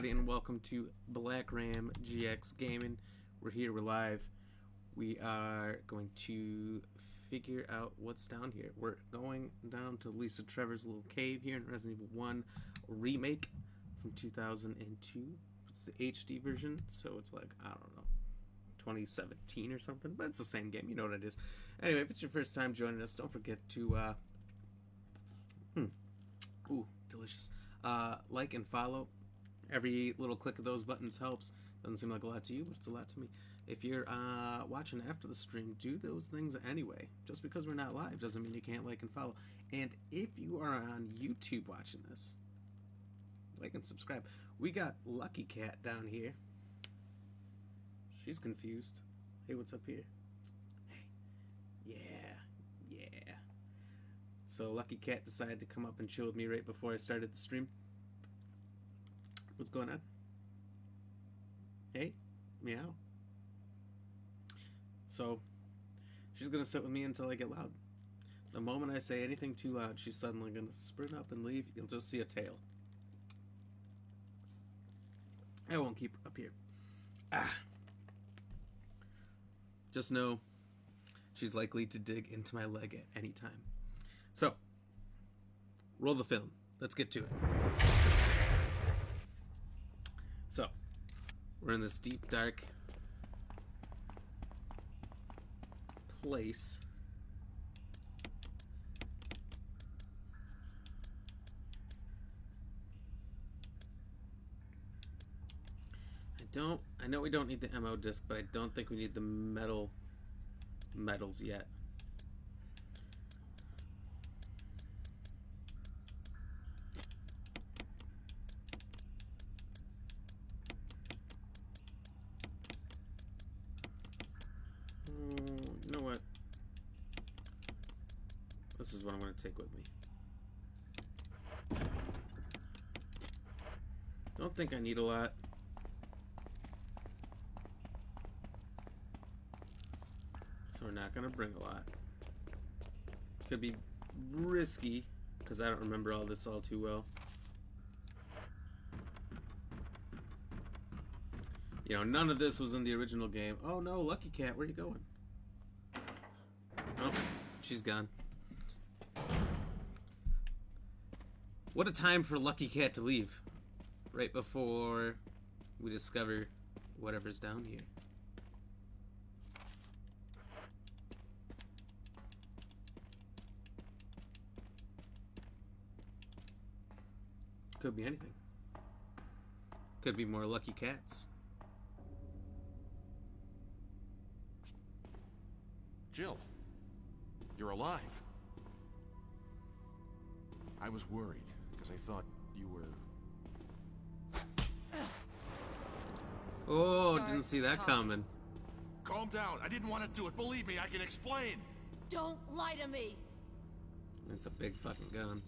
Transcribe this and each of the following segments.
everybody, and welcome to Black Ram GX Gaming. We're here, we're live. We are going to figure out what's down here. We're going down to Lisa Trevor's little cave here in Resident Evil 1 Remake from 2002. It's the HD version, so it's like, I don't know, 2017 or something, but it's the same game, you know what it is. Anyway, if it's your first time joining us, don't forget to, ooh, delicious. Like and follow. Every little click of those buttons helps. Doesn't seem like a lot to you, but it's a lot to me. If you're watching after the stream, do those things anyway. Just because we're not live doesn't mean you can't like and follow. And if you are on YouTube watching this, like and subscribe. We got Lucky Cat down here. She's confused. Hey, what's up here? Hey. Yeah. So Lucky Cat decided to come up and chill with me right before I started the stream. What's going on? Hey, meow. So she's gonna sit with me until I get loud. The moment I say anything too loud, she's suddenly gonna sprint up and leave. You'll just see a tail. I won't keep her up here. Just know she's likely to dig into my leg at any time. So, roll the film. Let's get to it. So, we're in this deep, dark place. I know we don't need the ammo disc, but I don't think we need the metals yet. You know what? This is what I'm going to take with me. Don't think I need a lot. So we're not going to bring a lot. Could be risky, because I don't remember all this all too well. You know, none of this was in the original game. Oh no, Lucky Cat, where are you going? Oh, she's gone. What a time for Lucky Cat to leave. Right before we discover whatever's down here. Could be anything. Could be more Lucky Cats. Jill, you're alive. I was worried because I thought you were... Oh, didn't see that coming. Calm down. I didn't want to do it. Believe me, I can explain. Don't lie to me. It's a big fucking gun.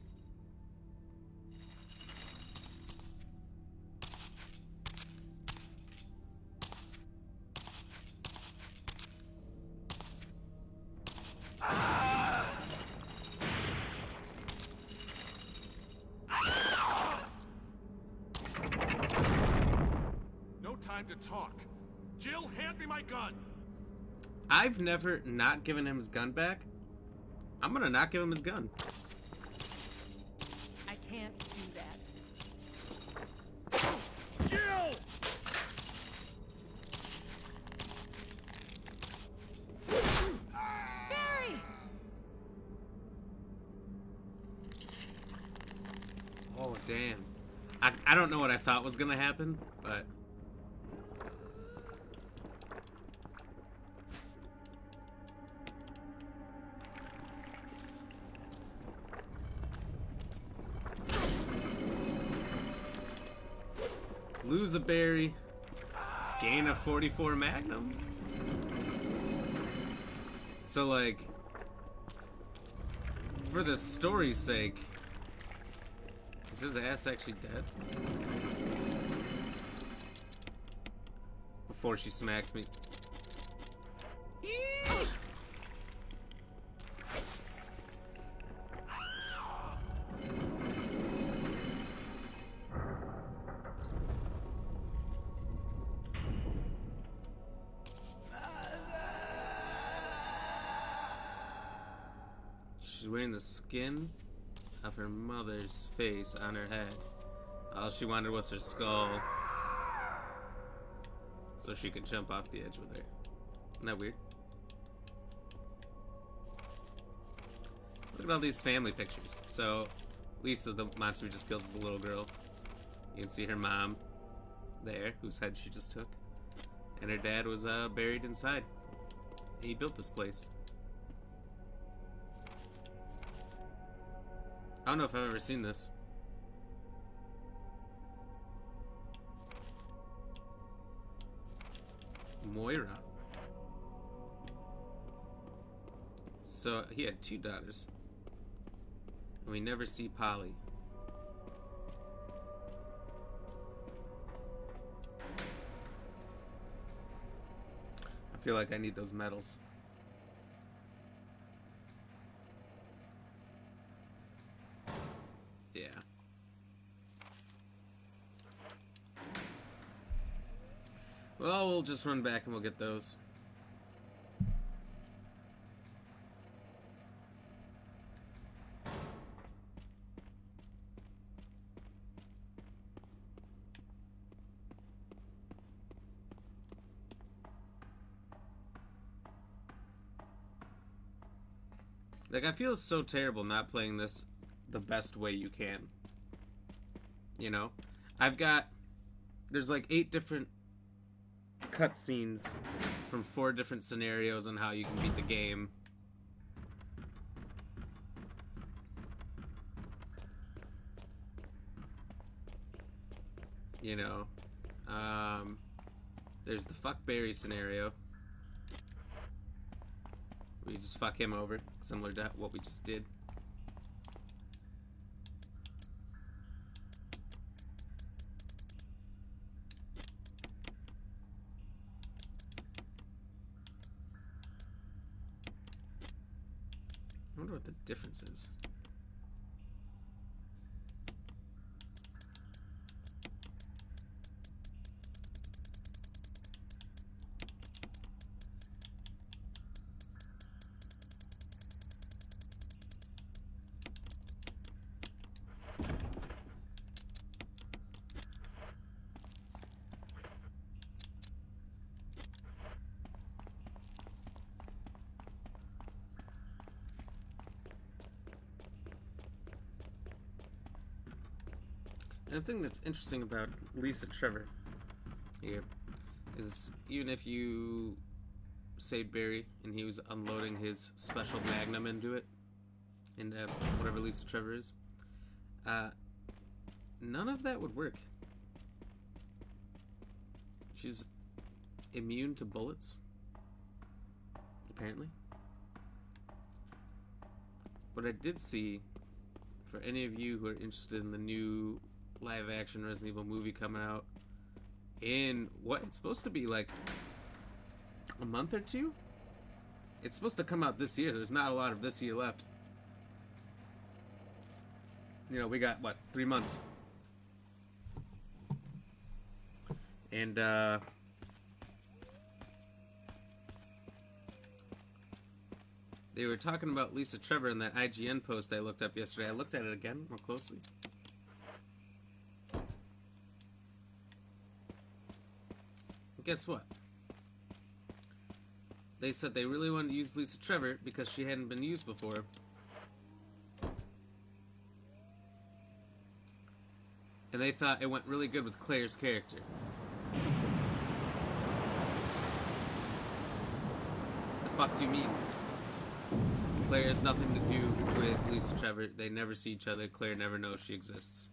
To talk. Jill, hand me my gun. I've never not given him his gun back. I'm gonna not give him his gun. I can't do that. Jill! Barry! Oh, damn. I don't know what I thought was gonna happen, but... Lose a berry, gain a 44 Magnum. So, like, for the story's sake, is his ass actually dead? Before she smacks me. She's wearing the skin of her mother's face on her head. All she wanted was her skull, so she could jump off the edge with her. Isn't that weird? Look at all these family pictures. So, Lisa, the monster we just killed, is a little girl. You can see her mom there, whose head she just took. And her dad was buried inside. He built this place. I don't know if I've ever seen this. Moira. So he had 2 daughters. And we never see Polly. I feel like I need those medals. Yeah. Well, we'll just run back and we'll get those. Like, I feel so terrible not playing this the best way you can. You know? There's like 8 different cutscenes from 4 different scenarios on how you can beat the game. You know? There's the fuck Barry scenario. We just fuck him over, similar to what we just did. I wonder what the difference is. And the thing that's interesting about Lisa Trevor here is even if you saved Barry and he was unloading his special magnum into it, into whatever Lisa Trevor is, none of that would work. She's immune to bullets, apparently. But I did see, for any of you who are interested in the new live-action Resident Evil movie coming out in what it's supposed to be like a month or 2. It's supposed to come out this year. There's not a lot of this year left. You know, we got what, 3 months, and they were talking about Lisa Trevor in that IGN post I looked up yesterday. I looked at it again more closely. Guess what? They said they really wanted to use Lisa Trevor because she hadn't been used before. And they thought it went really good with Claire's character. The fuck do you mean? Claire has nothing to do with Lisa Trevor. They never see each other. Claire never knows she exists.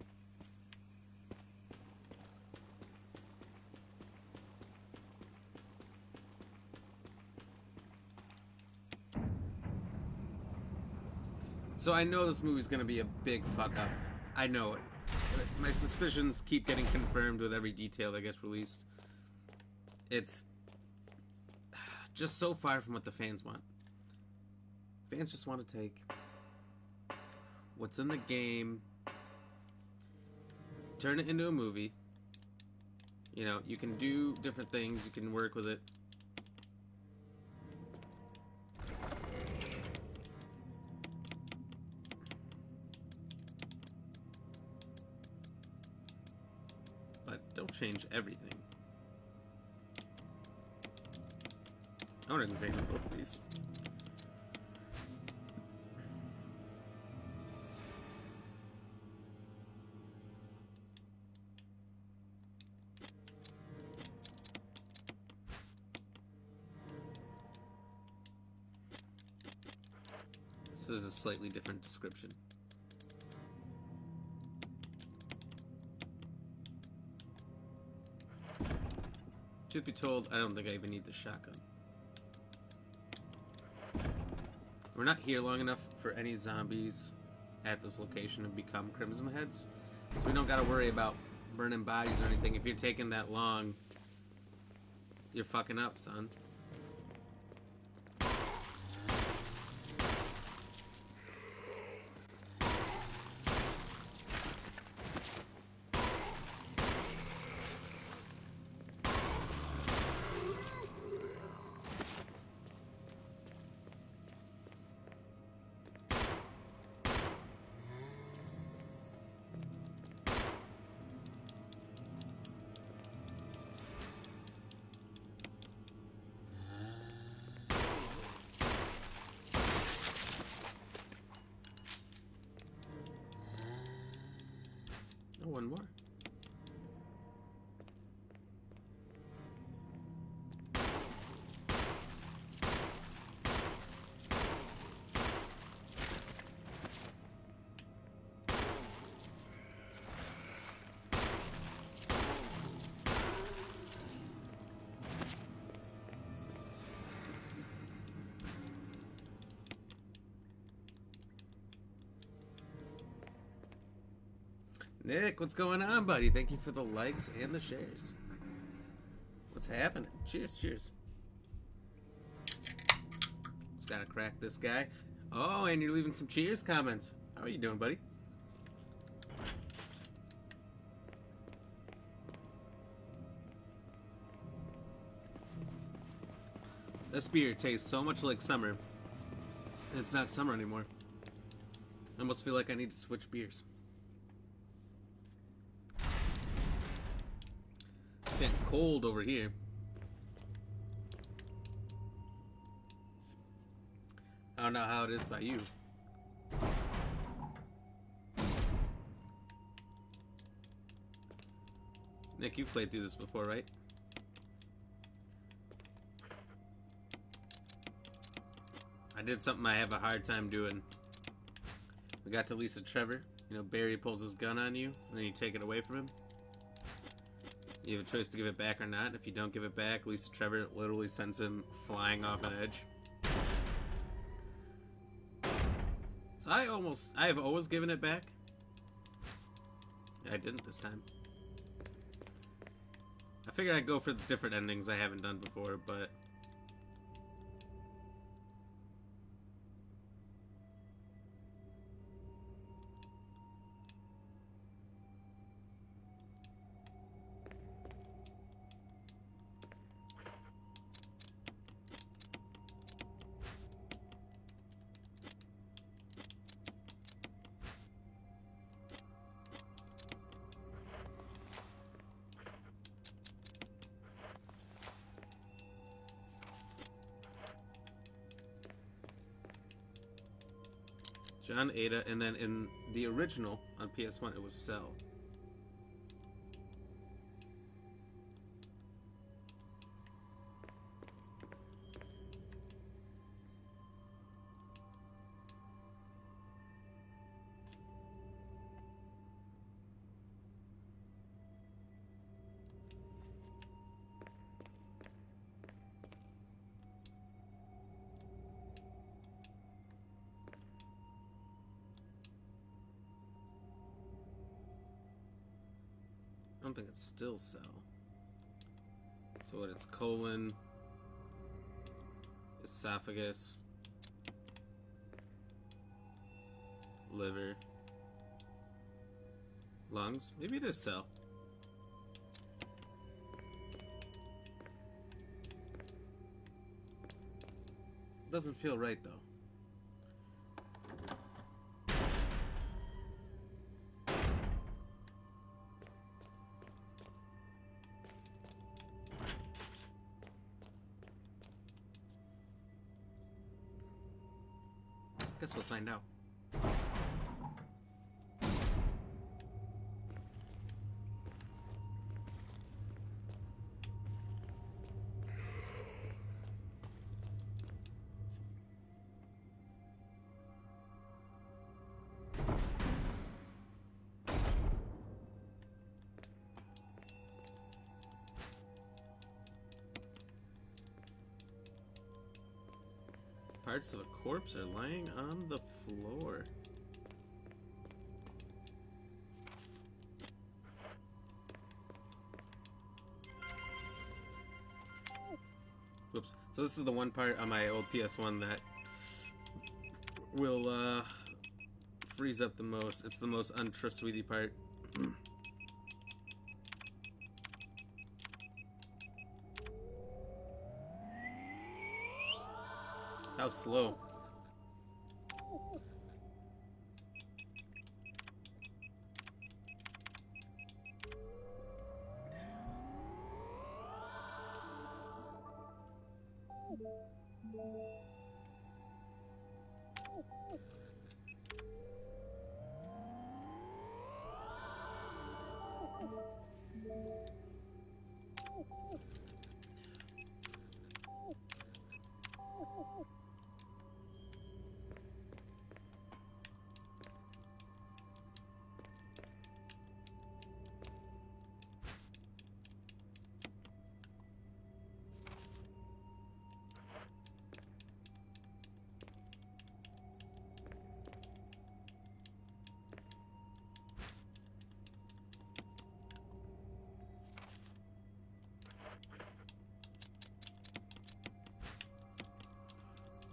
So I know this movie's gonna be a big fuck up. I know it. But my suspicions keep getting confirmed with every detail that gets released. It's just so far from what the fans want. Fans just want to take what's in the game, turn it into a movie. You know, you can do different things, you can work with it. change everything. I want to examine both of these. This is a slightly different description. Truth be told, I don't think I even need the shotgun. We're not here long enough for any zombies at this location to become Crimson Heads, so we don't gotta worry about burning bodies or anything. If you're taking that long, you're fucking up, son. Oh, one more. Nick, what's going on, buddy? Thank you for the likes and the shares. What's happening? Cheers, cheers. Just gotta crack this guy. Oh, and you're leaving some cheers comments. How are you doing, buddy? This beer tastes so much like summer. And it's not summer anymore. I almost feel like I need to switch beers. It's getting cold over here. I don't know how it is by you. Nick, you've played through this before, right? I did something I have a hard time doing. We got to Lisa Trevor. You know, Barry pulls his gun on you, and then you take it away from him. You have a choice to give it back or not. If you don't give it back, Lisa Trevor literally sends him flying off an edge. So I have always given it back. I didn't this time. I figured I'd go for the different endings I haven't done before, but... John, Ada, and then in the original on PS1 it was Cell. I don't think it's still Cell. So what, it's colon, esophagus, liver, lungs. Maybe it is Cell. Doesn't feel right though. Guess we'll find out. Parts of a corpse are lying on the floor. Whoops. So this is the one part on my old PS1 that will freeze up the most. It's the most untrustworthy part. How slow.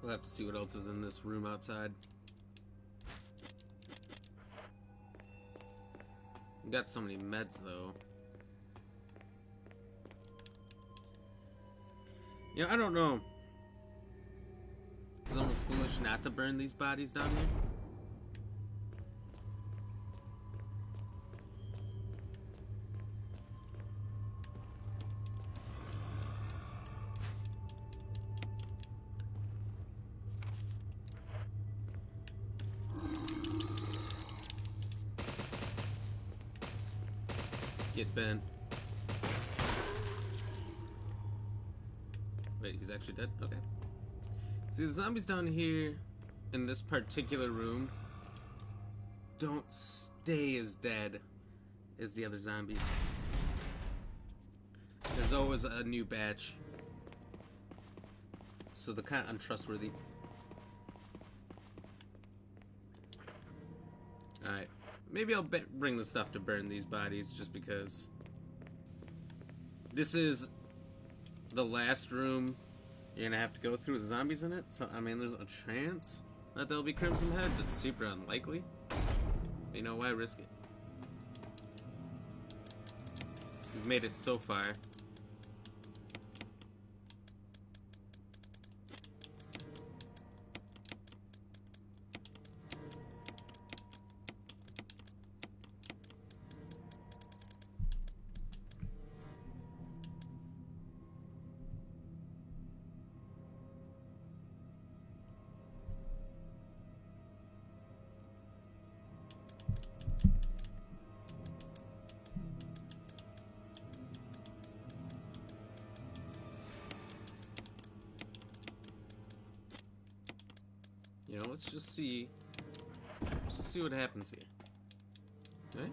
We'll have to see what else is in this room outside. We got so many meds, though. Yeah, I don't know. It's almost foolish not to burn these bodies down here. Get bent. Wait, he's actually dead? Okay. See, the zombies down here in this particular room don't stay as dead as the other zombies. There's always a new batch. So they're kind of untrustworthy. Alright. Maybe I'll bring the stuff to burn these bodies just because. This is the last room you're gonna have to go through with zombies in it. So, I mean, there's a chance that there'll be Crimson Heads. It's super unlikely. But you know, why risk it? We've made it so far. You know, let's just see. Let's just see what happens here. Okay?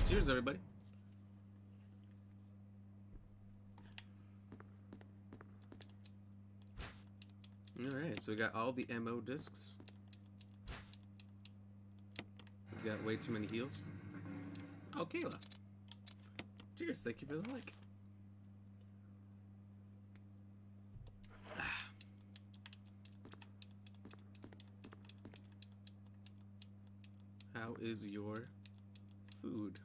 Cheers, everybody. Alright, so we got all the MO discs. got way too many heals. Oh, Kayla. Cheers, thank you for the like. How is your food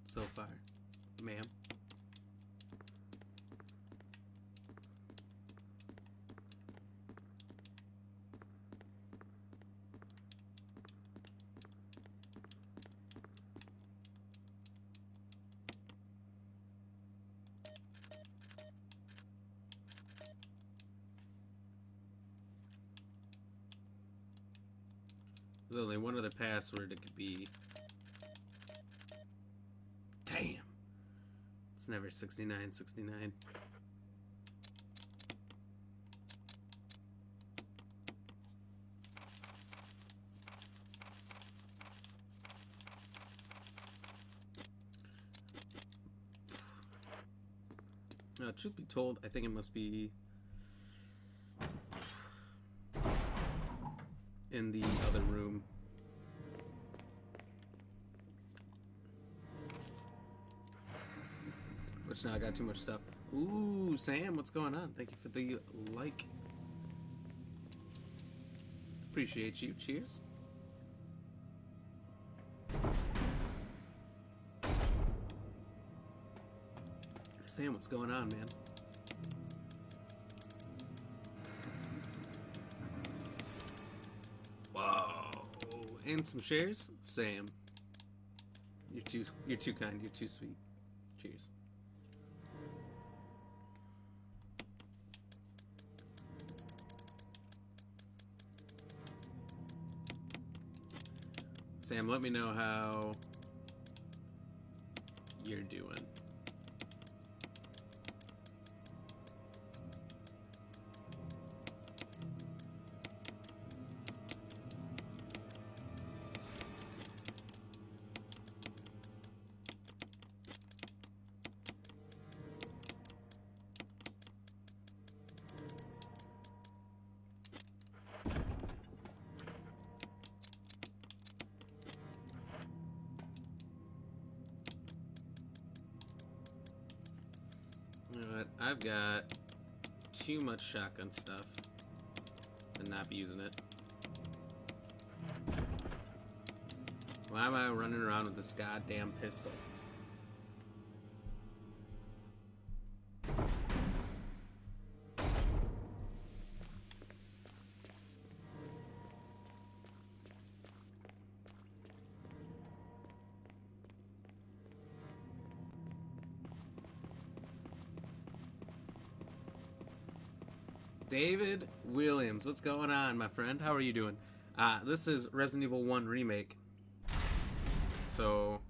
so far, ma'am? There's only one other password it could be. Damn. It's never 6969. Truth be told, I think it must be in the other room. Which now I got too much stuff. Ooh, Sam, what's going on? Thank you for the like. Appreciate you. Cheers. Sam, what's going on, man? Whoa! And some shares, Sam. You're too kind. You're too sweet. Cheers. Sam, let me know how you're doing. You know what? I've got too much shotgun stuff to not be using it. Why am I running around with this goddamn pistol? David Williams, what's going on, my friend? How are you doing? This is Resident Evil 1 Remake. So,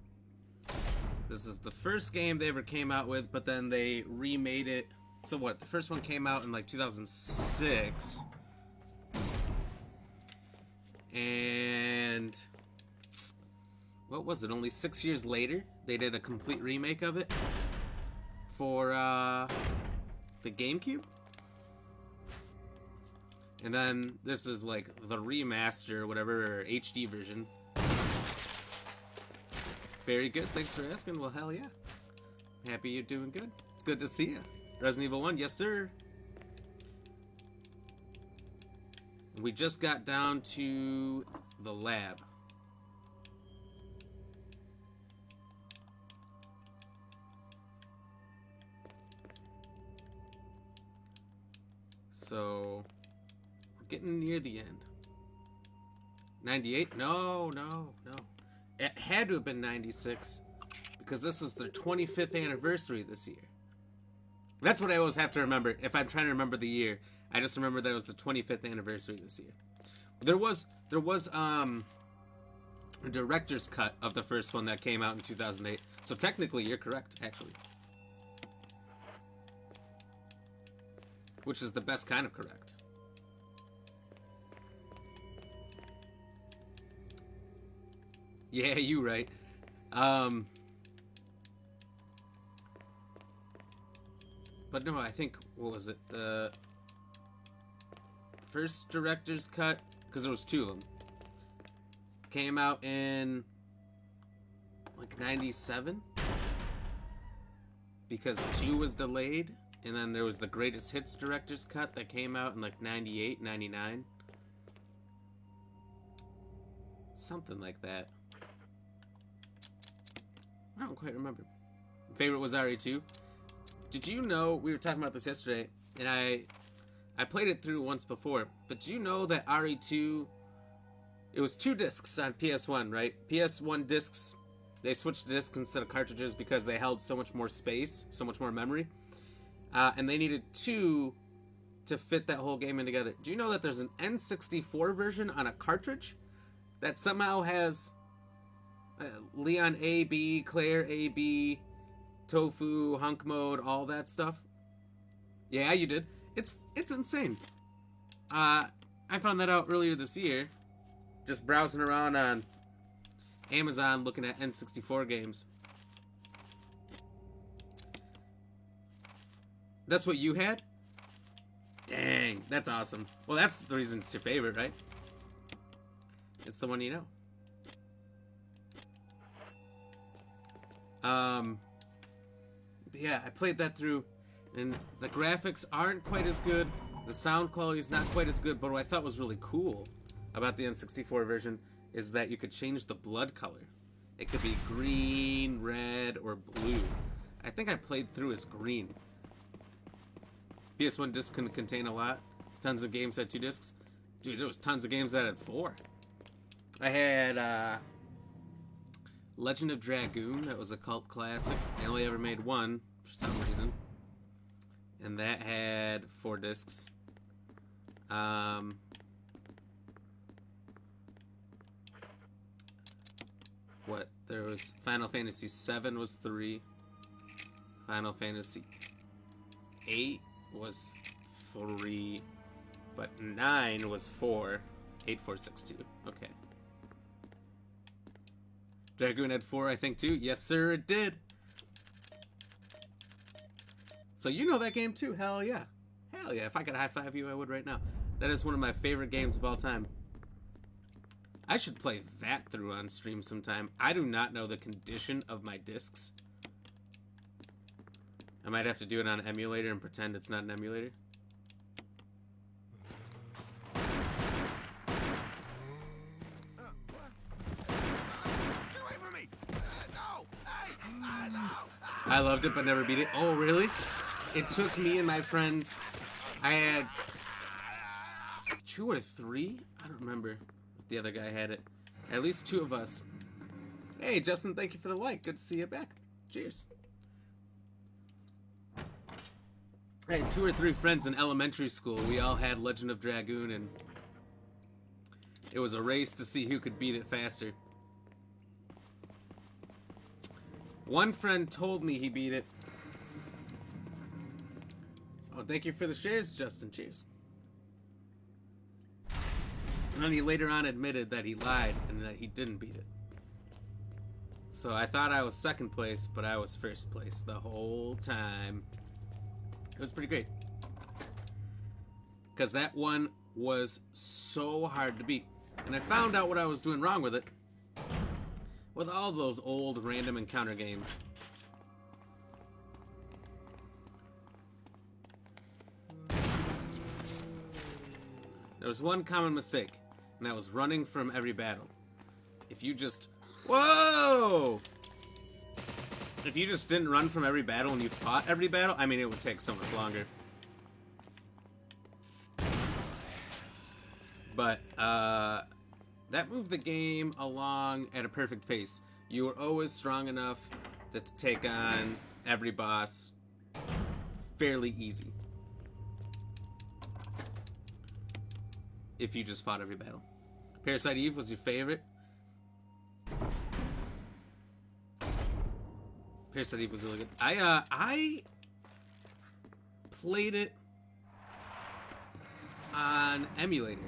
this is the first game they ever came out with, but then they remade it. So what, the first one came out in like 2006. And what was it, only 6 years later, they did a complete remake of it for the GameCube? And then this is like the remaster, whatever, or HD version. Very good, thanks for asking. Well, hell yeah. Happy you're doing good. It's good to see you. Resident Evil 1, yes sir. We just got down to the lab. So, we're getting near the end. 98? No. It had to have been 96, because this was their 25th anniversary this year. That's what I always have to remember. If I'm trying to remember the year, I just remember that it was the 25th anniversary this year. There was a director's cut of the first one that came out in 2008. So technically, you're correct, actually. Which is the best kind of correct. Yeah, you right. But no, I think, what was it? The first director's cut, because there was two of them. came out in like 97 because 2 was delayed, and then there was the Greatest Hits Director's Cut that came out in like 98, 99. Something like that. I don't quite remember. Favorite was RE2. Did you know, we were talking about this yesterday, and I played it through once before, but do you know that RE2, it was 2 discs on PS1, right? PS1 discs, they switched to discs instead of cartridges because they held so much more space, so much more memory. And they needed 2 to fit that whole game in together. Do you know that there's an N64 version on a cartridge that somehow has Leon A.B., Claire A.B., Tofu, Hunk Mode, all that stuff? Yeah, you did. It's insane. I found that out earlier this year, just browsing around on Amazon looking at N64 games. That's what you had? Dang, that's awesome. Well, that's the reason it's your favorite, right? It's the one you know. But yeah, I played that through, and the graphics aren't quite as good. The sound quality is not quite as good, but what I thought was really cool about the N64 version is that you could change the blood color. It could be green, red, or blue. I think I played through as green. PS1 disc couldn't contain a lot. Tons of games had 2 discs. Dude, there was tons of games that had 4. I had Legend of Dragoon. That was a cult classic. They only ever made 1 for some reason. And that had 4 discs. What? There was Final Fantasy 7 was 3. Final Fantasy 8 was 3. But 9 was 4. 8462. Okay. Dragoon had 4, I think, too. Yes, sir, it did. So you know that game, too. Hell yeah. Hell yeah. If I could high-five you, I would right now. That is one of my favorite games of all time. I should play that through on stream sometime. I do not know the condition of my discs. I might have to do it on an emulator and pretend it's not an emulator. I loved it, but never beat it. Oh, really? It took me and my friends. I had 2 or 3. I don't remember if the other guy had it. At least 2 of us. Hey, Justin, thank you for the like. Good to see you back. Cheers. I had 2 or 3 friends in elementary school. We all had Legend of Dragoon, and it was a race to see who could beat it faster. One friend told me he beat it. Oh, thank you for the shares, Justin. Cheers. And then he later on admitted that he lied and that he didn't beat it. So I thought I was second place, but I was first place the whole time. It was pretty great. Because that one was so hard to beat. And I found out what I was doing wrong with it. With all those old random encounter games. There was one common mistake, and that was running from every battle. If you just... Whoa! If you just didn't run from every battle and you fought every battle, I mean, it would take so much longer. But, that moved the game along at a perfect pace. You were always strong enough to take on every boss fairly easy. If you just fought every battle. Parasite Eve was your favorite? Parasite Eve was really good. I played it on emulator.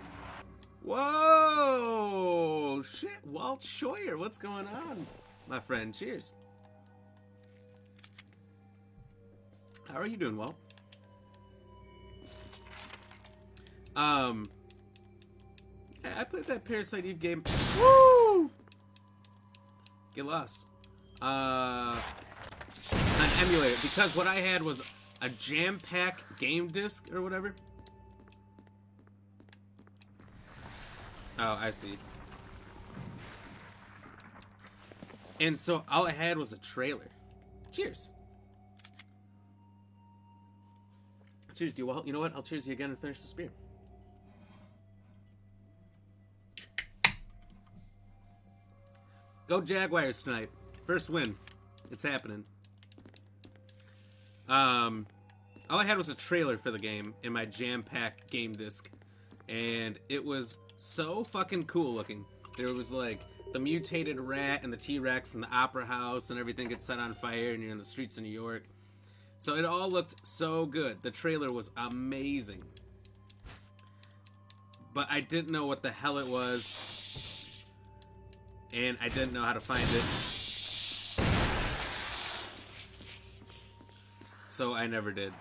Whoa! Shit, Walt Scheuer, what's going on, my friend? Cheers. How are you doing, Walt? Hey, I played that Parasite Eve game. Woo! Get lost. An emulator, because what I had was a jam-pack game disc or whatever. Oh, I see. And so all I had was a trailer. Cheers. Cheers to you. Well, you know what? I'll cheers you again and finish this beer. Go Jaguars tonight. First win. It's happening. All I had was a trailer for the game in my jam-packed game disc. And it was so fucking cool looking. There was like the mutated rat and the T-Rex and the opera house and everything gets set on fire and you're in the streets of New York. So it all looked so good. The trailer was amazing. But I didn't know what the hell it was. And I didn't know how to find it. So I never did.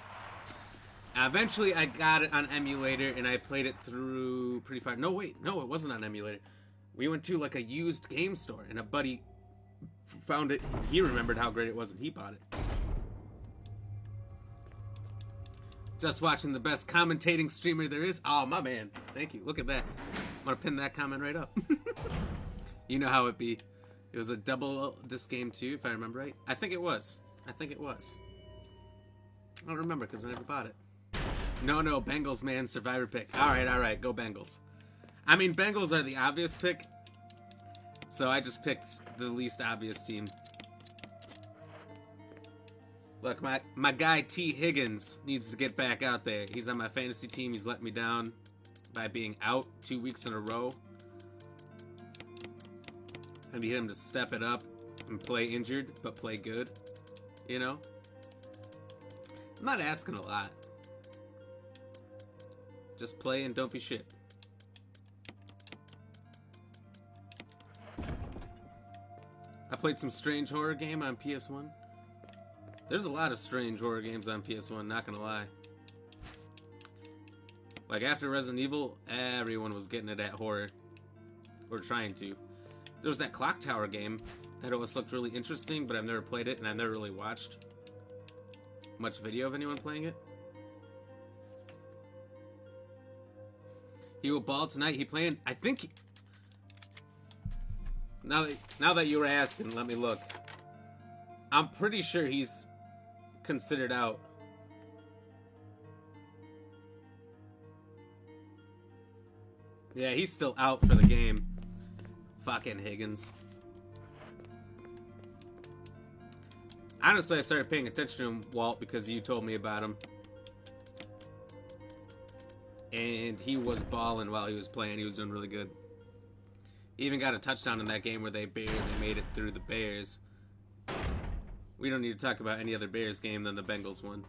Eventually I got it on emulator and I played it through pretty far. No, wait. No, it wasn't on emulator. We went to like a used game store and a buddy found it. He remembered how great it was and he bought it. Just watching the best commentating streamer there is. Oh, my man. Thank you. Look at that. I'm going to pin that comment right up. You know how it be. It was a double disc game too, if I remember right. I think it was. I don't remember because I never bought it. No, Bengals, man. Survivor pick. All right. Go Bengals. I mean, Bengals are the obvious pick. So I just picked the least obvious team. Look, my guy T. Higgins needs to get back out there. He's on my fantasy team. He's let me down by being out 2 weeks in a row. I need him to step it up and play injured, but play good. You know? I'm not asking a lot. Just play and don't be shit. I played some strange horror game on PS1. There's a lot of strange horror games on PS1, not gonna lie. Like after Resident Evil, everyone was getting it at horror. Or trying to. There was that Clock Tower game that always looked really interesting, but I've never played it and I've never really watched much video of anyone playing it. He will ball tonight. He playing, I think. Now that you were asking, let me look. I'm pretty sure he's considered out. Yeah, he's still out for the game. Fucking Higgins. Honestly, I started paying attention to him, Walt, because you told me about him. And he was balling while he was playing. He was doing really good. He even got a touchdown in that game where they barely made it through the Bears. We don't need to talk about any other Bears game than the Bengals one.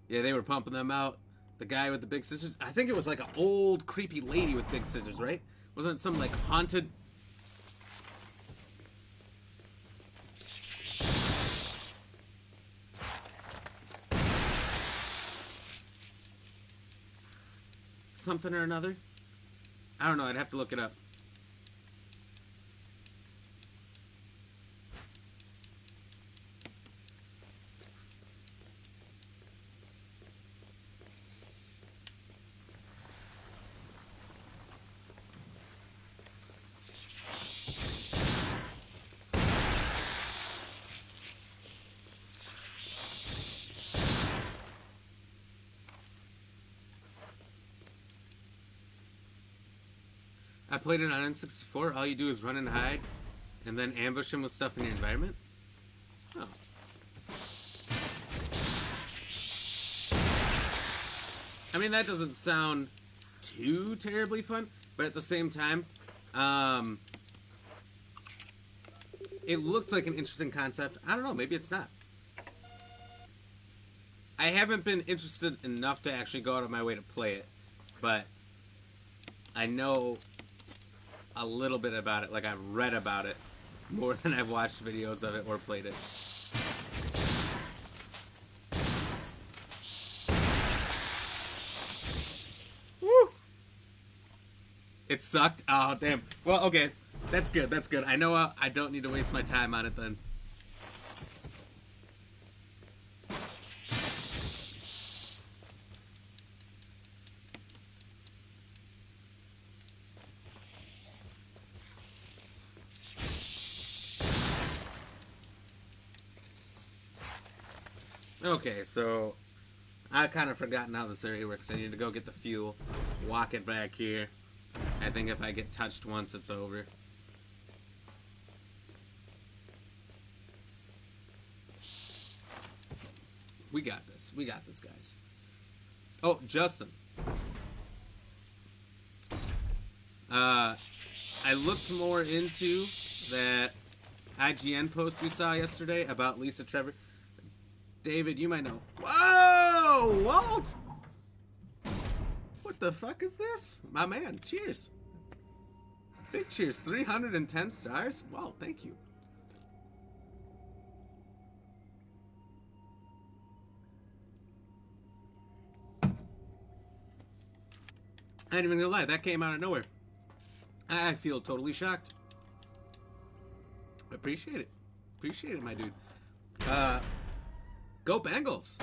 Yeah, they were pumping them out. The guy with the big scissors. I think it was like an old, creepy lady with big scissors, right? Wasn't it some like haunted... something or another? I don't know, I'd have to look it up. I played it on N64. All you do is run and hide, and then ambush him with stuff in your environment. Oh. I mean, that doesn't sound too terribly fun, but at the same time, it looked like an interesting concept. I don't know, maybe it's not. I haven't been interested enough to actually go out of my way to play it, but I know a little bit about it. Like, I've read about it more than I've watched videos of it or played it. Woo! It sucked? Oh, damn. Well, okay. That's good, that's good. I know I don't need to waste my time on it then. Okay, so I kind of forgotten how this area works. I need to go get the fuel, walk it back here. I think if I get touched once, it's over. We got this. We got this, guys. Oh, Justin. I looked more into that IGN post we saw yesterday about Lisa Trevor. David, you might know. Whoa, Walt! What the fuck is this? My man, cheers. Big cheers, 310 stars? Wow, thank you. I ain't even gonna lie, that came out of nowhere. I feel totally shocked. Appreciate it. Appreciate it, my dude. Go Bengals!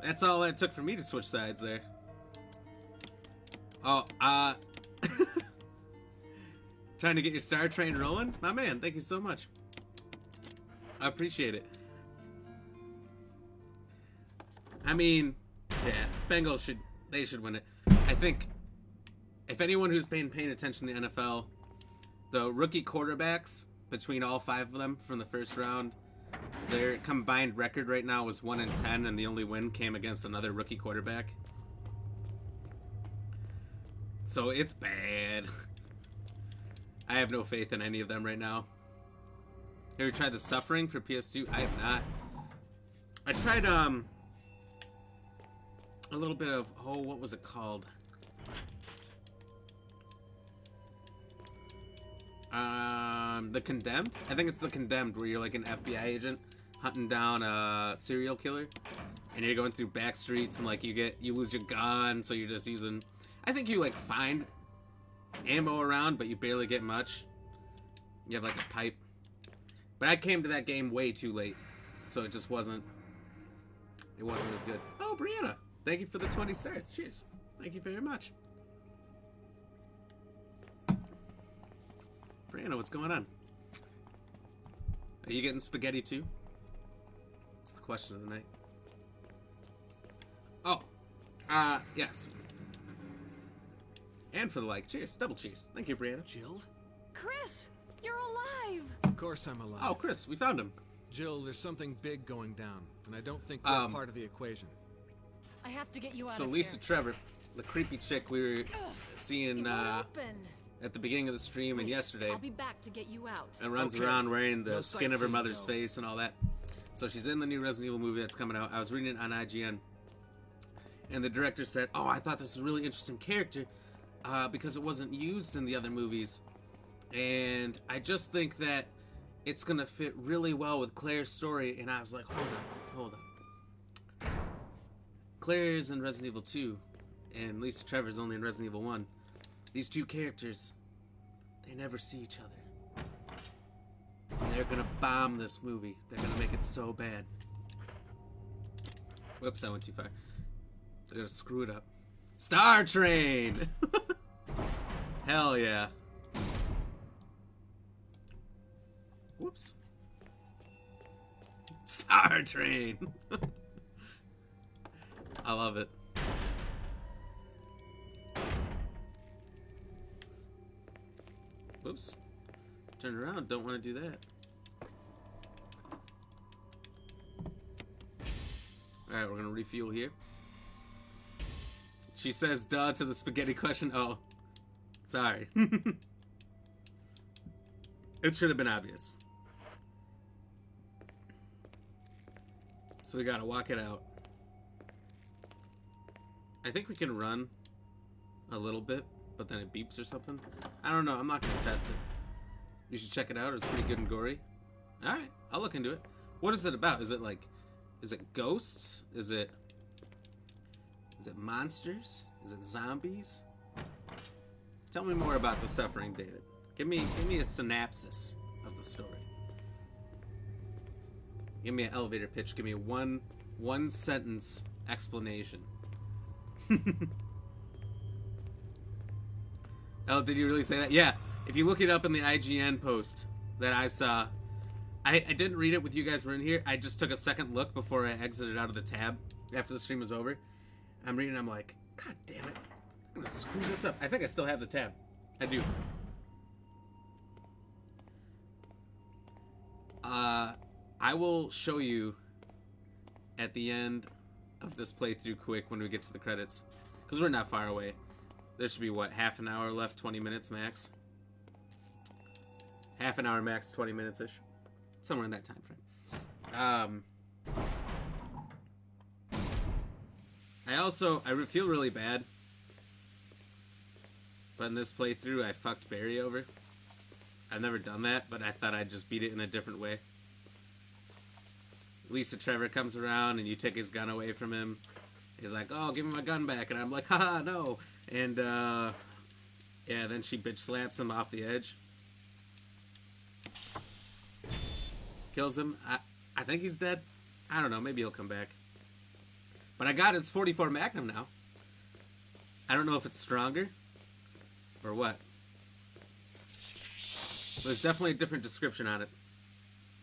That's all it took for me to switch sides there. Oh, trying to get your star train rolling? My man, thank you so much. I appreciate it. I mean, yeah, Bengals should win it. I think if anyone who's paying attention to the NFL, the rookie quarterbacks between all 5 of them from the first round, their combined record right now was 1-10, and the only win came against another rookie quarterback. So it's bad. I have no faith in any of them right now. Have you tried the Suffering for PS2? I have not. I tried a little bit of, oh, what was it called? The Condemned? I think it's The Condemned, where you're like an FBI agent hunting down a serial killer, and you're going through back streets, and like you lose your gun, so you're just using, I think you like find ammo around, but you barely get much. You have like a pipe. But I came to that game way too late, so it just wasn't as good. Oh, Brianna, thank you for the 20 stars. Cheers. Thank you very much. Brianna, what's going on? Are you getting spaghetti too? That's the question of the night. Oh, yes. And for the like, cheers, double cheers. Thank you, Brianna. Jill? Chris, you're alive. Of course I'm alive. Oh, Chris, we found him. Jill, there's something big going down, and I don't think you're part of the equation. I have to get you out So of Lisa here. Trevor, the creepy chick we were seeing It won't open. at the beginning of the stream and yesterday, I'll be back to get you out. and runs Okay. around wearing the No skin of her sightseeing, mother's though. face and all that. So she's in the new Resident Evil movie that's coming out. I was reading it on IGN, and the director said, "Oh, I thought this was a really interesting character because it wasn't used in the other movies, and I just think that it's gonna fit really well with Claire's story." And I was like, hold on. Claire's in Resident Evil 2, and Lisa Trevor's only in Resident Evil 1. These two characters, they never see each other. And they're gonna bomb this movie. They're gonna make it so bad. Whoops, I went too far. They're gonna screw it up. Star Train! Hell yeah. Whoops. Star Train! I love it. Whoops. Turn around. Don't want to do that. Alright, we're going to refuel here. She says duh to the spaghetti question. Oh. Sorry. It should have been obvious. So we got to walk it out. I think we can run a little bit, but then it beeps or something. I don't know. I'm not going to test it. You should check it out. It's pretty good and gory. Alright, I'll look into it. What is it about? Is it like... Is it ghosts? Is it... Is it monsters? Is it zombies? Tell me more about the suffering, David. Give me a synopsis of the story. Give me an elevator pitch. Give me a one sentence explanation. Oh, did you really say that? Yeah. If you look it up in the IGN post that I saw, I didn't read it with you guys were in here. I just took a second look before I exited out of the tab after the stream was over. I'm reading, I'm like, God damn it. I'm gonna screw this up. I think I still have the tab. I do. I will show you at the end of this playthrough quick when we get to the credits. Because we're not far away. There should be, what, half an hour left? 20 minutes max? Half an hour max, 20 minutes-ish. Somewhere in that time frame. I feel really bad. But in this playthrough, I fucked Barry over. I've never done that, but I thought I'd just beat it in a different way. Lisa Trevor comes around and you take his gun away from him. He's like, oh, give me my gun back. And I'm like, haha, no. And, yeah, then she bitch slaps him off the edge. Kills him. I think he's dead. I don't know. Maybe he'll come back. But I got his 44 Magnum now. I don't know if it's stronger or what. There's definitely a different description on it.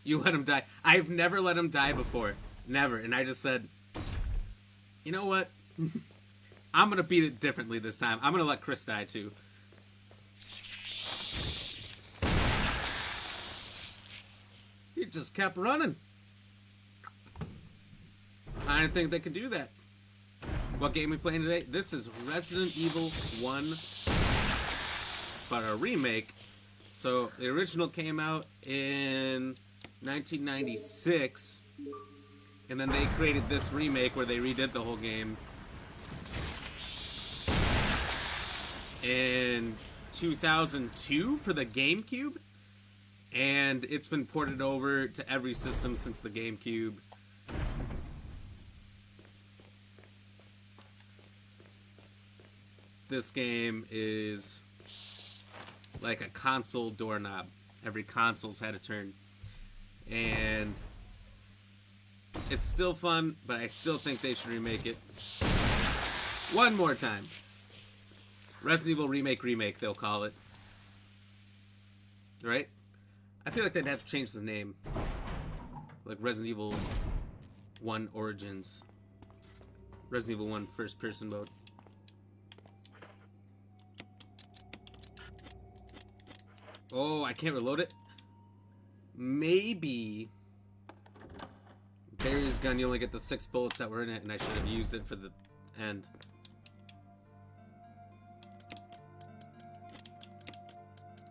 You let him die. I've never let him die before. Never. And I just said, you know what? I'm going to beat it differently this time. I'm going to let Chris die too. He just kept running. I didn't think they could do that. What game are we playing today? This is Resident Evil 1, but a remake. So the original came out in 1996, and then they created this remake where they redid the whole game in 2002 for the GameCube, and it's been ported over to every system since the GameCube. This game is like a console doorknob. Every console's had a turn. And it's still fun, but I still think they should remake it one more time. Resident Evil Remake, they'll call it. Right? I feel like they'd have to change the name. Like Resident Evil 1 Origins. Resident Evil 1 First Person Mode. Oh, I can't reload it? Maybe Barry's gun, you only get the 6 bullets that were in it, and I should have used it for the end.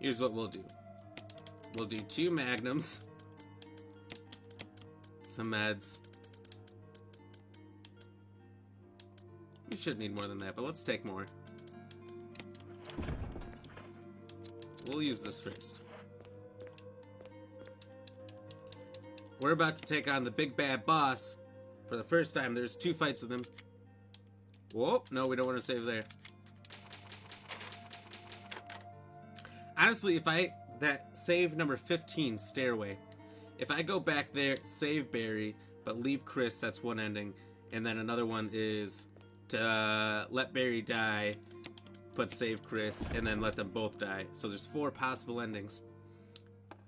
Here's what we'll do. We'll do 2 magnums. Some meds. We should need more than that, but let's take more. We'll use this first. We're about to take on the big bad boss for the first time. There's 2 fights with him. Whoa, no, we don't want to save there. Honestly, that save number 15, Stairway, if I go back there, save Barry, but leave Chris, that's one ending, and then another one is to let Barry die, but save Chris, and then let them both die. So there's 4 possible endings.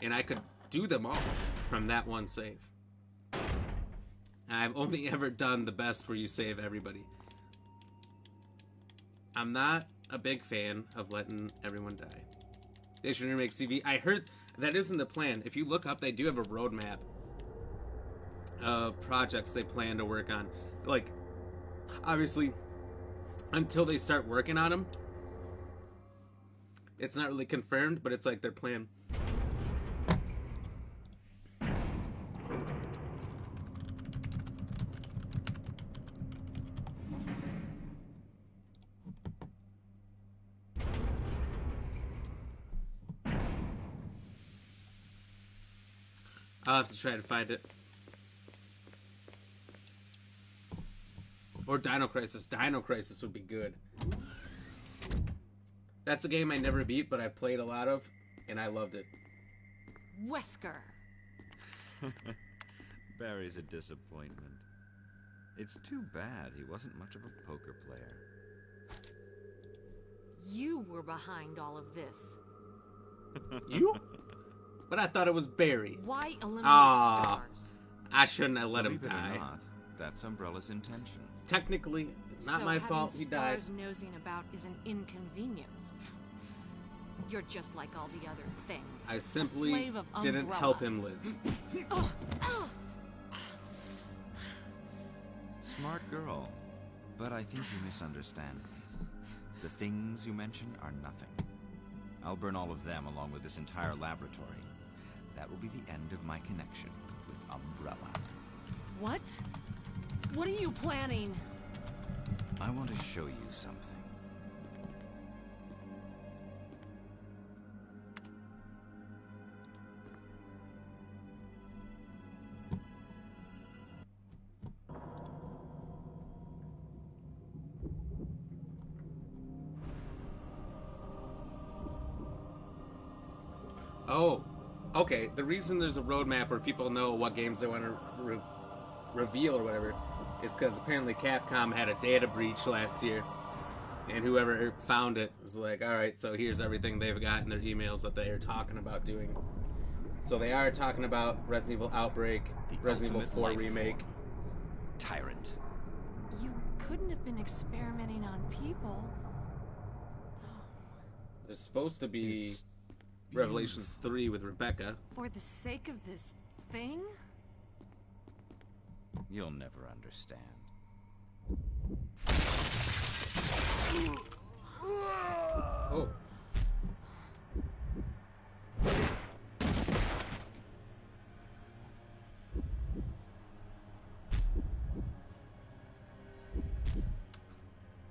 And I could do them all from that one save. I've only ever done the best where you save everybody. I'm not a big fan of letting everyone die. They should remake CV. I heard that isn't the plan. If you look up, they do have a roadmap of projects they plan to work on. Like, obviously, until they start working on them, it's not really confirmed, but it's like their plan. I'll have to try to find it. Or Dino Crisis. Dino Crisis would be good. That's a game I never beat, but I played a lot of, and I loved it. Wesker. Barry's a disappointment. It's too bad he wasn't much of a poker player. You were behind all of this. You? But I thought it was Barry. Why eliminate stars? I shouldn't have let him Believe it or die. not, that's Umbrella's intention. Technically, not So my fault he died. Stars nosing about is an inconvenience. You're just like all the other things. I A simply slave of didn't Umbrella. help him live. Smart girl, but I think you misunderstand me. The things you mention are nothing. I'll burn all of them along with this entire laboratory. That will be the end of my connection with Umbrella. What? What are you planning? I want to show you something. Oh, okay. The reason there's a roadmap where people know what games they want to reveal or whatever is because apparently Capcom had a data breach last year, and whoever found it was like, all right, so here's everything they've got in their emails that they are talking about doing. So they are talking about Resident Evil Outbreak, The Resident Evil ultimate 4 life Remake. form. Tyrant. You couldn't have been experimenting on people. There's supposed to be It's Revelations 3 with Rebecca. For the sake of this thing? You'll never understand. Oh.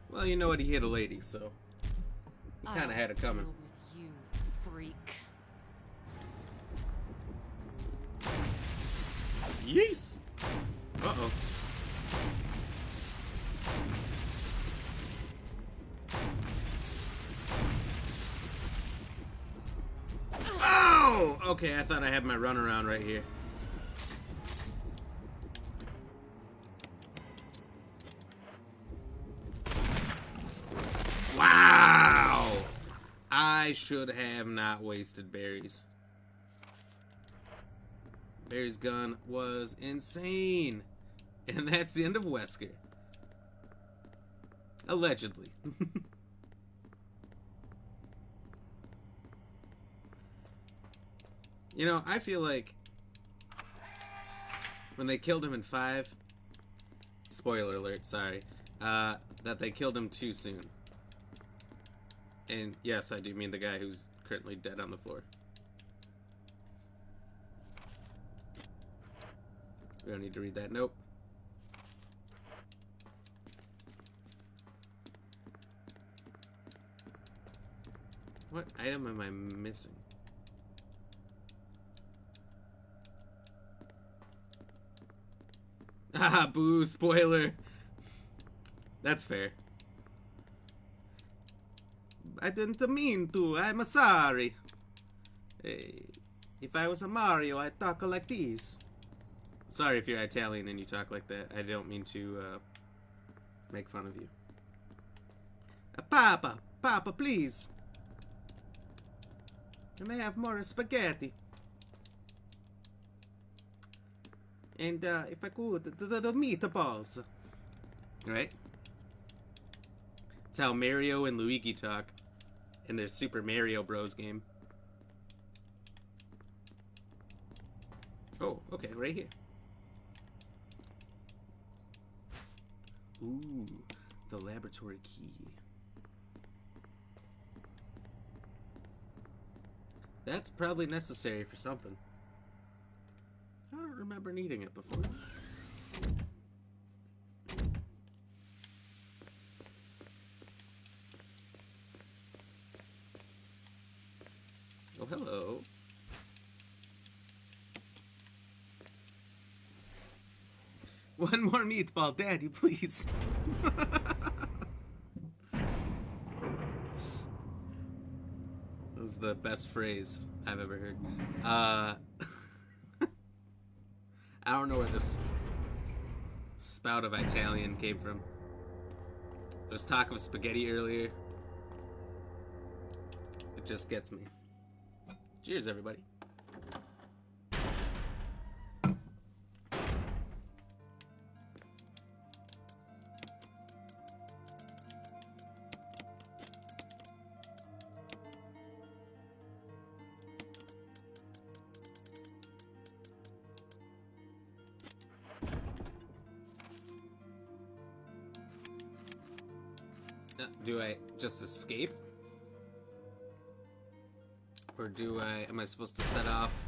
Well, you know what? He hit a lady, so he kind of had it coming. Deal with you, freak. Yeesh! Uh-oh. Oh! Okay, I thought I had my runaround right here. Wow! I should have not wasted berries. Barry's gun was insane. And that's the end of Wesker. Allegedly. You know, I feel like when they killed him in 5, spoiler alert, sorry, that they killed him too soon. And yes, I do mean the guy who's currently dead on the floor. We don't need to read that. Nope. What item am I missing? Ah, boo, spoiler. That's fair. I didn't mean to. I'm sorry. If I was a Mario, I'd talk like this. Sorry if you're Italian and you talk like that. I don't mean to make fun of you. Papa, please. Can I have more spaghetti? And if I could, the meatballs. Right? That's how Mario and Luigi talk in their Super Mario Bros. Game. Oh, okay, right here. Ooh, the laboratory key. That's probably necessary for something. I don't remember needing it before. Oh, hello. One more meatball, Daddy, please. That's the best phrase I've ever heard. I don't know where this spout of Italian came from. There was talk of spaghetti earlier. It just gets me. Cheers, everybody. Do I just escape? Or am I supposed to set off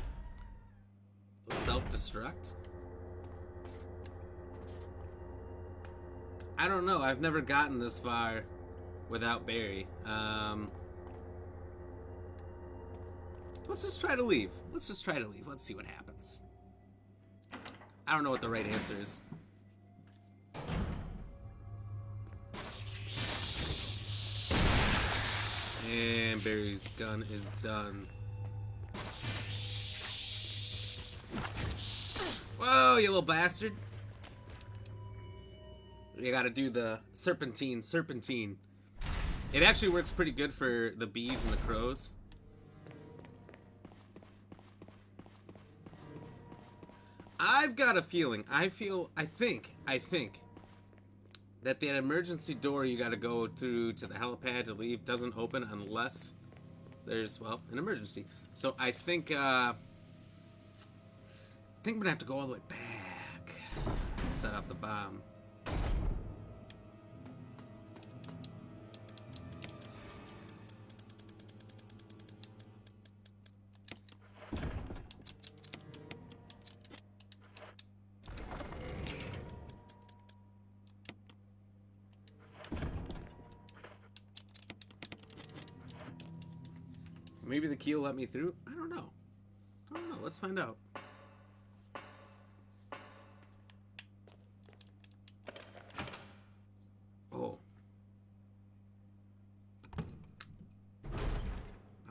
the self-destruct? I don't know. I've never gotten this far without Barry. Let's just try to leave. Let's just try to leave. Let's see what happens. I don't know what the right answer is. And Barry's gun is done. Whoa, you little bastard. You gotta do the serpentine. It actually works pretty good for the bees and the crows. I've got a feeling. I think that the emergency door you gotta go through to the helipad to leave doesn't open unless there's, well, an emergency. So I think I'm gonna have to go all the way back and set off the bomb. Maybe the key will let me through? I don't know. Let's find out. Oh.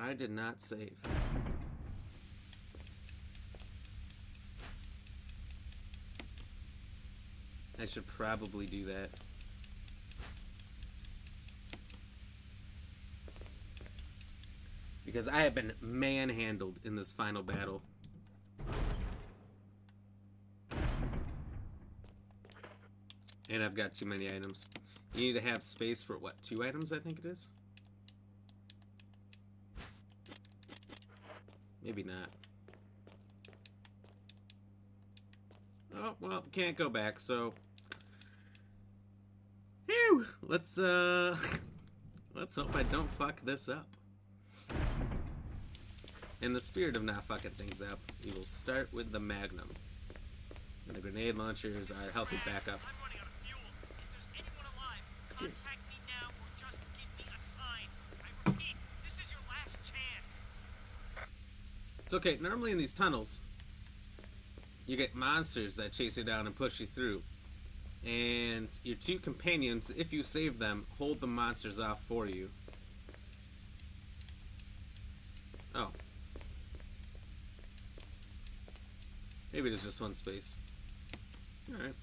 I did not save. I should probably do that. Because I have been manhandled in this final battle. And I've got too many items. You need to have space for, what, 2 items, I think it is? Maybe not. Oh, well, can't go back, so... Phew! Let's hope I don't fuck this up. In the spirit of not fucking things up, we will start with the Magnum. And the grenade launchers are healthy backup. I'm running out of fuel. If there's anyone alive, Cheers. contact me now or just give me a sign. I repeat, this is your last chance. It's okay. Normally in these tunnels, you get monsters that chase you down and push you through. And your 2 companions, if you save them, hold the monsters off for you. Oh. Maybe there's just one space. Alright.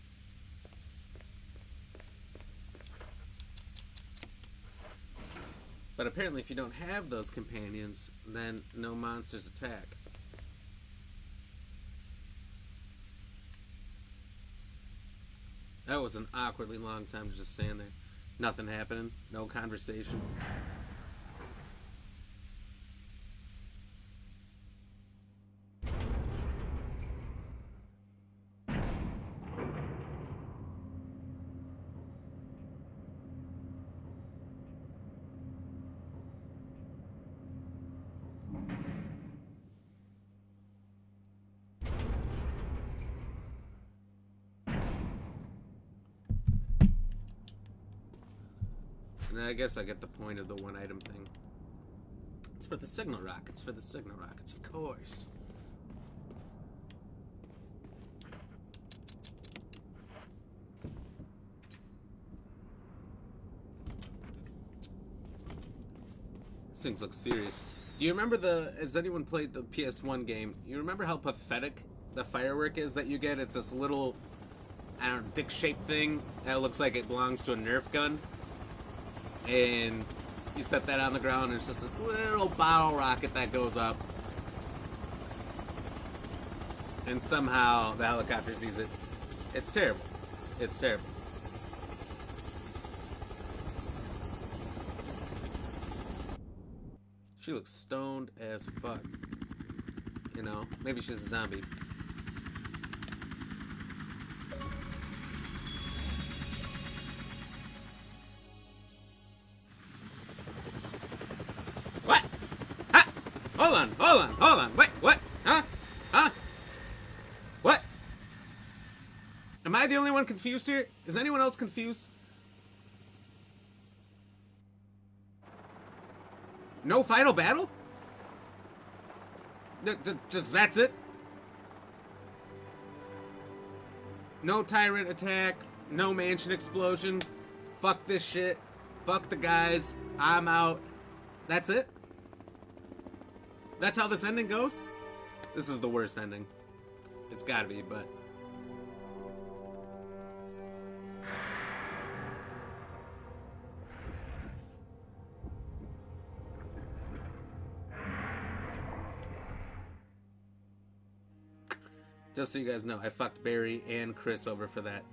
But apparently if you don't have those companions, then no monsters attack. That was an awkwardly long time to just stand there. Nothing happening. No conversation. And I guess I get the point of the 1 item thing. It's for the signal rockets, of course. These things look serious. Do you remember has anyone played the PS1 game? You remember how pathetic the firework is that you get? It's this little, I don't know, dick-shaped thing that looks like it belongs to a Nerf gun. And you set that on the ground and it's just this little bottle rocket that goes up. And somehow the helicopter sees it. It's terrible. It's terrible. She looks stoned as fuck. You know, maybe she's a zombie. What? Huh? Hold on. Wait, what? Huh? What? Am I the only one confused here? Is anyone else confused? No final battle? Just that's it? No tyrant attack, no mansion explosion. Fuck this shit. Fuck the guys. I'm out. That's it? That's how this ending goes? This is the worst ending. It's gotta be, but... Just so you guys know, I fucked Barry and Chris over for that.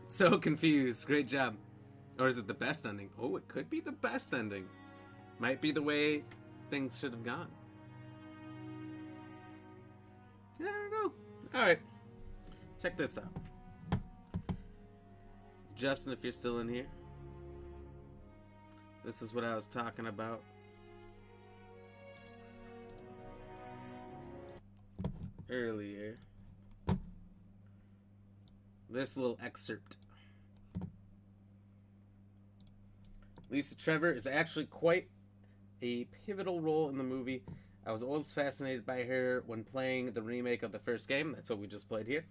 So confused. Great job. Or is it the best ending? Oh, it could be the best ending. Might be the way things should have gone. Yeah, I don't know. Alright. Check this out. Justin, if you're still in here. This is what I was talking about. Earlier. This little excerpt. Lisa Trevor is actually quite a pivotal role in the movie. I was always fascinated by her when playing the remake of the first game. That's what we just played here.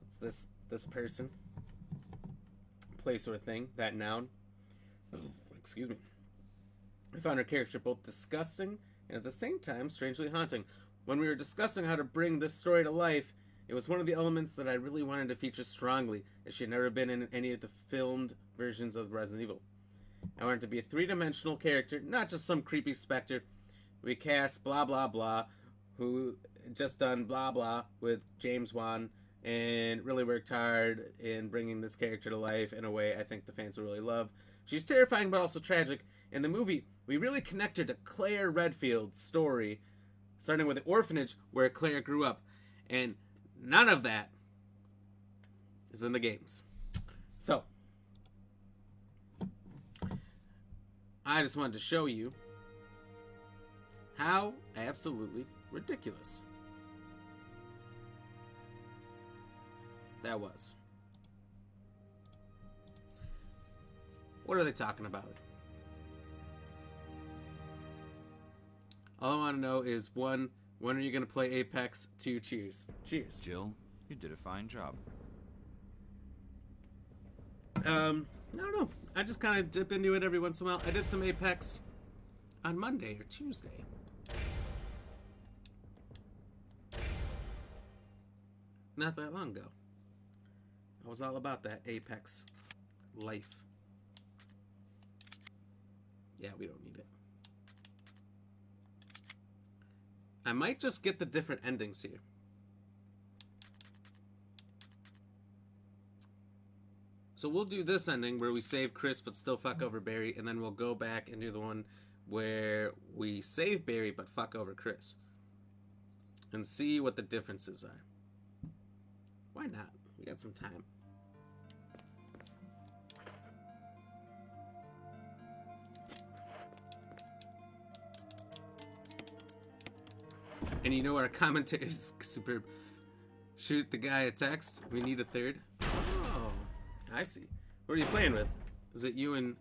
It's this person. Place or thing. That noun. Oh, excuse me. I found her character both disgusting and at the same time strangely haunting. When we were discussing how to bring this story to life, it was one of the elements that I really wanted to feature strongly, as she had never been in any of the filmed versions of Resident Evil. I wanted to be a three-dimensional character, not just some creepy specter. We cast blah blah blah, who just done blah blah with James Wan, and really worked hard in bringing this character to life in a way I think the fans will really love. She's terrifying but also tragic. In the movie, we really connected to Claire Redfield's story, starting with the orphanage where Claire grew up, and none of that is in the games. So, I just wanted to show you how absolutely ridiculous that was. What are they talking about? All I want to know is, one, when are you going to play Apex? 2, cheers. Cheers. Jill, you did a fine job. I don't know. I just kind of dip into it every once in a while. I did some Apex on Monday or Tuesday. Not that long ago. I was all about that Apex life. Yeah, we don't need it. I might just get the different endings here. So we'll do this ending where we save Chris but still fuck over Barry, and then we'll go back and do the one where we save Barry but fuck over Chris. And see what the differences are. Why not? We got some time. And you know our commentary is superb. Shoot the guy a text. We need a third. Oh, I see. What are you playing with? Is it you and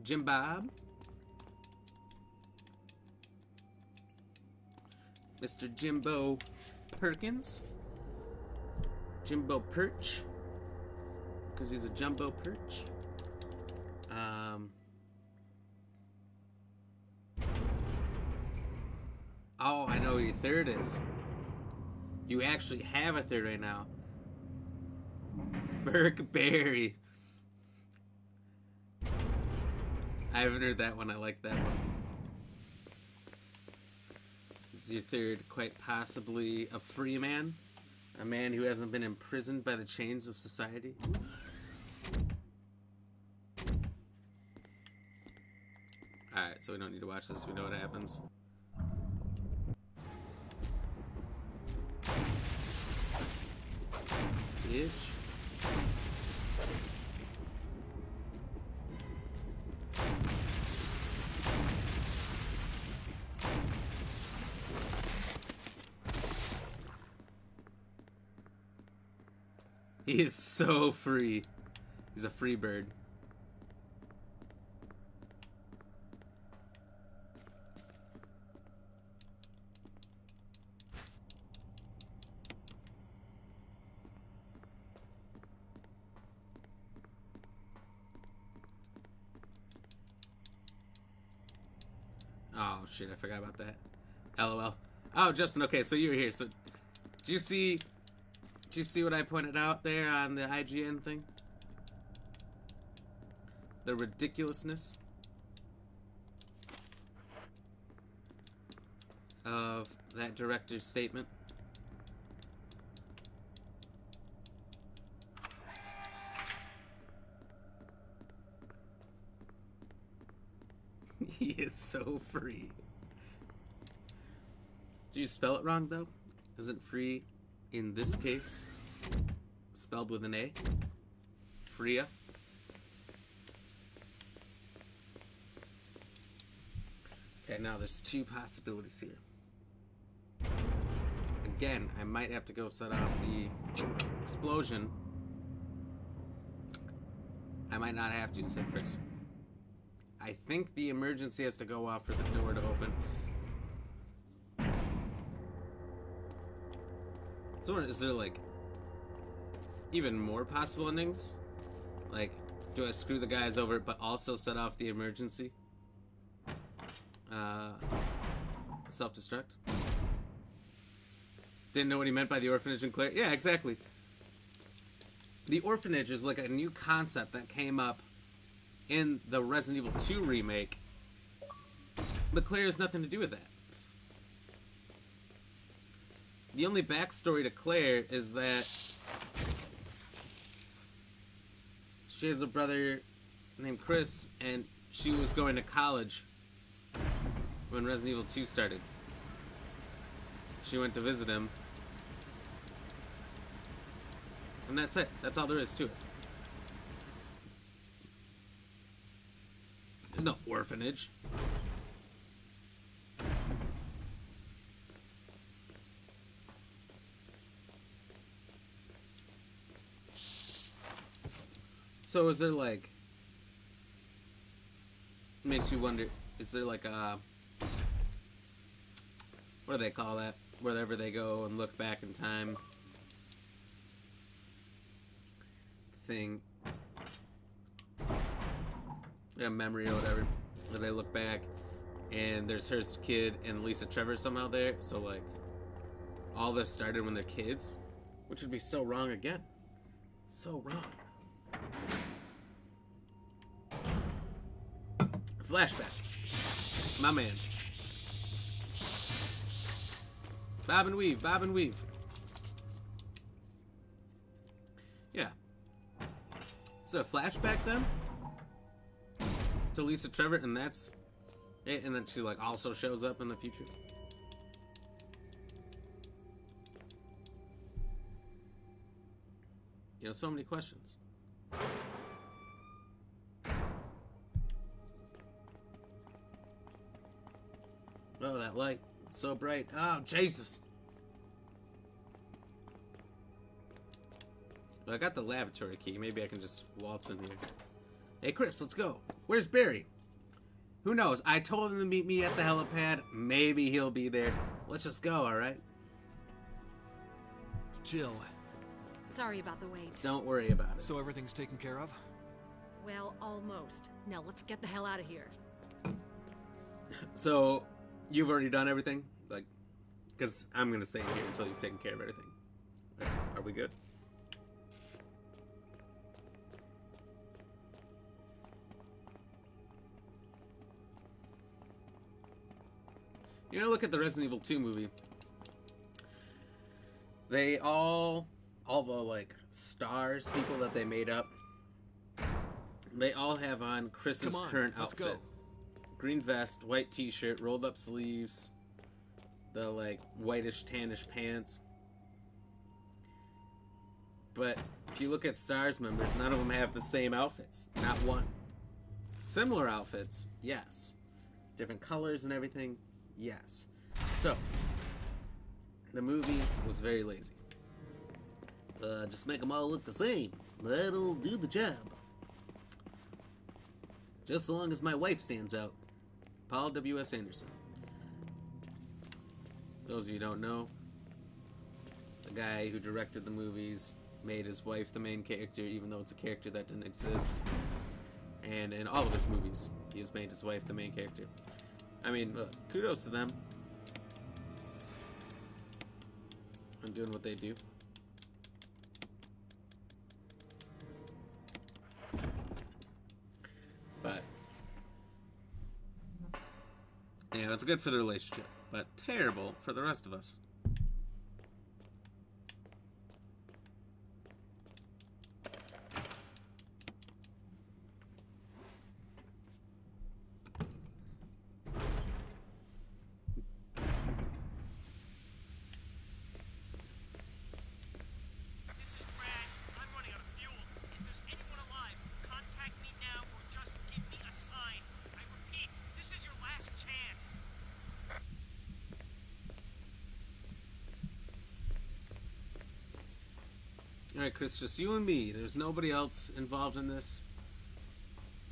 Jim Bob? Mr. Jimbo Perkins? Jimbo Perch? Because he's a jumbo perch? Oh, I know who your third is. You actually have a third right now. Burke Berry. I haven't heard that one. I like that one. Is your third quite possibly a free man? A man who hasn't been imprisoned by the chains of society? Alright, so we don't need to watch this. We know what happens. Bitch. He is so free. He's a free bird. Oh shit, I forgot about that. LOL. Oh, Justin, okay, so you were here. So did you see what I pointed out there on the IGN thing? The ridiculousness of that director's statement. He is so free. Did you spell it wrong, though? Isn't free, in this case, spelled with an A? Freya? Okay, now there's two possibilities here. Again, I might have to go set off the explosion. I might not have to save Chris. I think the emergency has to go off for the door to open. So is there like even more possible endings? Like, do I screw the guys over but also set off the emergency? Self-destruct? Didn't know what he meant by the orphanage in Claire? Yeah, exactly. The orphanage is like a new concept that came up in the Resident Evil 2 remake, but Claire has nothing to do with that. The only backstory to Claire is that she has a brother named Chris, and she was going to college when Resident Evil 2 started. She went to visit him, and that's it. That's all there is to it. No orphanage. So is there like, makes you wonder, is there like a, what do they call that? Wherever they go and look back in time thing. A memory or whatever, where they look back and there's her kid and Lisa Trevor somehow there. So like all this started when they're kids, which would be so wrong again. So wrong. Flashback. My man. Bob and weave, bob and weave. Yeah. Is there a flashback then? To Lisa Trevor, and that's it, and then she like also shows up in the future. You know, so many questions. Oh, that light, it's so bright. Oh, Jesus. Well, I got the laboratory key. Maybe I can just waltz in here. Hey, Chris, let's go. Where's Barry? Who knows? I told him to meet me at the helipad. Maybe he'll be there. Let's just go, alright? Jill, Sorry about the wait. Don't worry about it. so everything's taken care of? Well, almost. Now let's get the hell out of here. So, you've already done everything? Like, Because I'm going to stay in here until you've taken care of everything. Are we good? You know, look at the Resident Evil 2 movie. They all the, like, stars, people that they made up, they all have on Chris's current let's outfit. go. Green vest, white t-shirt, rolled up sleeves, the, like, whitish, tannish pants. But if you look at Stars members, none of them have the same outfits. Not one. Similar outfits, yes. Different colors and everything, yes. So, the movie was very lazy. Just make them all look the same. That'll do the job. Just so long as my wife stands out. Paul W.S. Anderson. Those of you who don't know, the guy who directed the movies made his wife the main character, even though it's a character that didn't exist. And in all of his movies, he has made his wife the main character. I mean, look, kudos to them. I'm doing what they do. But yeah, that's good for the relationship, but terrible for the rest of us. This is Brad. I'm running out of fuel. If there's anyone alive, contact me now or just give me a sign. I repeat, this is your last chance. Alright, Chris, just you and me. There's nobody else involved in this.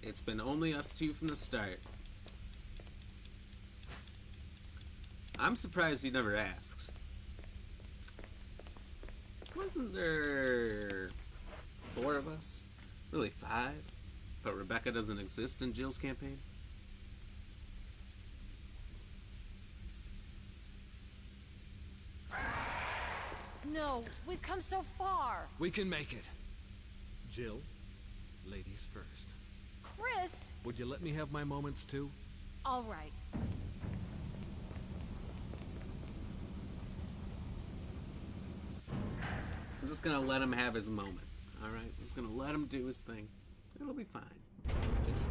It's been only us two from the start. I'm surprised he never asks. Wasn't there 4 of us? Really 5? But Rebecca doesn't exist in Jill's campaign? No, we've come so far. We can make it. Jill, ladies first. Chris! Would you let me have my moments too? All right. I'm just gonna let him have his moment. Alright? I'm just gonna let him do his thing. It'll be fine. Just...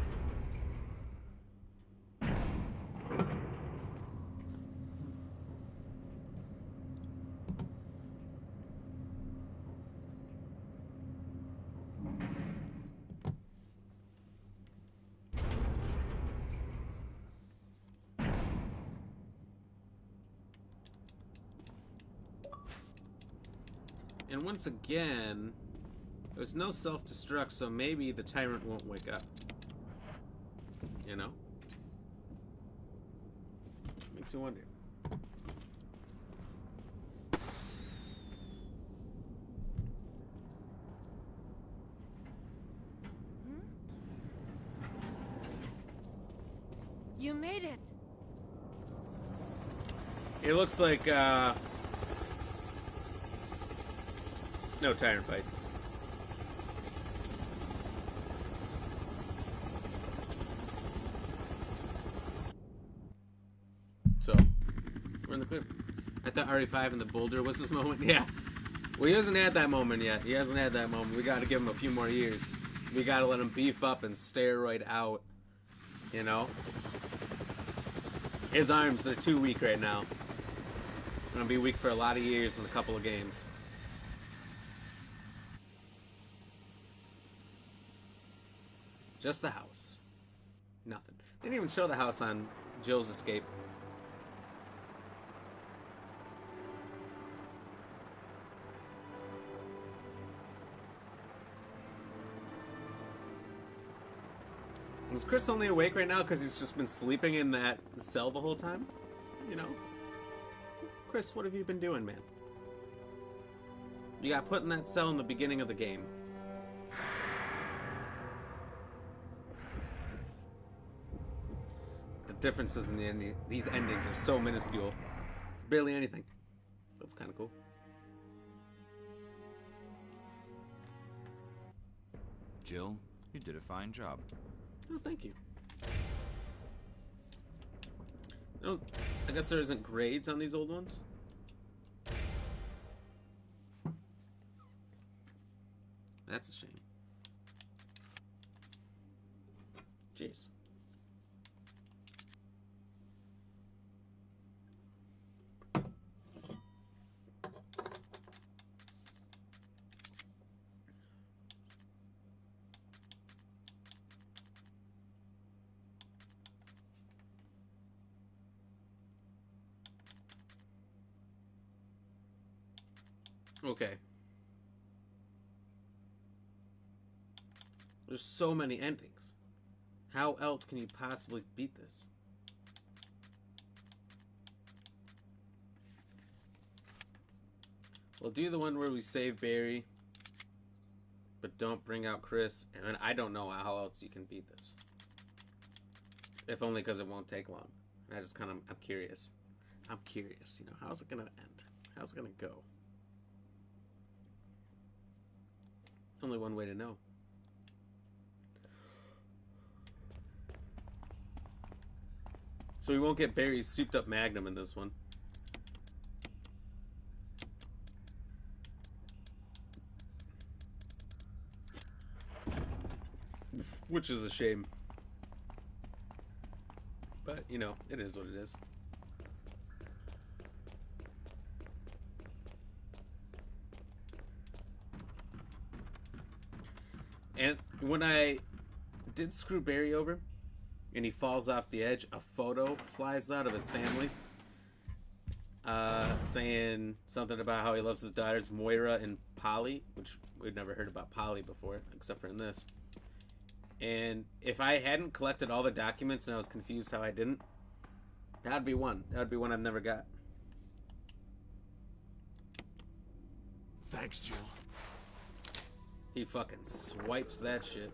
And once again, there's no self-destruct, so maybe the tyrant won't wake up. You know? Makes you wonder. You made it. It looks like, no tyrant fight. So, we're in the clear. I thought RE5 and the boulder was his moment. Yeah. Well, he hasn't had that moment yet. He hasn't had that moment. We gotta give him a few more years. We gotta let him beef up and steroid out. You know? His arms, they're too weak right now. Gonna be weak for a lot of years in a couple of games. Just the house. Nothing. They didn't even show the house on Jill's escape. Was Chris only awake right now because he's just been sleeping in that cell the whole time? You know? Chris, what have you been doing, man? You got put in that cell in the beginning of the game. The differences in these endings are so minuscule. barely anything. That's kind of cool. Jill, you did a fine job. Oh, thank you. No, I guess there isn't grades on these old ones. That's a shame. Jeez. Okay. There's so many endings. How else can you possibly beat this? We'll do the one where we save Barry, but don't bring out Chris. And then I don't know how else you can beat this. If only because it won't take long. And I just kind of, I'm curious. I'm curious, you know, how's it going to end? How's it going to go? Only one way to know. So we won't get Barry's souped up Magnum in this one. Which is a shame. But, you know, it is what it is. And when I did screw Barry over, and he falls off the edge, a photo flies out of his family, saying something about how he loves his daughters, Moira and Polly, which we'd never heard about Polly before, except for in this. And if I hadn't collected all the documents and I was confused how I didn't, that'd be one. That'd be one I've never got. Thanks, Jill. He fucking swipes that shit.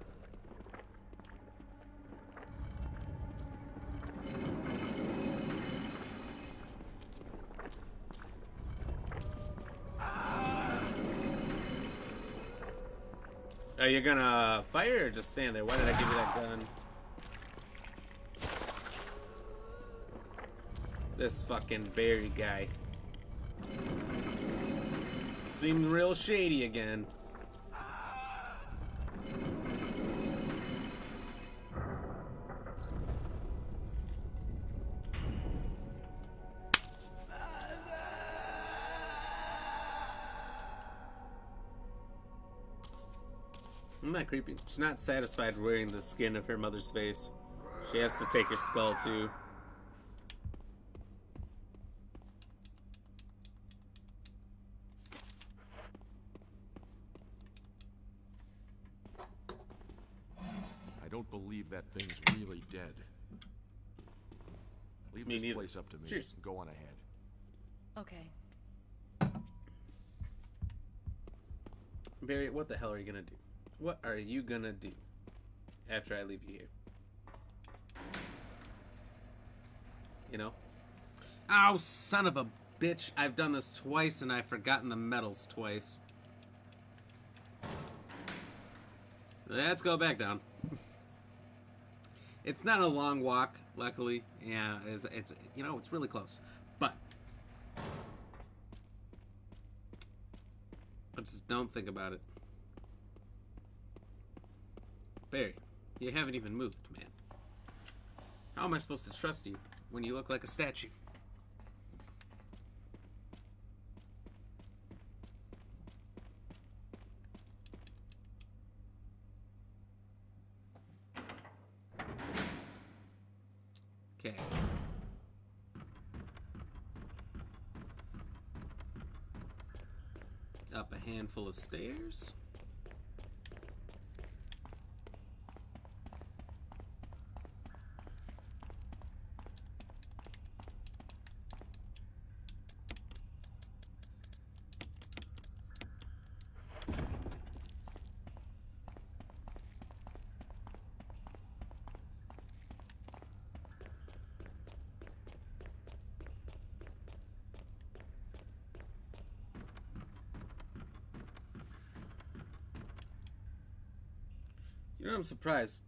Are you gonna fire or just stand there? Why did I give you that gun? This fucking Barry guy seemed real shady again. Isn't that creepy? She's not satisfied wearing the skin of her mother's face. She has to take her skull too. I don't believe that thing's really dead. Leave Me this neither. place up to me. Cheers. Go on ahead. Okay. Barry, what the hell are you gonna do? What are you gonna do after I leave you here? You know? Ow, son of a bitch. I've done this twice and I've forgotten the medals twice. Let's go back down. It's not a long walk, luckily. Yeah, it's you know, it's really close. But just don't think about it. Barry, you haven't even moved, man. How am I supposed to trust you when you look like a statue? Okay. Up a handful of stairs. You know, I'm surprised.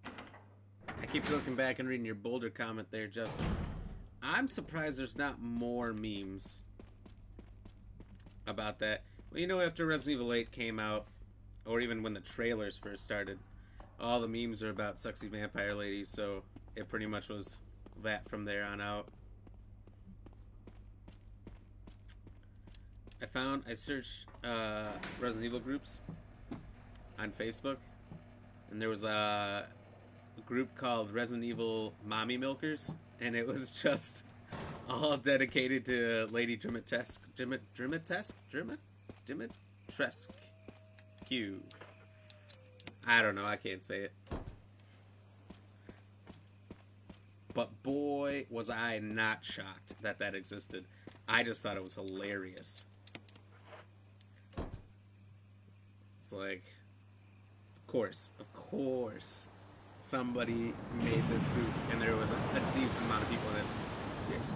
I keep looking back and reading your Boulder comment there, Justin. I'm surprised there's not more memes about that. Well, you know, after Resident Evil 8 came out, or even when the trailers first started, all the memes are about sexy vampire ladies, so it pretty much was that from there on out. I searched Resident Evil groups on Facebook, and there was a group called Resident Evil Mommy Milkers, and it was just all dedicated to Lady Dimitrescu. Q. I don't know, I can't say it. But boy, was I not shocked that that existed. I just thought it was hilarious. It's like, of course, somebody made this group, and there was a decent amount of people in it. Cheers.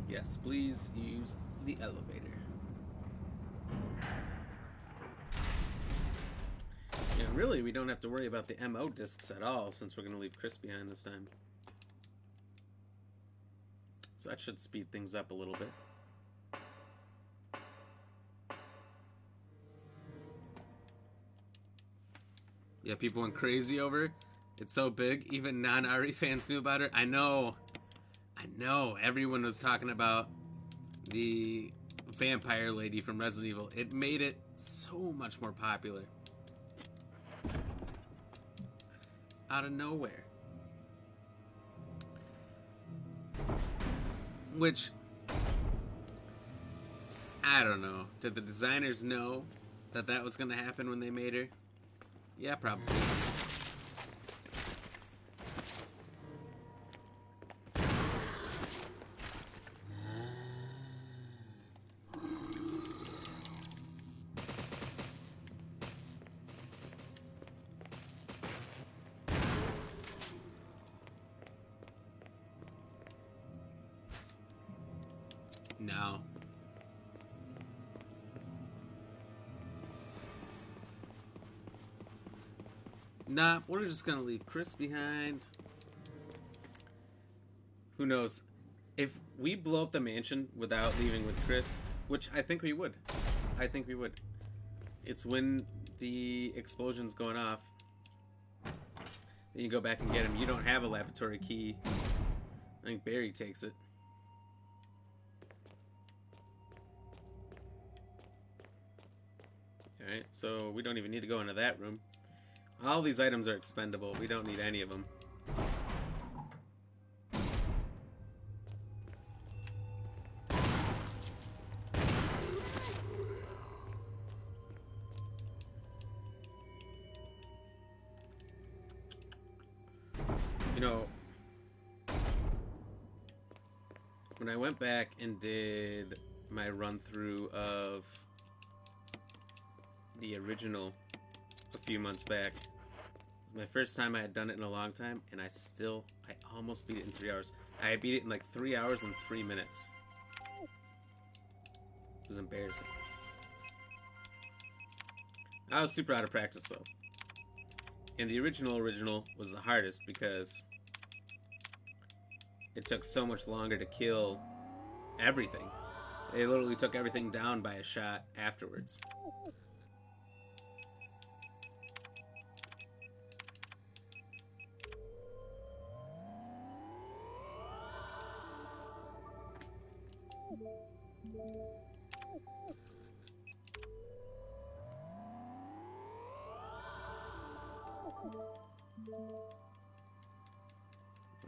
Yes, please use the elevator. Yeah, really, we don't have to worry about the MO discs at all, since we're going to leave Chris behind this time. So that should speed things up a little bit. Yeah, people went crazy over it. It's so big, even non-RE fans knew about it. I know, everyone was talking about the vampire lady from Resident Evil. It made it so much more popular. Out of nowhere. Which, I don't know. Did the designers know that that was going to happen when they made her? Yeah, probably. No. Nah, we're just gonna leave Chris behind. Who knows? If we blow up the mansion without leaving with Chris, which I think we would. It's when the explosion's going off. Then you go back and get him. You don't have a laboratory key. I think Barry takes it. Alright, so we don't even need to go into that room. All these items are expendable. We don't need any of them. You know, when I went back and did my run-through of the original a few months back, my first time I had done it in a long time, and I almost beat it in 3 hours. I beat it in like 3 hours and 3 minutes. It was embarrassing. I was super out of practice though. And the original was the hardest because it took so much longer to kill everything. They literally took everything down by a shot afterwards.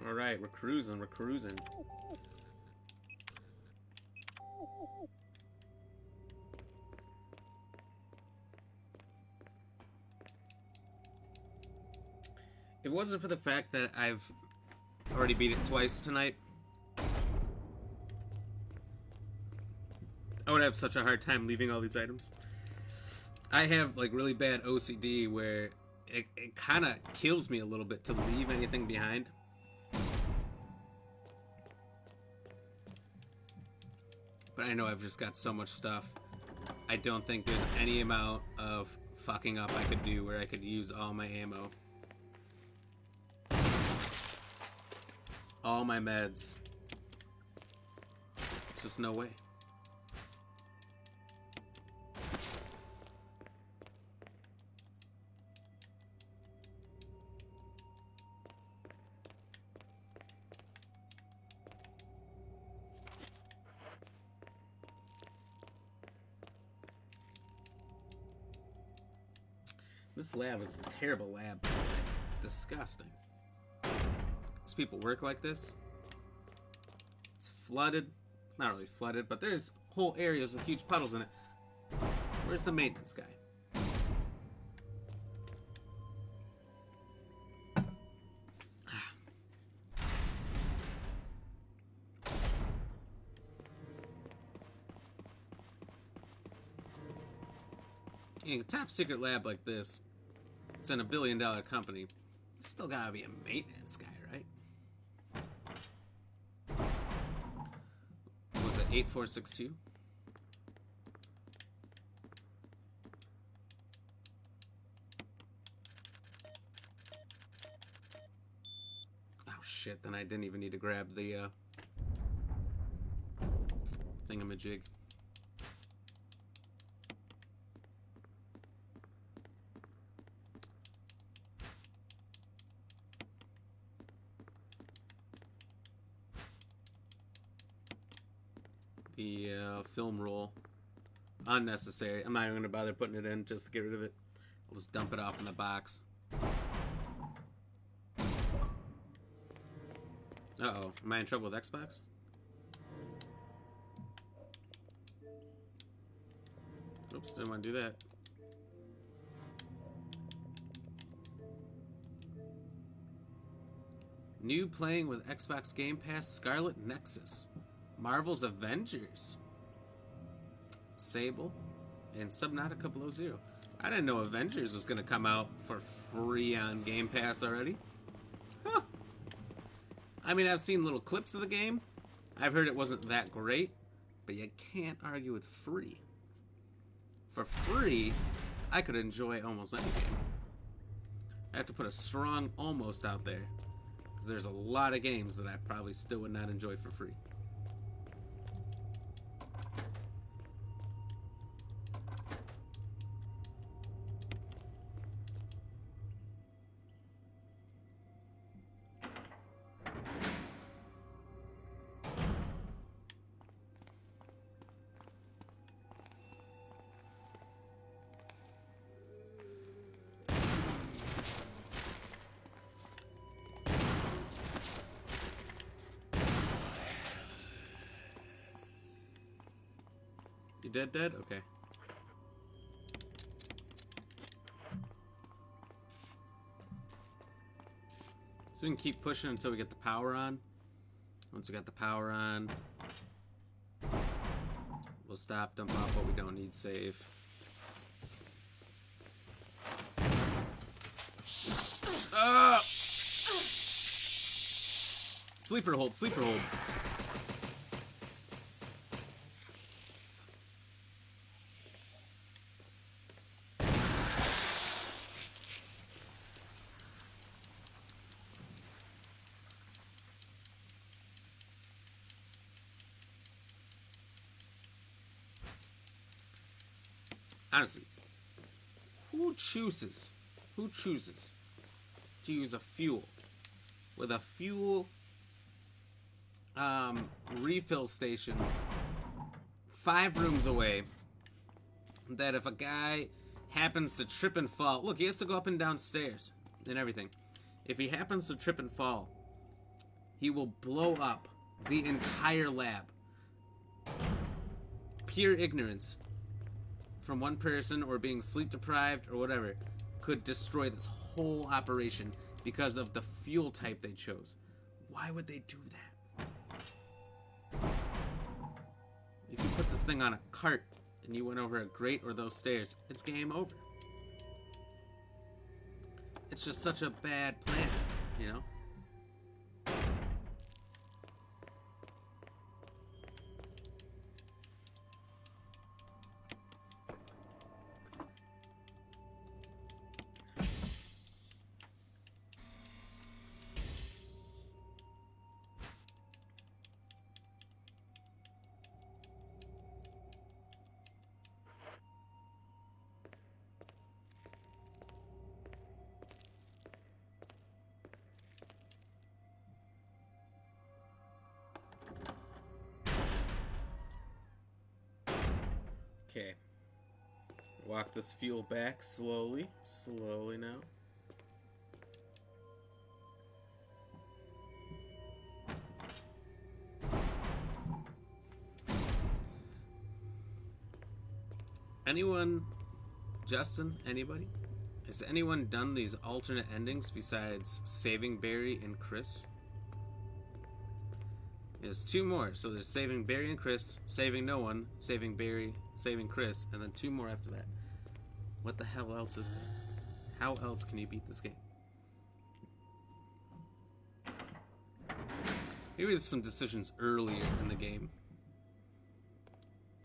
Alright, we're cruising. If it wasn't for the fact that I've already beat it twice tonight, I would have such a hard time leaving all these items. I have like really bad OCD where it kind of kills me a little bit to leave anything behind. But I know I've just got so much stuff. I don't think there's any amount of fucking up I could do where I could use all my ammo. All my meds. There's just no way. This lab is a terrible lab. It's disgusting. These people work like this. It's flooded. Not really flooded, but there's whole areas with huge puddles in it. Where's the maintenance guy? In a top secret lab like this, it's in a billion-dollar company. There's still gotta be a maintenance guy, right? What was it 8462? Oh shit! Then I didn't even need to grab the thingamajig. The film roll. Unnecessary. I'm not even going to bother putting it in just to get rid of it. I'll just dump it off in the box. Uh-oh. Am I in trouble with Xbox? Oops, didn't want to do that. New playing with Xbox Game Pass Scarlet Nexus. Marvel's Avengers. Sable and Subnautica Below Zero. I didn't know Avengers was going to come out for free on Game Pass already. Huh. I mean, I've seen little clips of the game. I've heard it wasn't that great, but you can't argue with free. For free, I could enjoy almost any game. I have to put a strong almost out there, because there's a lot of games that I probably still would not enjoy for free. You dead? Okay. So we can keep pushing until we get the power on. Once we got the power on, we'll stop, dump off what we don't need, save. Ah! Sleeper hold, sleeper hold. Honestly, who chooses to use a fuel with a fuel refill station 5 rooms away, that if a guy happens to trip and fall, look, he has to go up and down stairs and everything. If he happens to trip and fall, he will blow up the entire lab. Pure ignorance from one person, or being sleep deprived or whatever, could destroy this whole operation because of the fuel type they chose. Why would they do that? If you put this thing on a cart and you went over a grate or those stairs, it's game over. It's just such a bad plan, you know? Okay. Walk this fuel back slowly. Slowly now. Anyone? Justin? Anybody? Has anyone done these alternate endings besides saving Barry and Chris? There's two more. So there's saving Barry and Chris, saving no one, saving Barry, saving Chris, and then two more after that. What the hell else is there? How else can you beat this game? Maybe there's some decisions earlier in the game.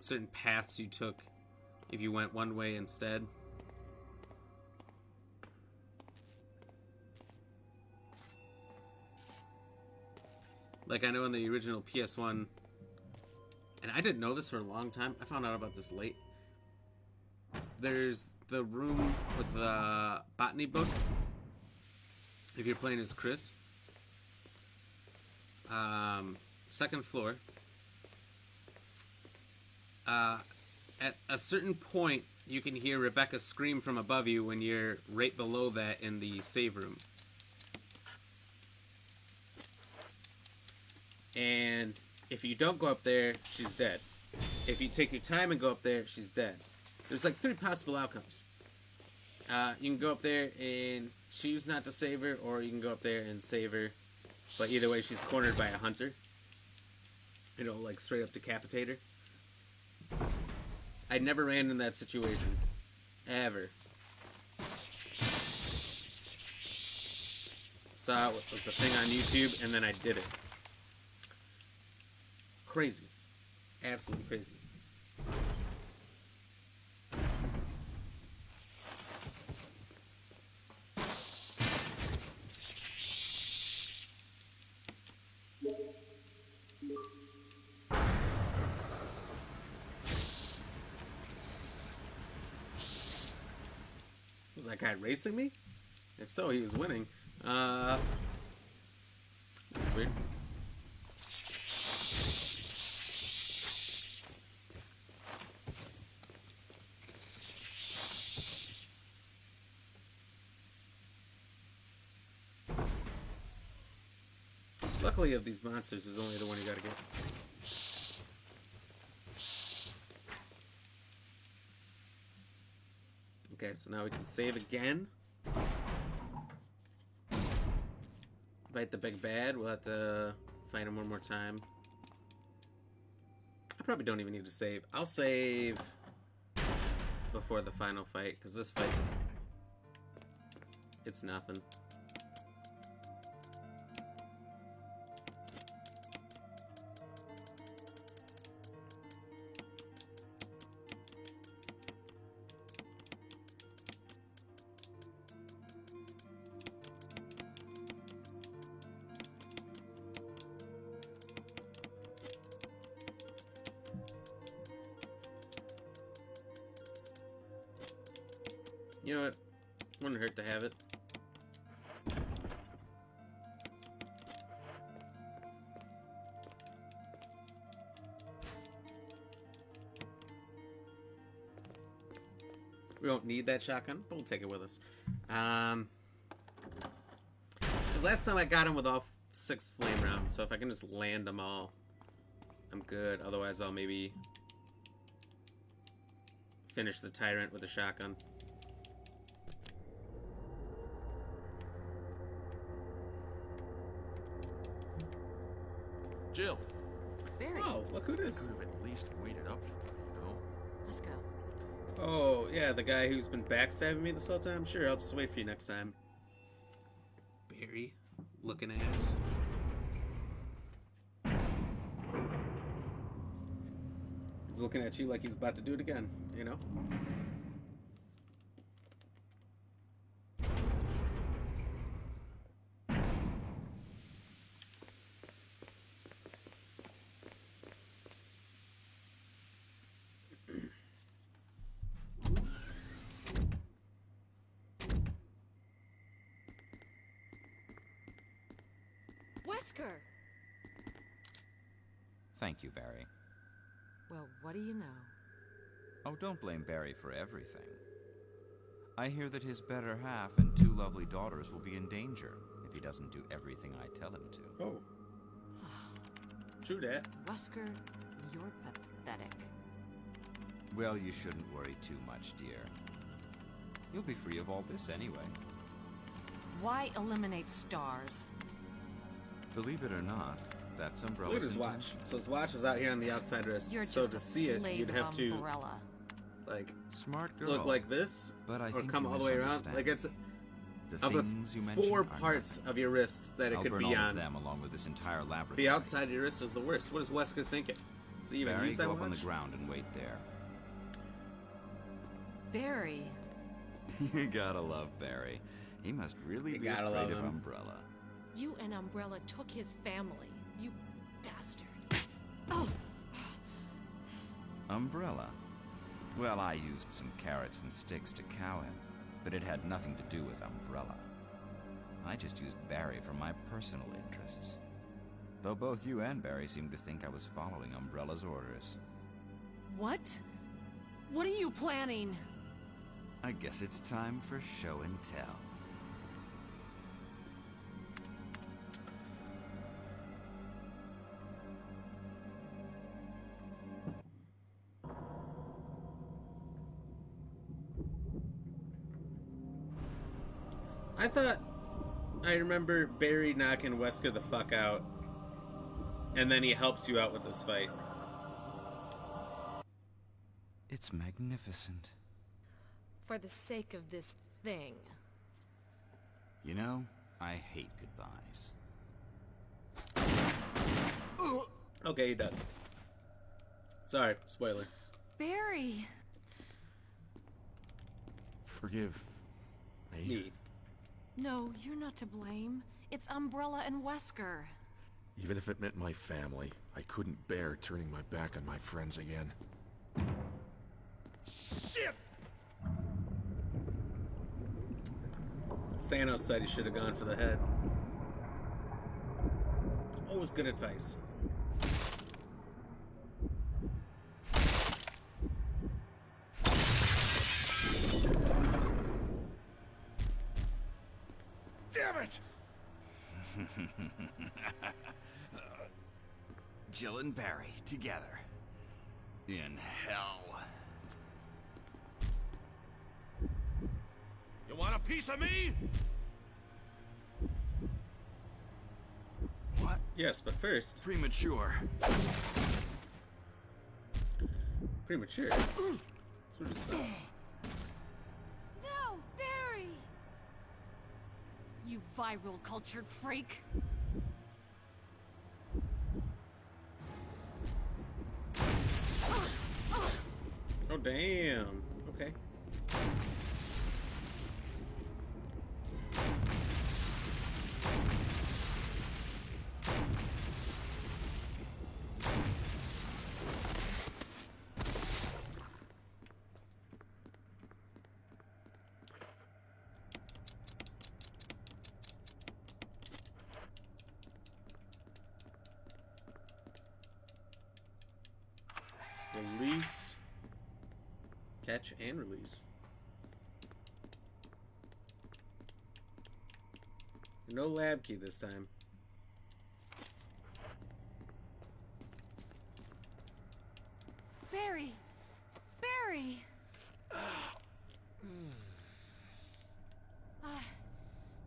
Certain paths you took if you went one way instead. Like, I know in the original PS1, and I didn't know this for a long time. I found out about this late. There's the room with the botany book. If you're playing as Chris. Second floor. At a certain point, you can hear Rebecca scream from above you when you're right below that in the save room. And if you don't go up there, she's dead. If you take your time and go up there, she's dead. There's like 3 possible outcomes. You can go up there and choose not to save her, or you can go up there and save her. But either way, she's cornered by a hunter. It'll like straight up decapitate her. I never ran in that situation. Ever. Saw it was a thing on YouTube, and then I did it. Crazy. Absolutely crazy. Was that guy racing me? If so, he was winning. That's weird. Luckily, of these monsters, there's only the one you gotta get. Okay, so now we can save again. Fight the big bad. We'll have to fight him one more time. I probably don't even need to save. I'll save before the final fight, because this fight's... it's nothing. You know what? Wouldn't hurt to have it. We don't need that shotgun, but we'll take it with us. Because last time I got him with all 6 flame rounds, so if I can just land them all, I'm good. Otherwise, I'll maybe finish the tyrant with a shotgun. Jill. Barry, Oh, look who it is. Could have at least waited up for you, you know? let's go. Oh, yeah, the guy who's been backstabbing me this whole time? Sure, I'll just wait for you next time. Barry, looking ass. He's looking at you like he's about to do it again, you know? Wesker! Thank you, Barry. Well, what do you know? Oh, don't blame Barry for everything. I hear that his better half and 2 lovely daughters will be in danger if he doesn't do everything I tell him to. Oh. True that. Wesker, you're pathetic. Well, you shouldn't worry too much, dear. You'll be free of all this anyway. Why eliminate stars? Believe it or not, that's Look Umbrella's at his watch. intention. So his watch is out here on the outside wrist. You're So just to a see it, slave you'd of have to, Umbrella. like, Smart girl. look like this, But I or think come you all the way around. misunderstand. Like, it's The of the things you mentioned 4 are parts nothing. of your wrist that it I'll could burn be all on. of them along with this entire laboratory. The outside of your wrist is the worst. What is Wesker thinking? Does he even Barry, use that go watch? up on the ground and wait there. Barry. You gotta love Barry. He must really You be gotta afraid love of him. Umbrella. You and Umbrella took his family. You bastard. Oh! Umbrella? Well, I used some carrots and sticks to cow him, but it had nothing to do with Umbrella. I just used Barry for my personal interests. Though both you and Barry seemed to think I was following Umbrella's orders. What? What are you planning? I guess it's time for show and tell. I thought I remember Barry knocking Wesker the fuck out, and then he helps you out with this fight. It's magnificent. For the sake of this thing. You know, I hate goodbyes. Okay, he does. Sorry, spoiler. Barry! Forgive me. Me. No, you're not to blame. It's Umbrella and Wesker. Even if it meant my family, I couldn't bear turning my back on my friends again. Shit! Thanos said he should have gone for the head. Always good advice. Damn it! Jill and Barry together. In hell. You want a piece of me? What? Yes, but first, Premature. premature. That's what just felt. No, Barry! You viral cultured freak. Oh damn. Okay. Release. Catch and release. No lab key this time. Barry! Barry!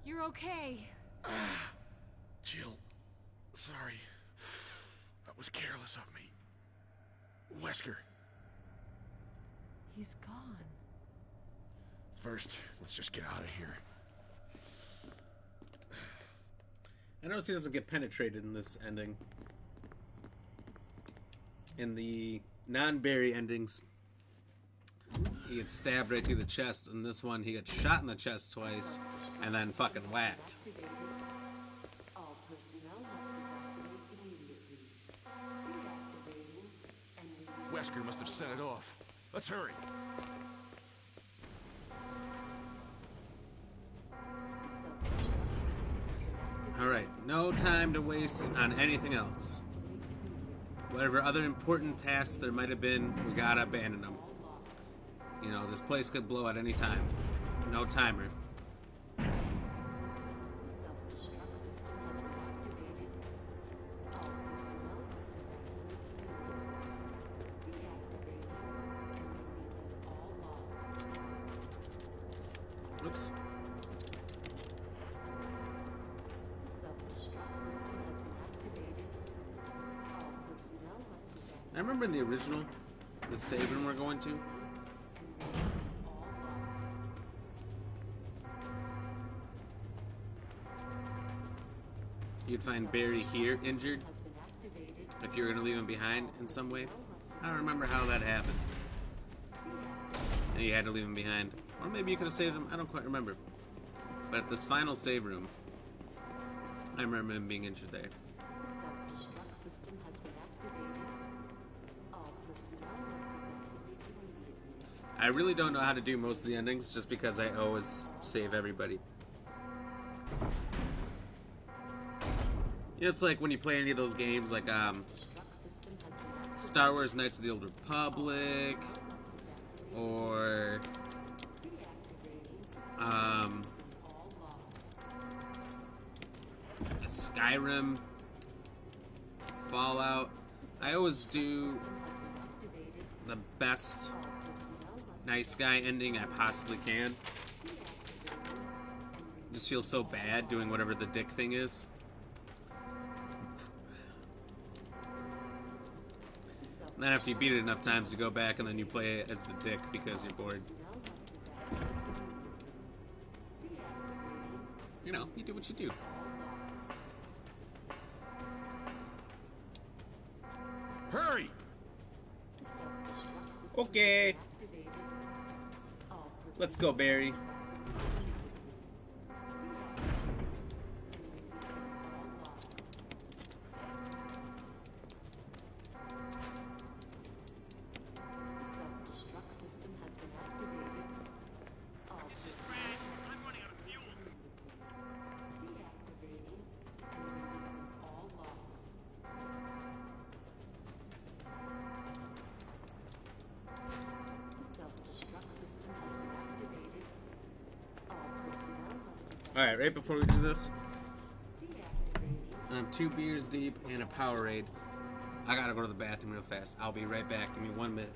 You're okay. Jill, sorry. That was careless of me. Wesker. He's gone. First, let's just get out of here. I notice he doesn't get penetrated in this ending. In the non-Barry endings, he gets stabbed right through the chest. In this one, he gets shot in the chest twice and then fucking whacked. All personnel must evacuate immediately. Deactivating and releasing. Wesker must have set it off. Let's hurry. Alright, no time to waste on anything else. Whatever other important tasks there might have been, we gotta abandon them. You know, this place could blow at any time. No timer. The self-destruct system has been activated. All personnel must evacuate immediately. Deactivating and releasing all logs. Oops. The self-destruct system has been activated. All personnel must evacuate I remember in the original, the save room we're going to. and releasing all logs. You'd find Barry here injured Has been activated. if you were gonna leave him behind in some way. I don't remember how that happened. And you had to leave him behind. Or maybe you could have saved him, I don't quite remember. But at this final save room, I remember him being injured there. The self-destruct system has been activated. All personnel must evacuate immediately. I really don't know how to do most of the endings just because I always save everybody. You know, it's like when you play any of those games like Destruct system has been activated. Star Wars Knights of the Old Republic or Deactivating um, all logs. Skyrim, Fallout. I always do Has been activated. the best All personnel must nice guy ending I possibly can. deactivating and Just feel so bad doing whatever the dick thing is. And then after you beat it enough times, you go back and then you play it as the dick because you're bored. personnel must evacuate immediately. Deactivating You know, you do what you do. all logs. Hurry! The self-destruct system Okay. has been activated. All Let's go, Barry. personnel evacuate immediately. Deactivating and releasing all logs. The self-destruct system has been activated. All This is Brad. I'm running out of fuel. deactivating and releasing all logs. The self-destruct system has been activated. All personnel must Alright, right before we do this, deactivating. I'm 2 beers deep and a Powerade. I gotta go to the bathroom real fast. I'll be right back. Give me 1 minute.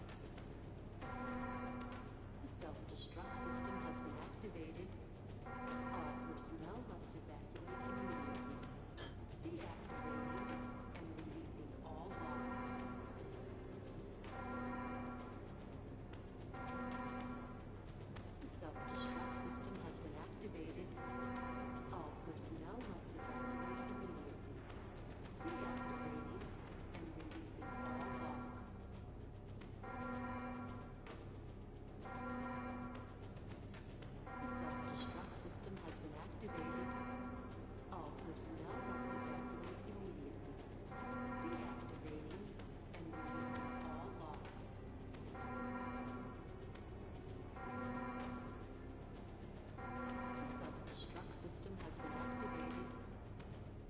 The self-destruct system has been activated. All personnel must evacuate immediately. Deactivating and releasing all logs. The self-destruct system has been activated. All personnel must evacuate immediately. Deactivating and releasing all logs. The self-destruct system has been activated. All personnel must evacuate immediately. Deactivating and releasing all logs. The self-destruct system has been activated.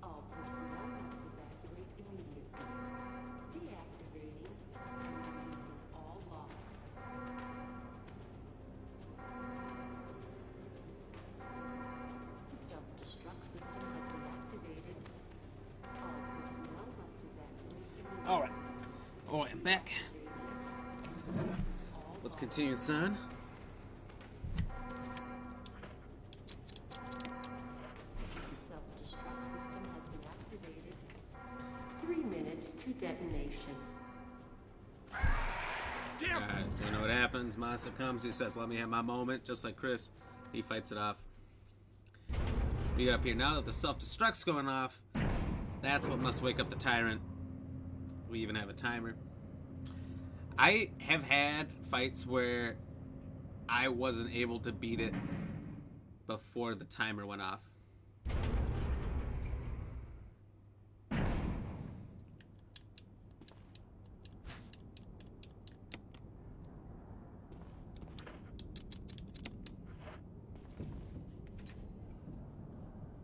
All personnel must evacuate immediately. Deactivating and releasing all logs. The self-destruct system has been activated. All personnel must evacuate immediately. Alright. Alright, I'm back. Let's continue this on. The self-destruct system has been activated. 3 minutes to detonation. Damn! So you know what happened. happens. Monster comes. He says, "Let me have my moment." Just like Chris, he fights it off. We get up here now that the self-destruct's going off. That's what must wake up the tyrant. We even have a timer. I have had fights where I wasn't able to beat it before the timer went off.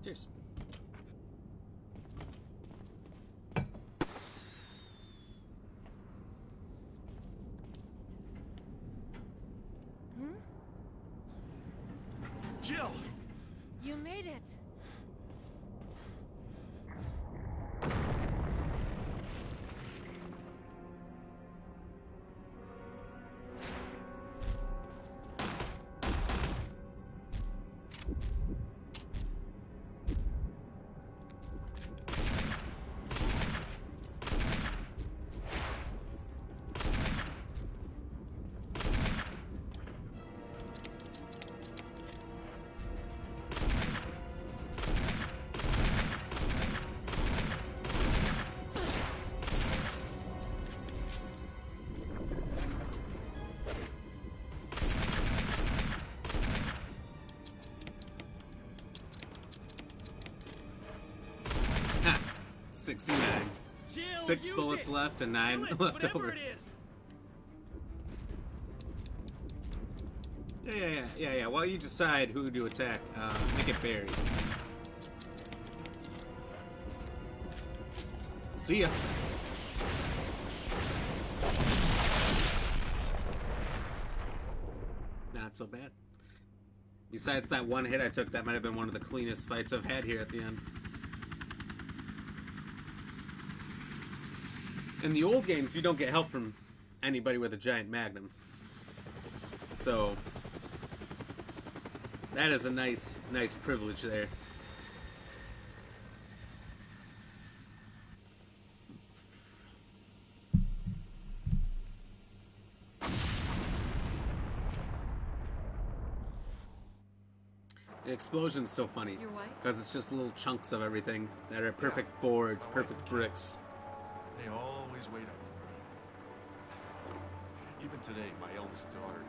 Cheers. Jill! You made it. Ha! 69. Jill, 6 use bullets it. left and 9 Do it, left whatever over. it is. Yeah. While you decide who to attack, make it Barry. See ya. Not so bad. Besides that one hit I took, that might have been one of the cleanest fights I've had here at the end. In the old games, you don't get help from anybody with a giant magnum. So, that is a nice privilege there. The explosion's so funny. Your wife? Because it's just little chunks of everything that are perfect boards, perfect bricks. They always wait up for me. Even today, my eldest daughter.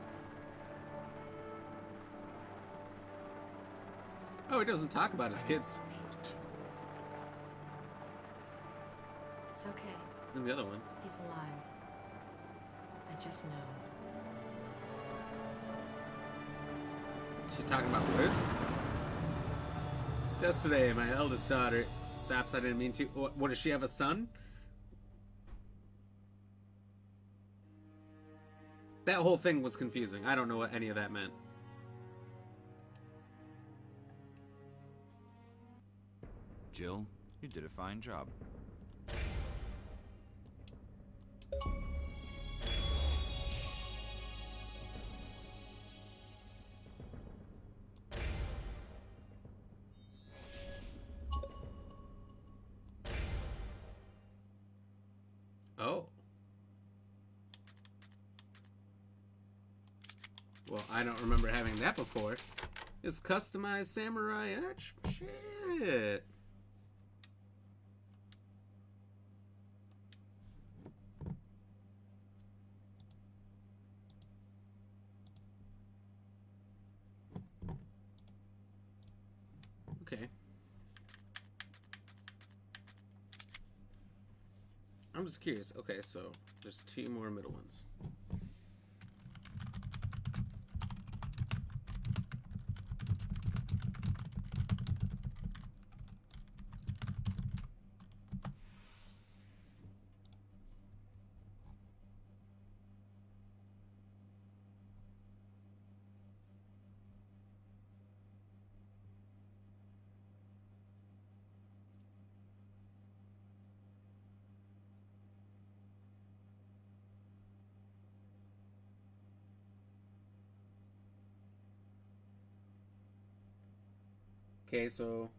Oh, he doesn't talk about his kids. It's okay. And the other one. He's alive. I just know. She talking about Liz? Just today, my eldest daughter stops. I didn't mean to. What does she have, a son? That whole thing was confusing. I don't know what any of that meant. Jill, you did a fine job. Oh. Well, I don't remember having that before. It's customized samurai etch? Shit. Okay. I'm just curious. Okay, so there's 2 more middle ones. Okay, so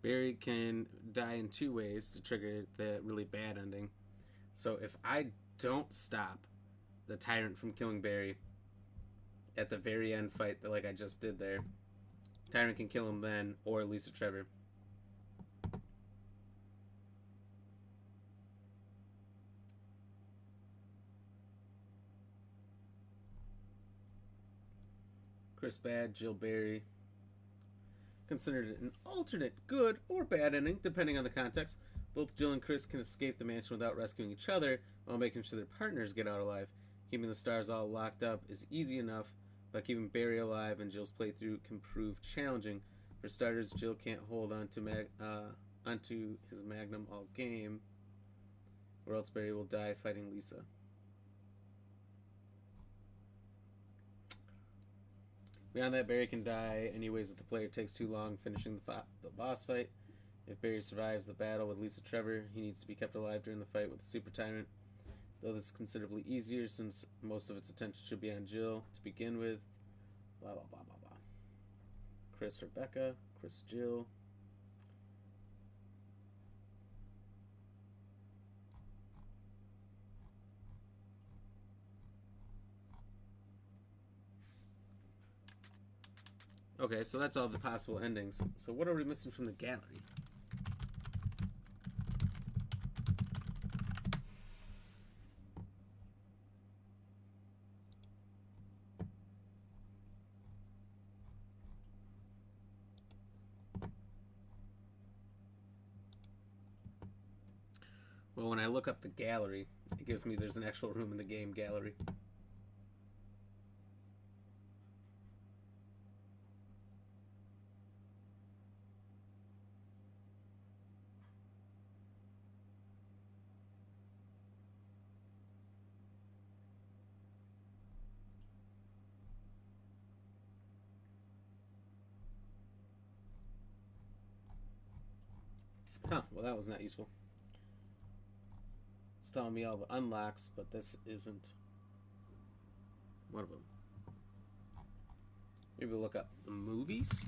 Barry can die in two ways to trigger the really bad ending. So if I don't stop the Tyrant from killing Barry at the very end fight, that like I just did there, Tyrant can kill him then, or Lisa Trevor. Chris bad, Jill Barry. Considered an alternate good or bad ending, depending on the context. Both Jill and Chris can escape the mansion without rescuing each other, while making sure their partners get out alive. Keeping the stars all locked up is easy enough, but keeping Barry alive and Jill's playthrough can prove challenging. For starters, Jill can't hold onto his magnum all game, or else Barry will die fighting Lisa. Beyond that, Barry can die anyways if the player takes too long finishing the boss fight. If Barry survives the battle with Lisa Trevor, he needs to be kept alive during the fight with the Super Tyrant. Though this is considerably easier since most of its attention should be on Jill to begin with. Blah, blah, blah, blah, blah. Chris Rebecca, Chris Jill. Okay, so that's all the possible endings. So what are we missing from the gallery? Well, when I look up the gallery, it gives me there's an actual room in the game gallery. Huh, well that was not useful. It's telling me all the unlocks, but this isn't one of them. Maybe we'll look up the movies.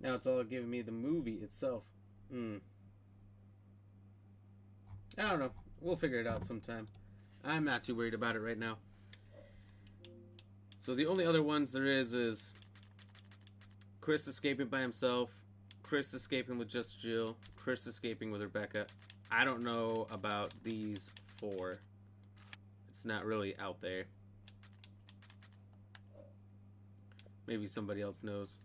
Now it's all giving me the movie itself. I don't know. We'll figure it out sometime. I'm not too worried about it right now. So the only other ones there is Chris escaping by himself, Chris escaping with just Jill, Chris escaping with Rebecca. I don't know about these four. It's not really out there. Maybe somebody else knows.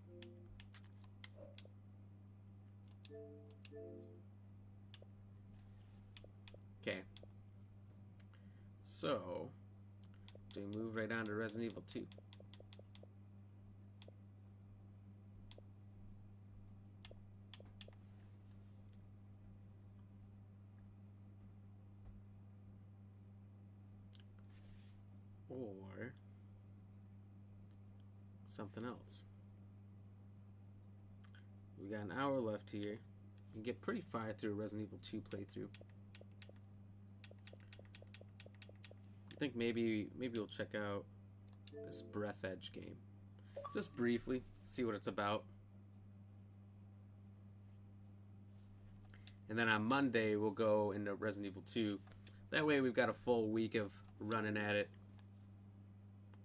Okay. So, do we move right on to Resident Evil 2? Or something else. We got an hour left here. We can get pretty far through a Resident Evil 2 playthrough. I think maybe we'll check out this Breathedge game. Just briefly, see what it's about. And then on Monday, we'll go into Resident Evil 2. That way we've got a full week of running at it.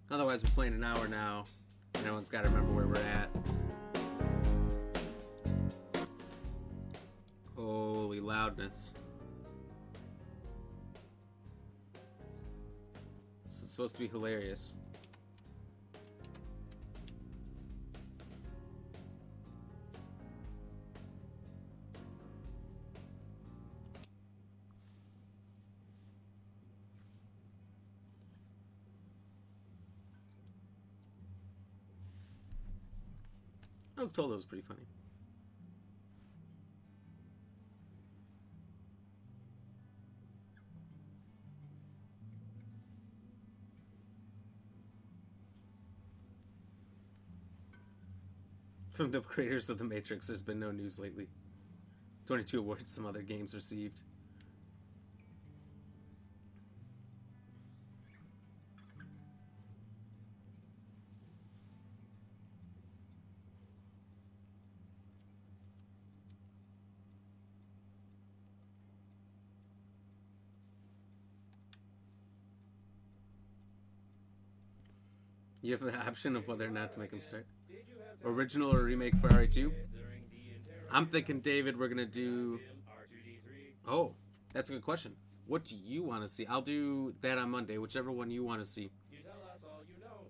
Otherwise, we're playing an hour now, and everyone's got to remember where we're at. Holy loudness. It's supposed to be hilarious. I was told it was pretty funny. From the creators of The Matrix, there's been no news lately. 22 awards some other games received. You have the option of whether or not to make them start. Original or remake for RE2? I'm thinking, David, we're gonna do. Oh, that's a good question. What do you want to see? I'll do that on Monday, whichever one you want to see.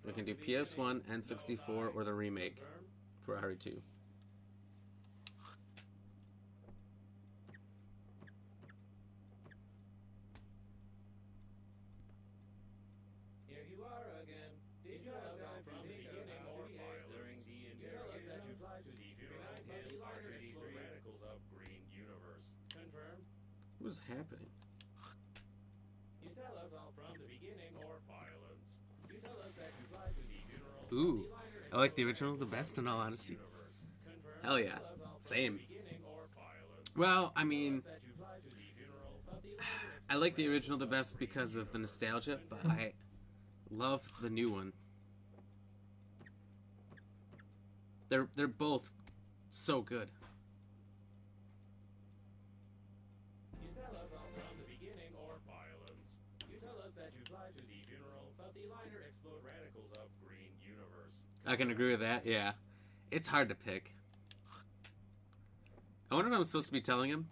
We can do PS1, N64, or the remake for RE2. What is happening? You tell us all from the beginning or violence. You tell us that you fly to the funeral. Ooh, I like the original the best, in all honesty. Hell yeah, same. Well, I mean, I like the original the best because of the nostalgia, but I love the new one. They're both so good. You tell us all from the beginning or violence. You tell us that you fly to the funeral, but the liner explode radicals of green universe. I can agree with that, yeah. It's hard to pick. I wonder what I'm supposed to be telling him.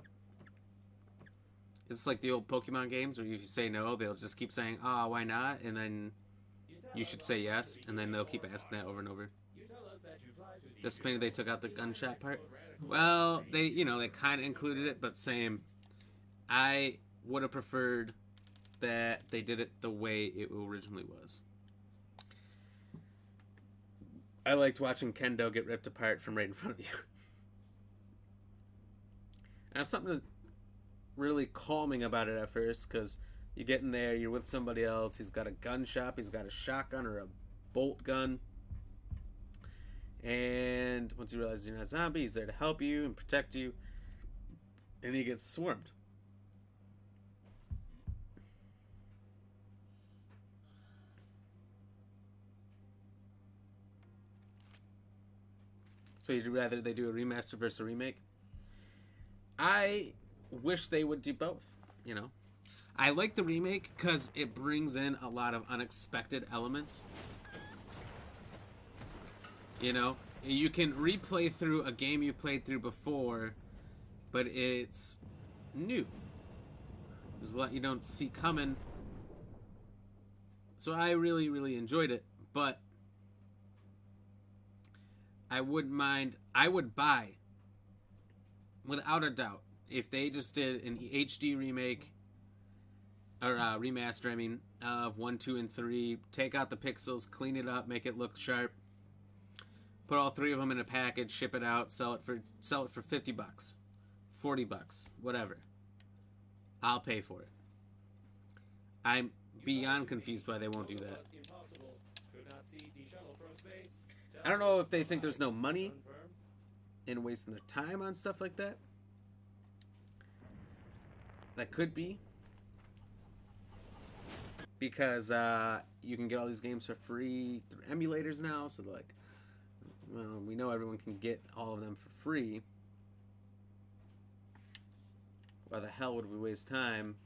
It's like the old Pokemon games where if you say no, they'll just keep saying, "Ah, why not?" And then you should say yes, and then they'll keep asking that over and over. Disappointed they took out the gunshot part. Well, they kind of included it, but same. I would have preferred that they did it the way it originally was. I liked watching Kendo get ripped apart from right in front of you. Now, something really calming about it at first, because you get in there, you're with somebody else, he's got a gun shop, he's got a shotgun or a bolt gun, and once you realize you're not a zombie, he's there to help you and protect you, and he gets swarmed. So you'd rather they do a remaster versus a remake? I wish they would do both, you know. I like the remake because it brings in a lot of unexpected elements. You know, you can replay through a game you played through before, but it's new. There's a lot you don't see coming. So I really, really enjoyed it, but I wouldn't mind. I would buy, without a doubt, if they just did an HD remake or remaster, I mean, of 1, 2, and 3. Take out the pixels, clean it up, make it look sharp. Put all 3 of them in a package, ship it out, sell it for $50, $40, whatever. I'll pay for it. I'm beyond confused why they won't do that. I don't know if they think there's no money in wasting their time on stuff like that. That could be. Because you can get all these games for free through emulators now, so like, well, we know everyone can get all of them for free. Why the hell would we waste time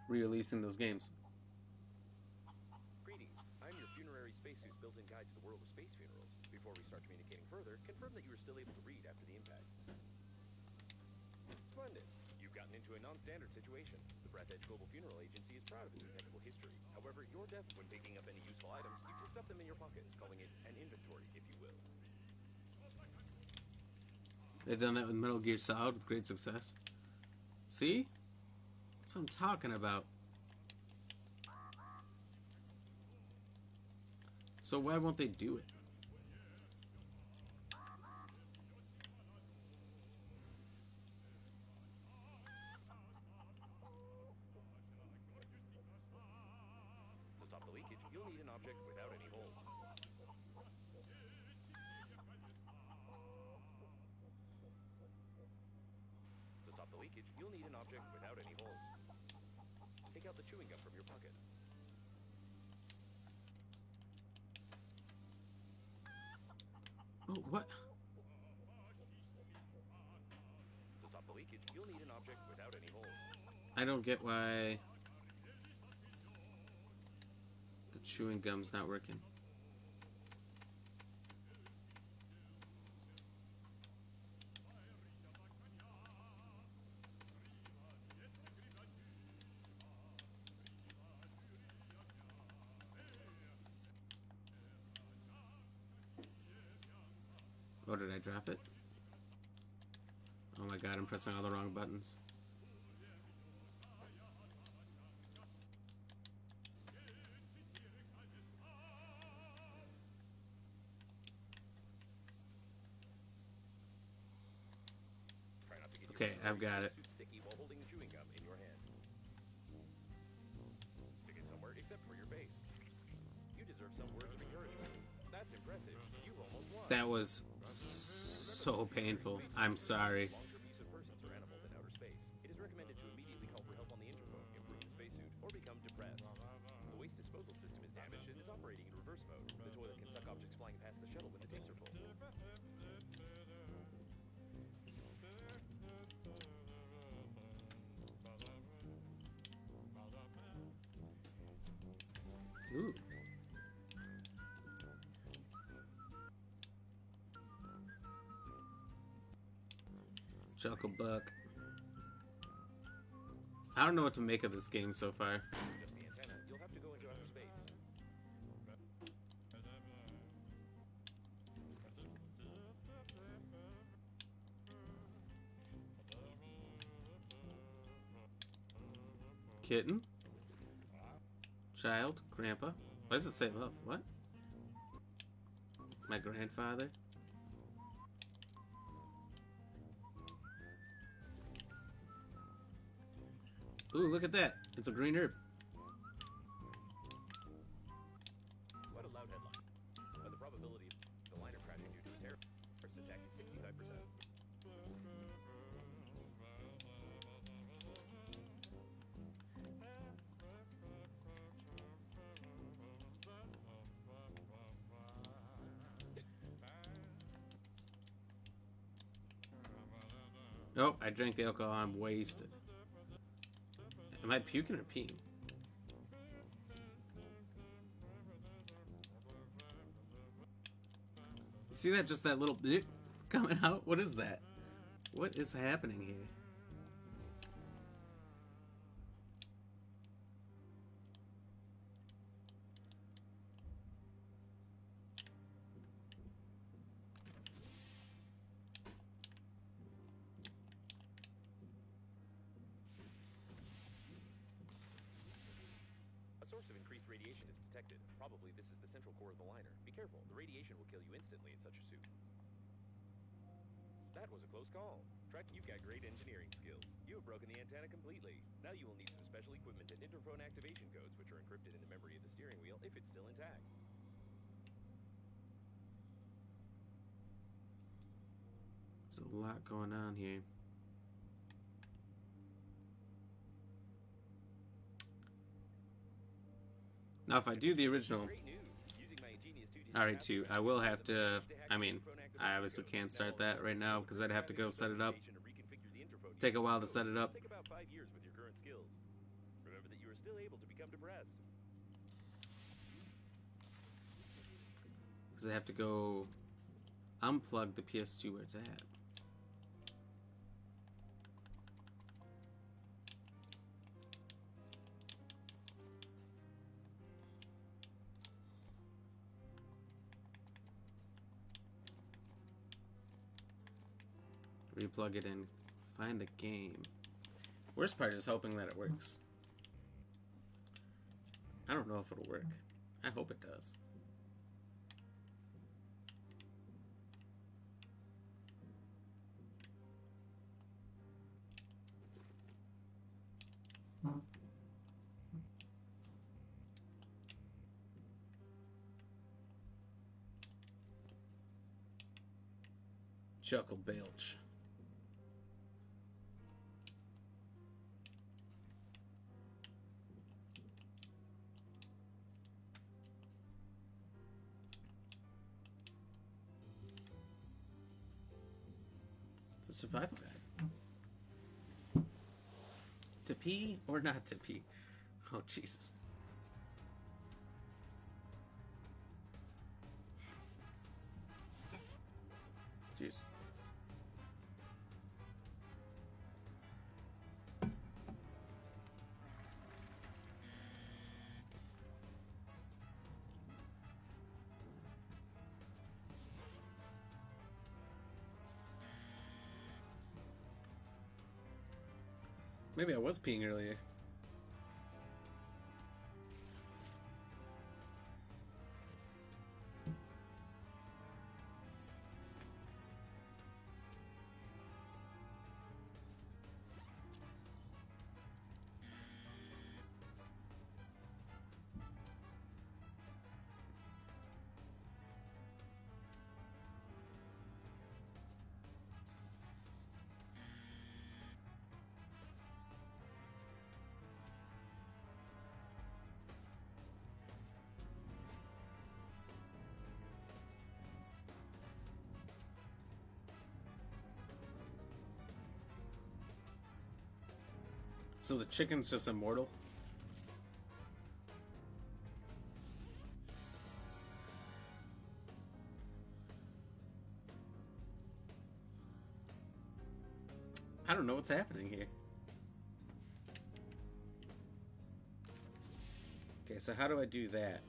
re-releasing those games? Greetings. I'm your funerary spacesuit's built-in guide to the world of space funerals. Before we start communicating further, confirm that you are still able to read after the impact. Splendid. You've gotten into a non-standard situation. The Breathedge Global Funeral Agency is proud of its impeccable history. However, you're deft when picking up any useful items. You can stuff them in your pockets, calling it an inventory, if you will. They've done that with Metal Gear Solid with great success. See? That's what I'm talking about. So why won't they do it? To stop the leakage, you'll need an object without any holes. To stop the leakage, you'll need an object without any holes. Take out the chewing gum from your pocket. Oh, what? To stop the leakage, you'll need an object without any holes. I don't get why chewing gum's not working. Oh, did I drop it? Oh my god, I'm pressing all the wrong buttons. Try not to get your Okay, I've got it. suit sticky while holding chewing gum in your hand. Stick it somewhere except for your face. You deserve some words of encouragement. That's impressive. You've almost won. That was so painful. I'm sorry. Long-term use of persons or animals in outer space. It is recommended to immediately call for help on the interphone, improve the spacesuit, or become depressed. The waste disposal system is damaged and is operating in reverse mode. The toilet can suck objects flying past the shuttle when the tanks are full. Ooh. Chucklebuck. I don't know what to make of this game so far. Just the antenna. You'll have to go into outer space. Kitten? Child? Grandpa? Why does it say love? What? My grandfather? Ooh, look at that. It's a green herb. What a loud headline. But the probability of the liner crashing due to a terrorist attack is 65%. Oh, I drank the alcohol. I'm wasted. Am I puking or peeing? You see that? Just that little bit coming out? What is that? What is happening here? A source of increased radiation is detected. Probably this is the central core of the liner. Be careful, the radiation will kill you instantly in such a suit. That was a close call. You've got great engineering skills. You have broken the antenna completely. Now you will need some special equipment and interphone activation codes, which are encrypted in the memory of the steering wheel if it's still intact. There's a lot going on here. Now, if I do the original Great news. Using my ingenious 2D RE2, I will have to, I mean, I obviously can't start that right now because I'd have to go set it up. Take a while to set it up. Take about 5 years with your current skills. Remember that you are still able to become depressed. Because I have to go unplug the PS2 where it's at. Replug it in. Find the game. Worst part is hoping that it works. I don't know if it'll work. I hope it does. Chuckle Belch. It's a survival guide. To pee or not to pee? Oh, Jesus. Cheers. Maybe I was peeing earlier. So the chicken's just immortal? I don't know what's happening here. Okay, so how do I do that?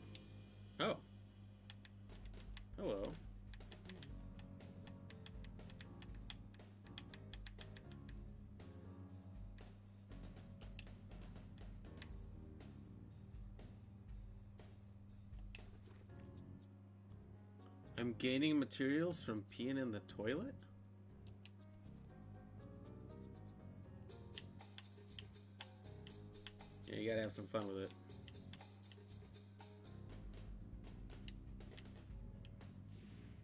Oh. Hello. I'm gaining materials from peeing in the toilet? Yeah, you gotta have some fun with it.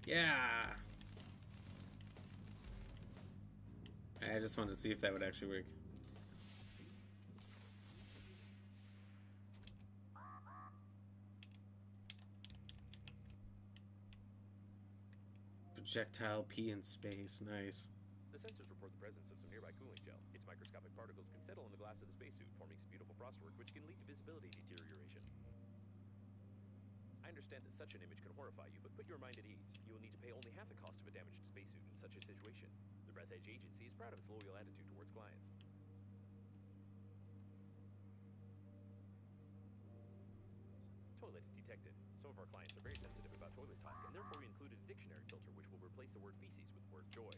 Yeah! I just wanted to see if that would actually work. Projectile pee in space, nice. The sensors report the presence of some nearby cooling gel. Its microscopic particles can settle on the glass of the spacesuit, forming some beautiful frostwork, which can lead to visibility deterioration. I understand that such an image can horrify you, but put your mind at ease. You will need to pay only half the cost of a damaged spacesuit in such a situation. The Breathedge agency is proud of its loyal attitude towards clients. Toilet detected. Some of our clients are very sensitive about toilet talk, and therefore we included a dictionary filter which will replace the word feces with the word joy.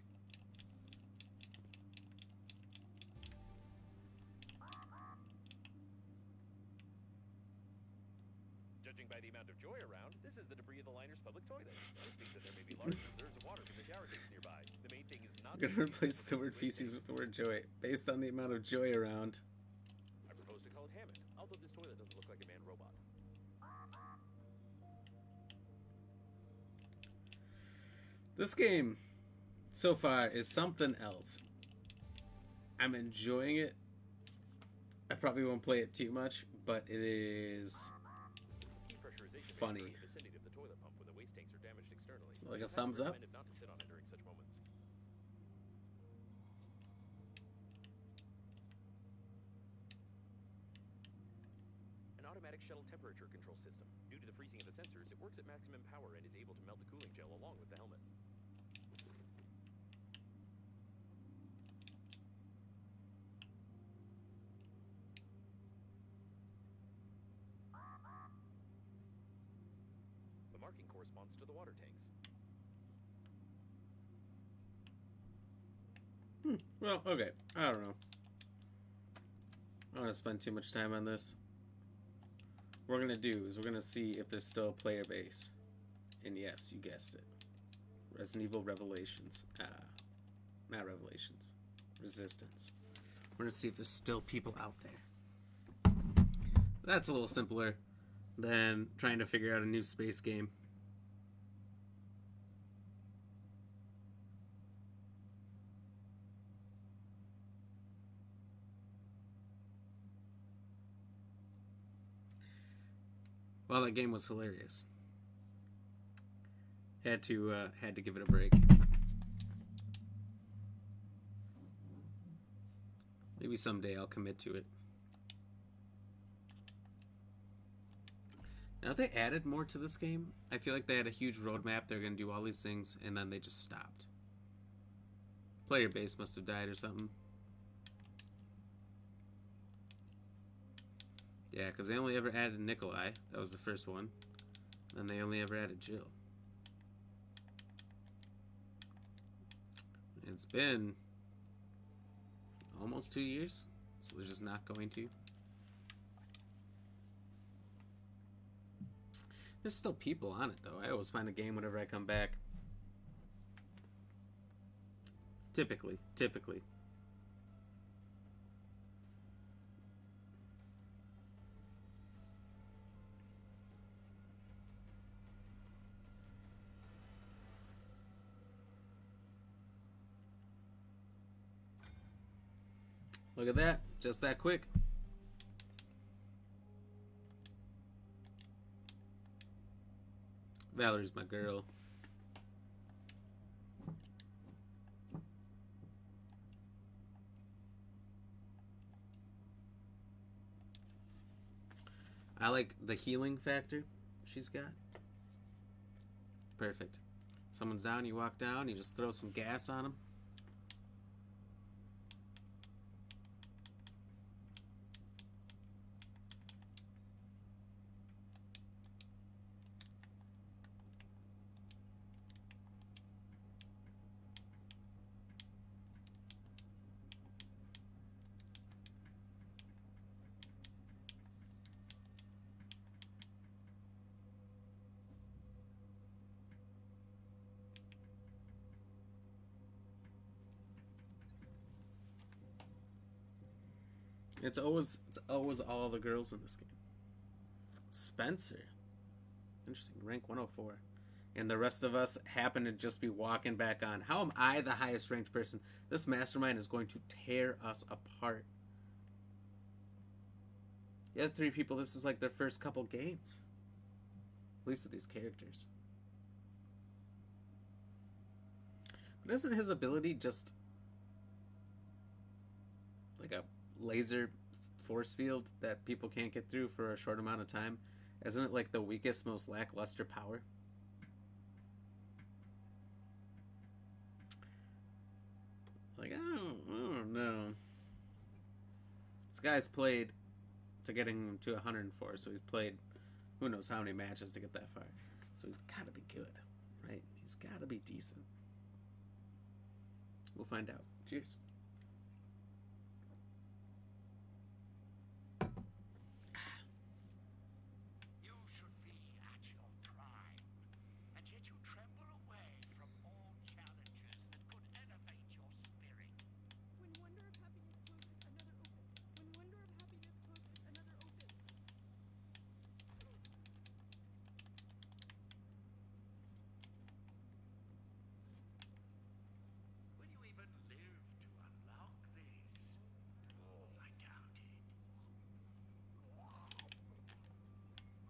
Judging by the amount of joy around, this is the debris of the liner's public toilet. This means that there may be large reserves of water from the shower tanks nearby. The main thing is not... I'm gonna replace the word feces with the word joy, based on the amount of joy around. I propose to call it Hammond, although this toilet doesn't look like a man robot. This game, so far, is something else. I'm enjoying it. I probably won't play it too much, but it is funny. In the vicinity of the toilet pump when the waste tanks are damaged externally. Like a It is thumbs up? recommended not to sit on it during such moments. An automatic shuttle temperature control system. Due to the freezing of the sensors, it works at maximum power and is able to melt the cooling gel along with the helmet. The marking corresponds to the water tanks. Well, okay. I don't know. I don't want to spend too much time on this. What we're going to do is we're going to see if there's still a player base. And yes, you guessed it. Resident Evil Revelations. Not Revelations. Resistance. We're going to see if there's still people out there. That's a little simpler than trying to figure out a new space game. Well, that game was hilarious. Had to give it a break. Maybe someday I'll commit to it. Now they added more to this game. I feel like they had a huge roadmap. They're going to do all these things, and then they just stopped. Player base must have died or something. Yeah, because they only ever added Nikolai. That was the first one. And they only ever added Jill. It's been almost 2 years, so they're just not going to. There's still people on it, though. I always find a game whenever I come back. Typically. Look at that. Just that quick. Valerie's my girl. I like the healing factor she's got. Perfect. Someone's down, you walk down, you just throw some gas on them. It's always all the girls in this game. Spencer. Interesting. Rank 104. And the rest of us happen to just be walking back on. How am I the highest ranked person? This mastermind is going to tear us apart. The other 3 people, this is like their first couple games. At least with these characters. But isn't his ability just like a laser force field that people can't get through for a short amount of time? Isn't it like the weakest, most lackluster power? Like, I don't know. This guy's played to getting to 104, so he's played who knows how many matches to get that far. So he's got to be good, right? He's got to be decent. We'll find out. Cheers. You should be at your prime, and yet you tremble away from all challenges that could elevate your spirit. When wonder of happiness closes, another opens. When wonder of happiness closes, another opens. Will you even live to unlock this? I doubt it.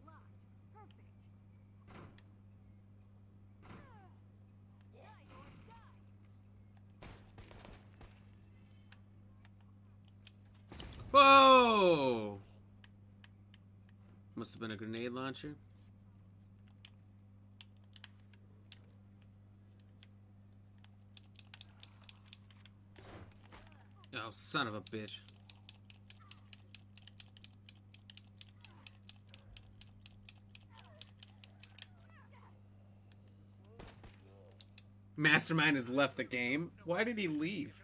Locked. Perfect. Die or die. Whoa! Must have been a grenade launcher. Oh, son of a bitch. Mastermind has left the game. Why did he leave?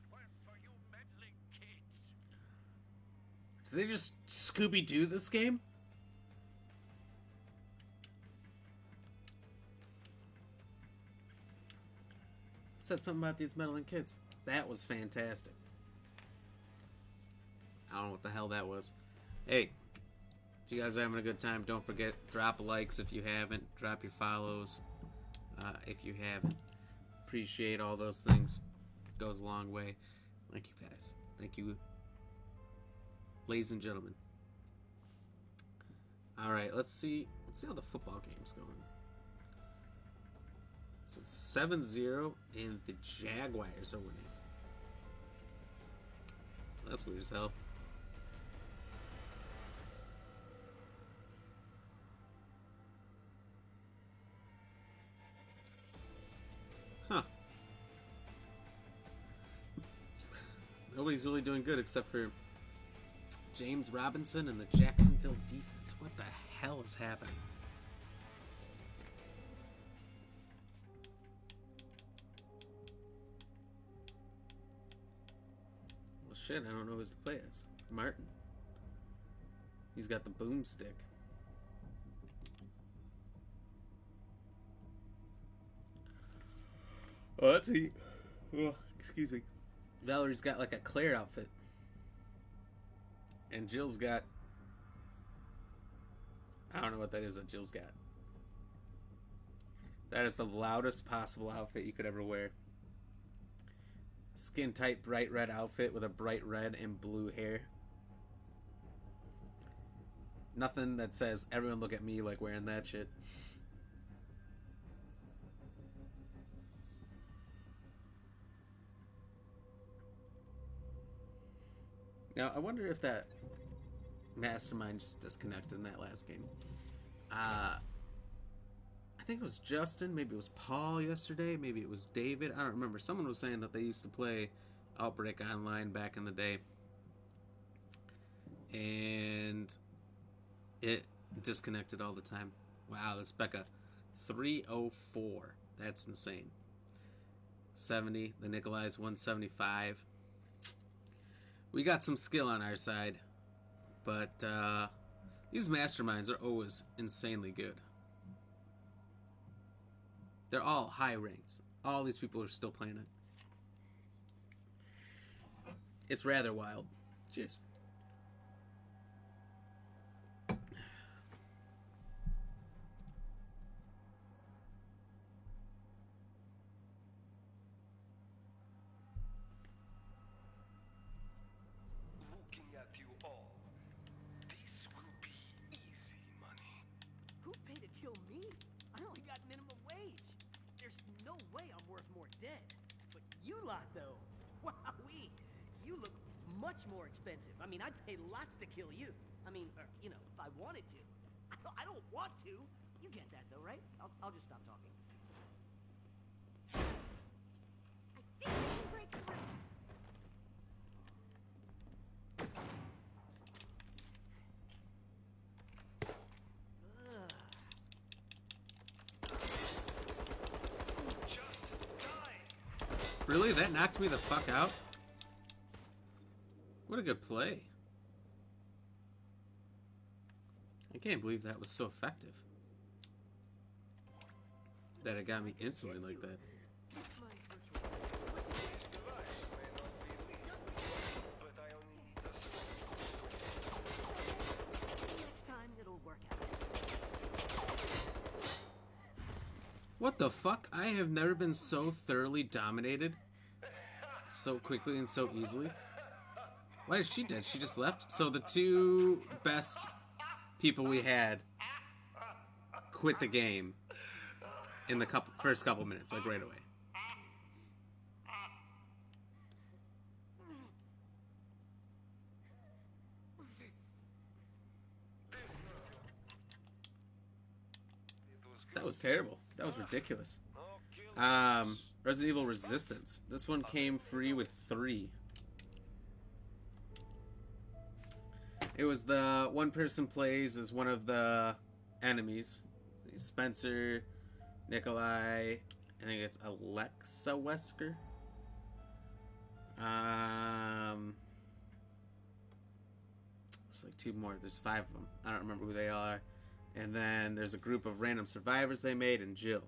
Did they just Scooby-Doo this game? Said something about these meddling kids. That was fantastic. I don't know what the hell that was. Hey, if you guys are having a good time, don't forget, drop likes if you haven't. Drop your follows if you haven't. Appreciate all those things. Goes a long way. Thank you guys. Thank you, ladies and gentlemen. Alright, let's see how the football game's going. So it's 7-0 and the Jaguars are winning. That's weird as hell. Huh. nobody's really doing good except for James Robinson and the Jacksonville defense. What the hell is happening? Well, shit, I don't know who to play as. Martin. He's got the boomstick. Oh, that's heat. Oh, excuse me. Valerie's got like a Claire outfit. And Jill's got... I don't know what that is that Jill's got. That is the loudest possible outfit you could ever wear. Skin tight, bright red outfit with a bright red and blue hair. Nothing that says, everyone look at me like wearing that shit. Now, I wonder if that mastermind just disconnected in that last game. I think it was Justin, maybe it was Paul yesterday, maybe it was David, I don't remember. Someone was saying that they used to play Outbreak Online back in the day. And it disconnected all the time. Wow, this Becca 304. That's insane. 70, the Nikolai's 175. We got some skill on our side, but these masterminds are always insanely good. They're all high ranks. All these people are still playing it. It's rather wild. Cheers. Looking at you all, this will be easy money. Who paid to kill me? I only got minimum wage. There's no way I'm worth more dead. But you lot, though, wowee, you look much more expensive. I mean, I'd pay lots to kill you. I mean, you know, if I wanted to. I don't want to. You get that, though, right? I'll just stop talking. I think I can break through. Really? That knocked me the fuck out? What a good play. I can't believe that was so effective. That it got me instantly like that. Next time, it'll work out. What the fuck? I have never been so thoroughly dominated so quickly and so easily. Why is she dead? She just left? So the two best people we had quit the game in the first couple minutes, like right away. That was terrible. That was ridiculous. Resident Evil Resistance. This one came free with 3. It was the one person plays as one of the enemies. Spencer, Nikolai, I think it's Alexa Wesker. There's like 2 more. There's 5 of them. I don't remember who they are. And then there's a group of random survivors they made, and Jill.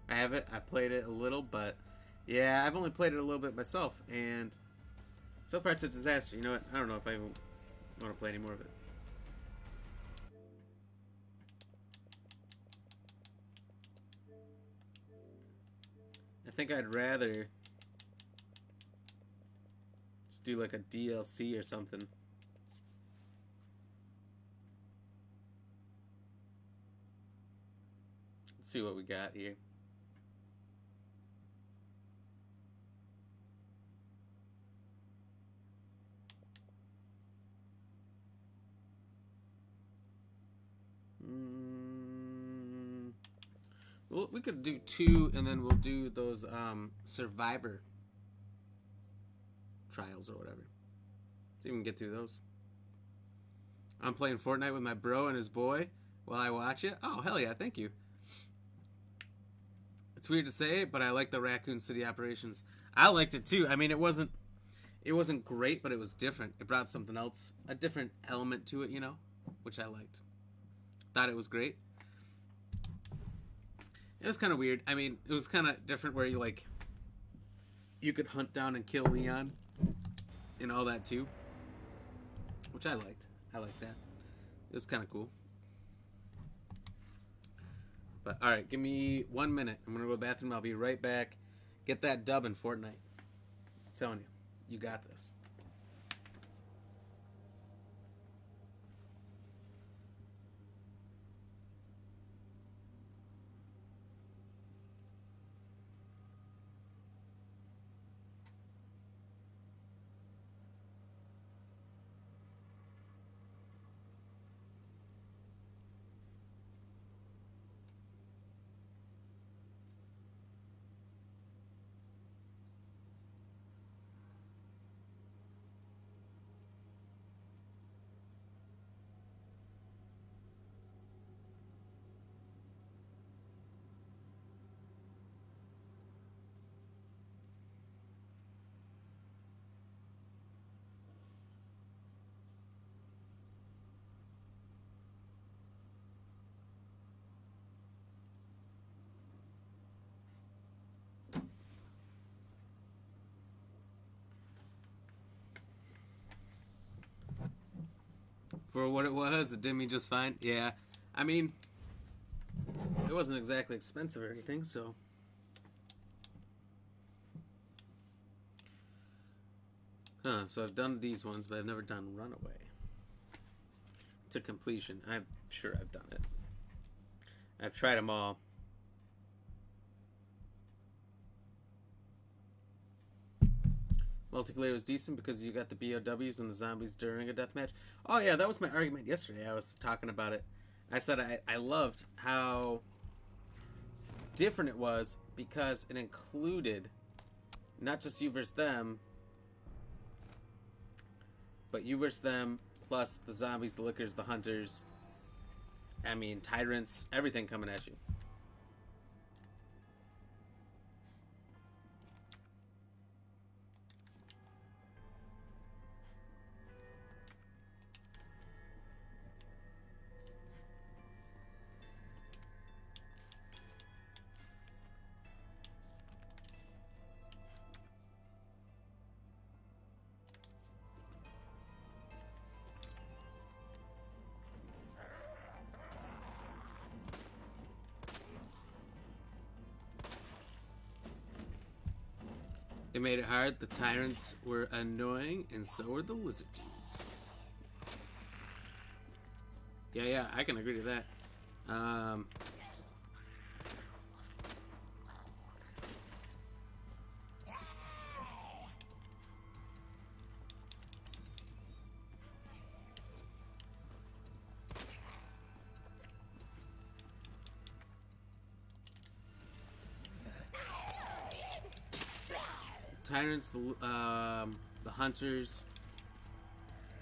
I have it. I played it a little, but yeah, I've only played it a little bit myself, and so far it's a disaster. You know what? I don't know if I even want to play any more of it. I think I'd rather just do like a DLC or something. Let's see what we got here. Well, we could do 2, and then we'll do those survivor trials or whatever. So you can get through those. I'm playing Fortnite with my bro and his boy while I watch it. Oh, hell yeah, thank you. It's weird to say, but I like the Raccoon City operations. I liked it too. I mean, it wasn't great, but it was different. It brought something else, a different element to it, you know, which I liked. Thought it was great. It was kind of weird. I mean, it was kind of different where you could hunt down and kill Leon and all that too, which I liked. I liked that. It was kind of cool. But all right, give me 1 minute. I'm gonna go to the bathroom. I'll be right back. Get that dub in Fortnite. I'm telling you, you got this. For what it was, it did me just fine. Yeah, I mean, it wasn't exactly expensive or anything, so. So I've done these ones, but I've never done Runaway to completion. I'm sure I've done it. I've tried them all. Multiplayer was decent because you got the BOWs and the zombies during a deathmatch. Oh yeah, that was my argument yesterday. I was talking about it. I said I loved how different it was because it included not just you versus them, but you versus them plus the zombies, the lickers, the hunters. I mean, tyrants, everything coming at you. It made it hard. The tyrants were annoying, and so were the lizard dudes. Yeah, I can agree to that. Tyrants, the hunters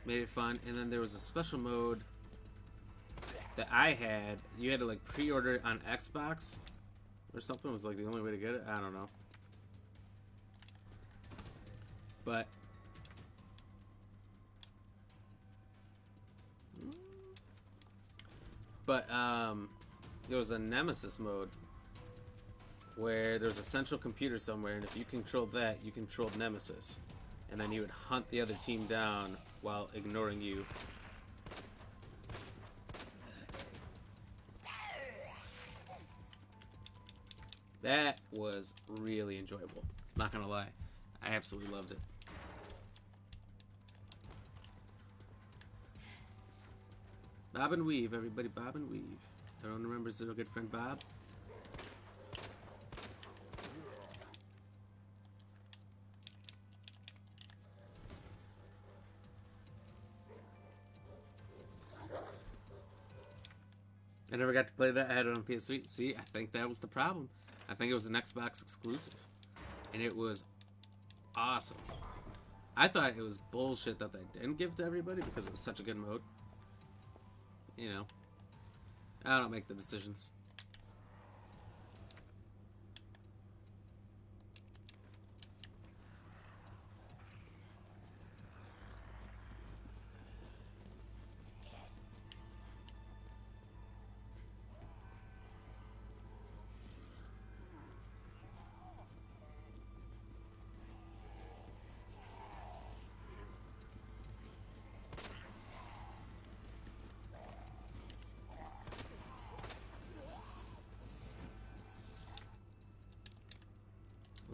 made it fun, and then there was a special mode that I had. You had to like pre-order it on Xbox or something. It was like the only way to get it. I don't know, but there was a Nemesis mode where there's a central computer somewhere, and if you controlled that, you controlled Nemesis. And then he would hunt the other team down while ignoring you. That was really enjoyable. Not gonna lie. I absolutely loved it. Bob and weave, everybody, Bob and weave. Everyone remembers our good friend Bob? I never got to play that. I had it on PS3. See, I think that was the problem. I think it was an Xbox exclusive. And it was awesome. I thought it was bullshit that they didn't give to everybody because it was such a good mode. You know, I don't make the decisions.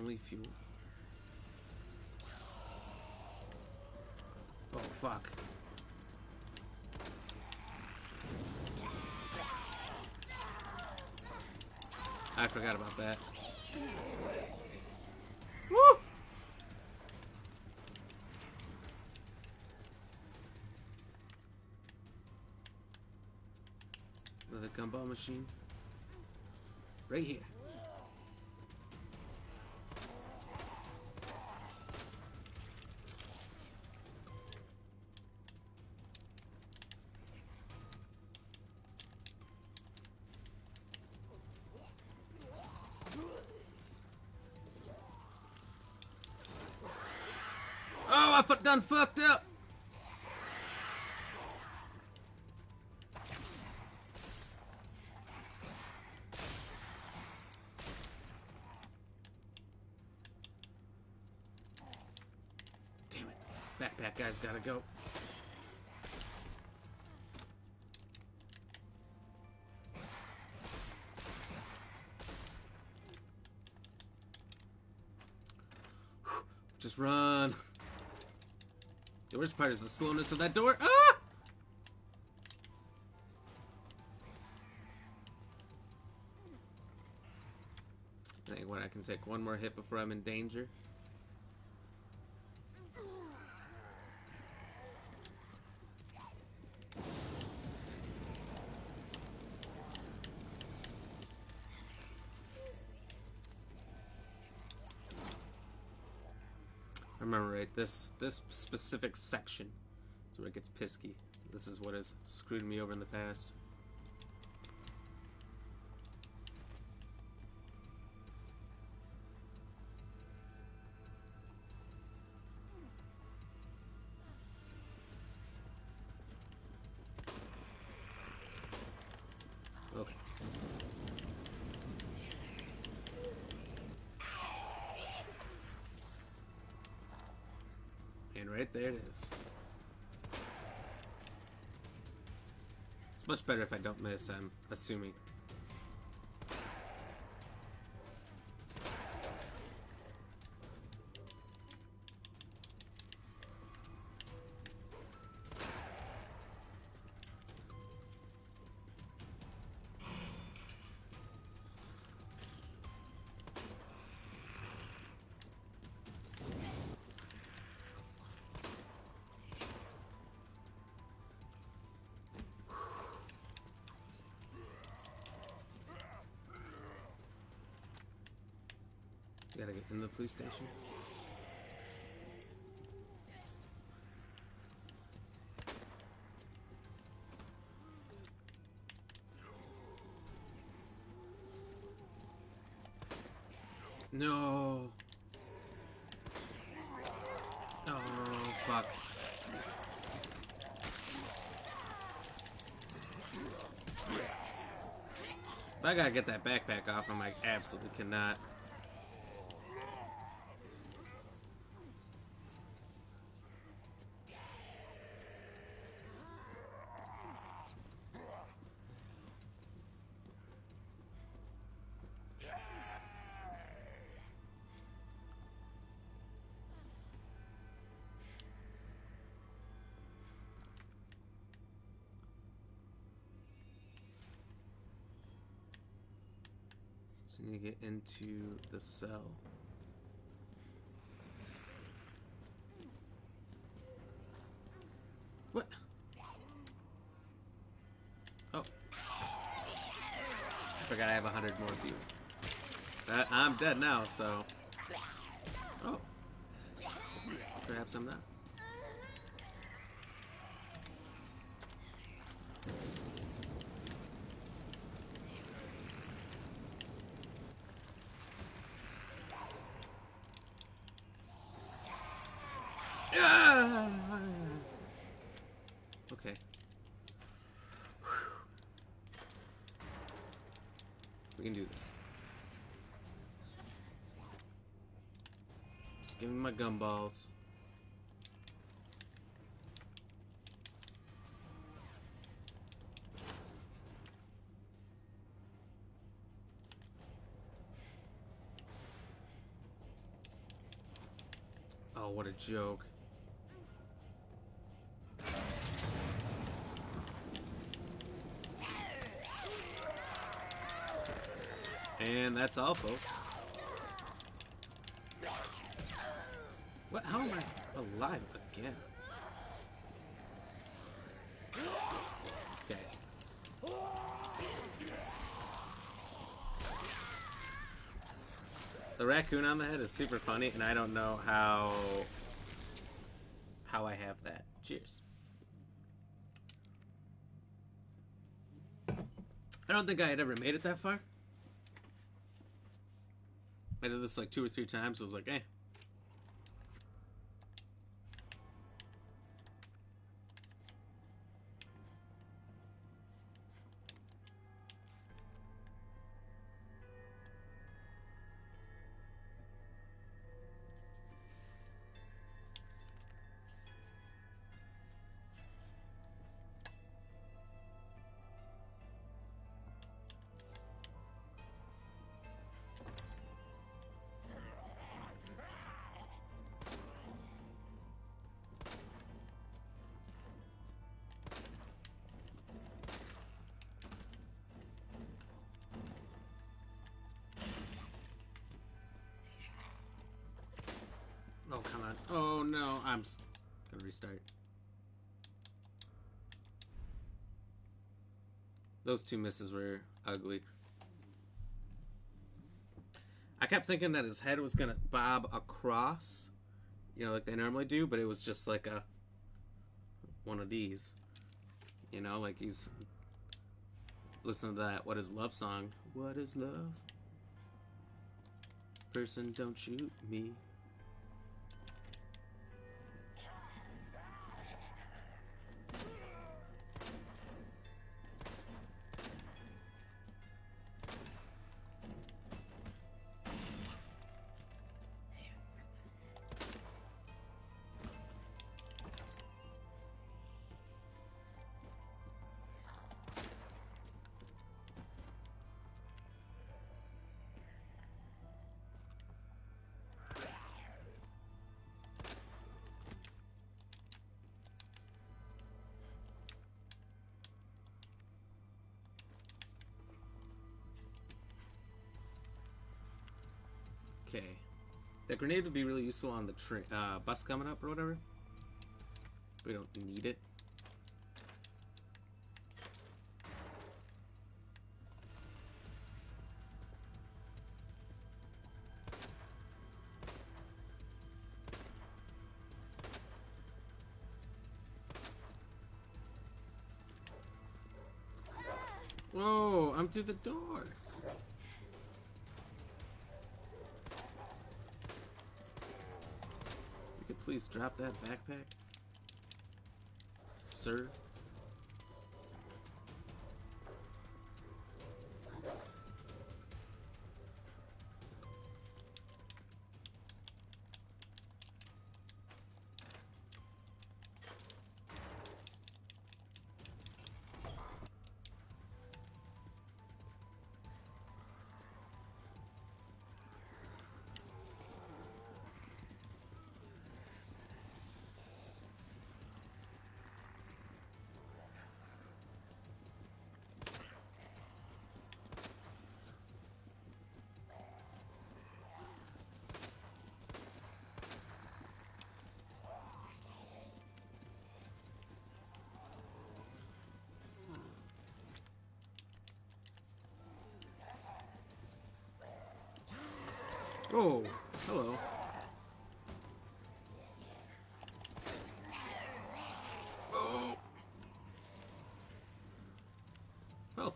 Only fuel. Oh, fuck. I forgot about that. Woo! Another gumball machine. Right here. Oh, I done fucked up. Damn it. Backpack guy's gotta go. Just run. The worst part is the slowness of that door. Ah! I think I can take one more hit before I'm in danger. Remember, right? This specific section is where it gets pisky. This is what has screwed me over in the past. Okay. And right there it is. It's much better if I don't miss, I'm assuming. Gotta get in the police station. No. Oh, fuck. If I gotta get that backpack off, I'm like, absolutely cannot. So you need to get into the cell. What? Oh. I forgot I have 100 more fuel. I'm dead now, so... Oh. Perhaps I'm not. Ah! Okay. We can do this. Just give me my gumballs. Oh, what a joke. And that's all, folks. What? How am I alive again? Okay. The raccoon on the head is super funny, and I don't know how I have that. Cheers. I don't think I had ever made it that far. I did this like 2 or 3 times, so I was like, eh. Oh, come on. Oh, no. I'm gonna restart. Those 2 misses were ugly. I kept thinking that his head was gonna bob across, you know, like they normally do, but it was just like a one of these. You know, like he's listening to that What Is Love song. What is love? Person, don't shoot me. Okay. That grenade would be really useful on the bus coming up or whatever. We don't need it. Whoa, I'm through the door. You could please drop that backpack, sir. Oh, hello.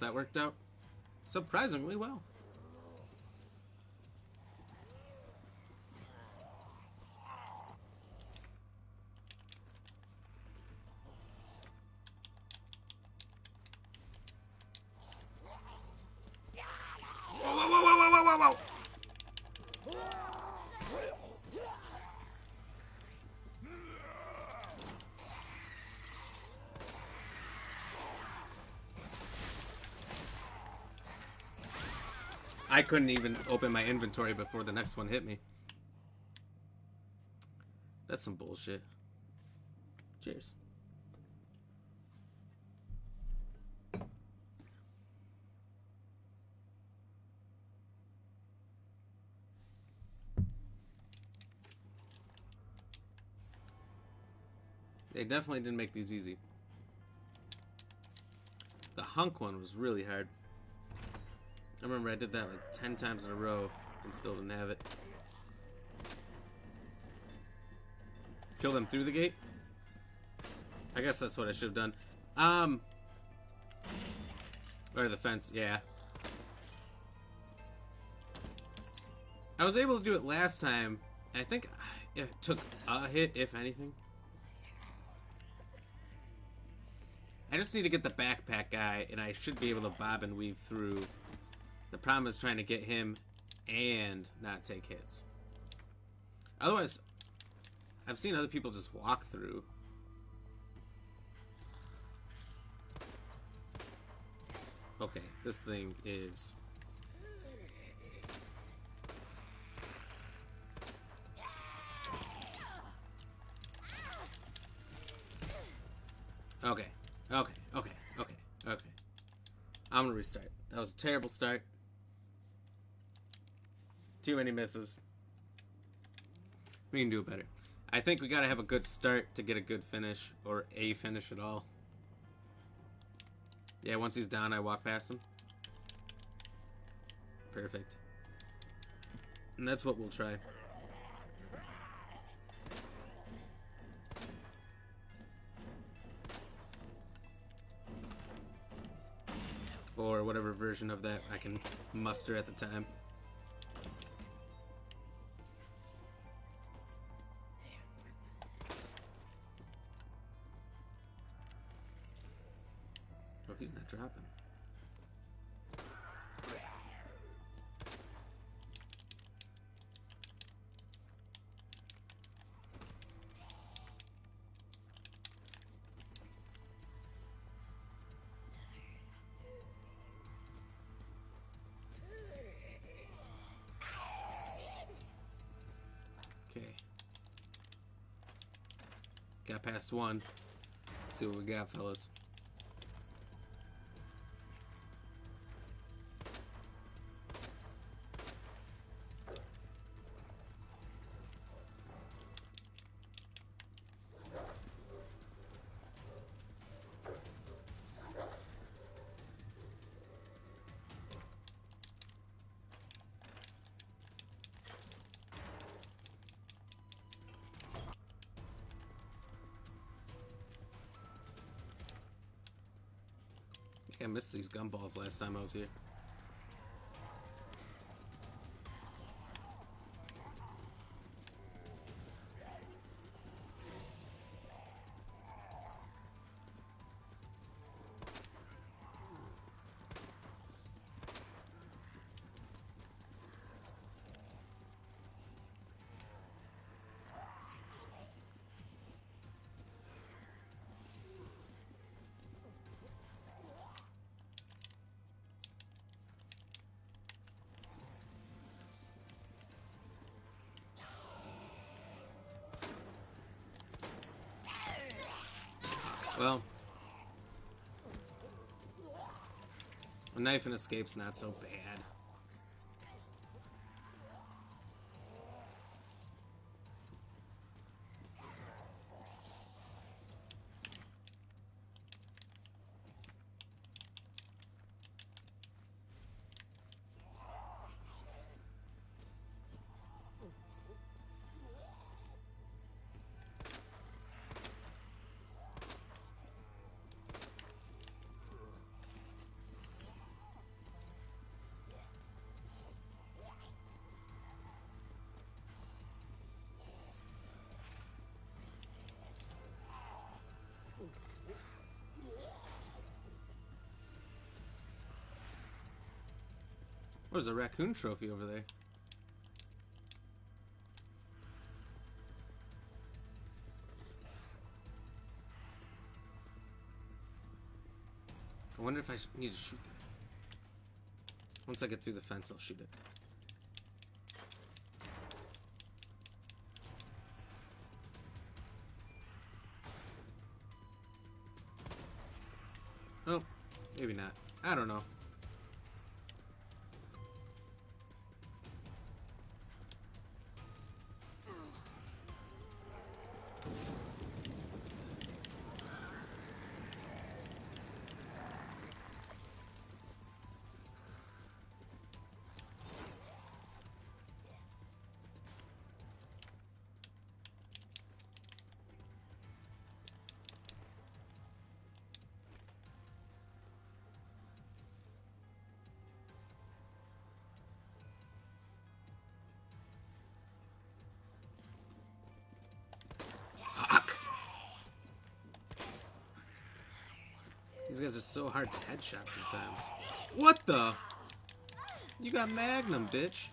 that worked out surprisingly well. Whoa, whoa, whoa, whoa, whoa, whoa, whoa! I couldn't even open my inventory before the next one hit me. That's some bullshit. Cheers. They definitely didn't make these easy. The hunk one was really hard. I remember I did that like 10 times in a row and still didn't have it. Kill them through the gate? I guess that's what I should have done. Or the fence, yeah. I was able to do it last time. I think it took a hit, if anything. I just need to get the backpack guy, and I should be able to bob and weave through. The problem is trying to get him and not take hits. Otherwise, I've seen other people just walk through. Okay, this thing is... Okay, okay, okay, okay, okay. I'm gonna restart. That was a terrible start. Too many misses. We can do it better. I think we gotta have a good start to get a good finish, or a finish at all. Yeah, once he's down, I walk past him. Perfect. And that's what we'll try. Or whatever version of that I can muster at the time. Oh, he's not dropping. Okay. Got past one. Let's see what we got, fellas. I missed these gumballs last time I was here. Well, a knife and escape's not so bad. There's a raccoon trophy over there. I wonder if I need to shoot that. Once I get through the fence, I'll shoot it. Oh, maybe not. I don't know. These guys are so hard to headshot sometimes. What the? You got Magnum, bitch.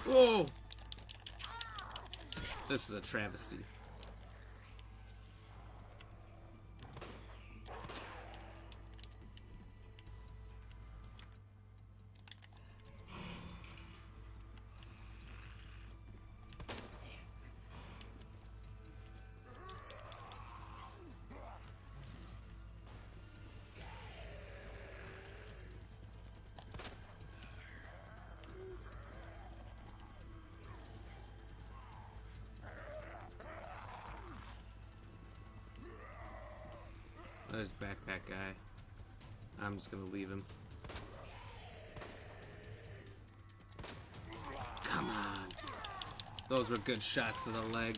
Whoa! This is a travesty. There's backpack guy. I'm just gonna leave him. Come on. Those were good shots to the leg.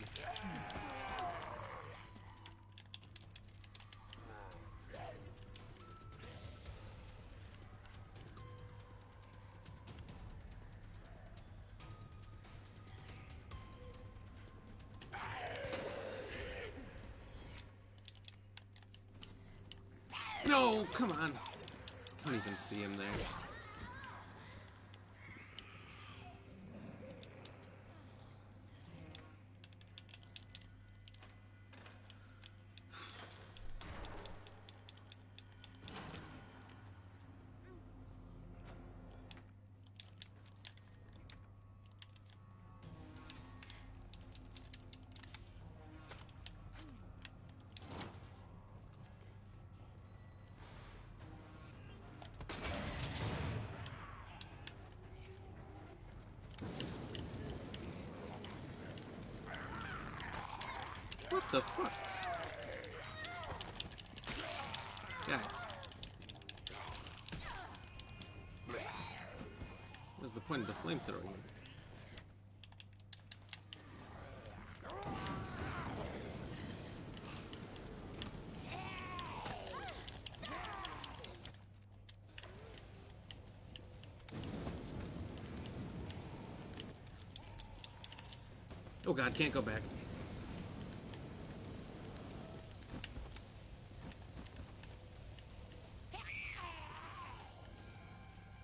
No, come on. Can't even see him there. What the fuck? Guys. What's the point of the flamethrower here? Oh god, can't go back.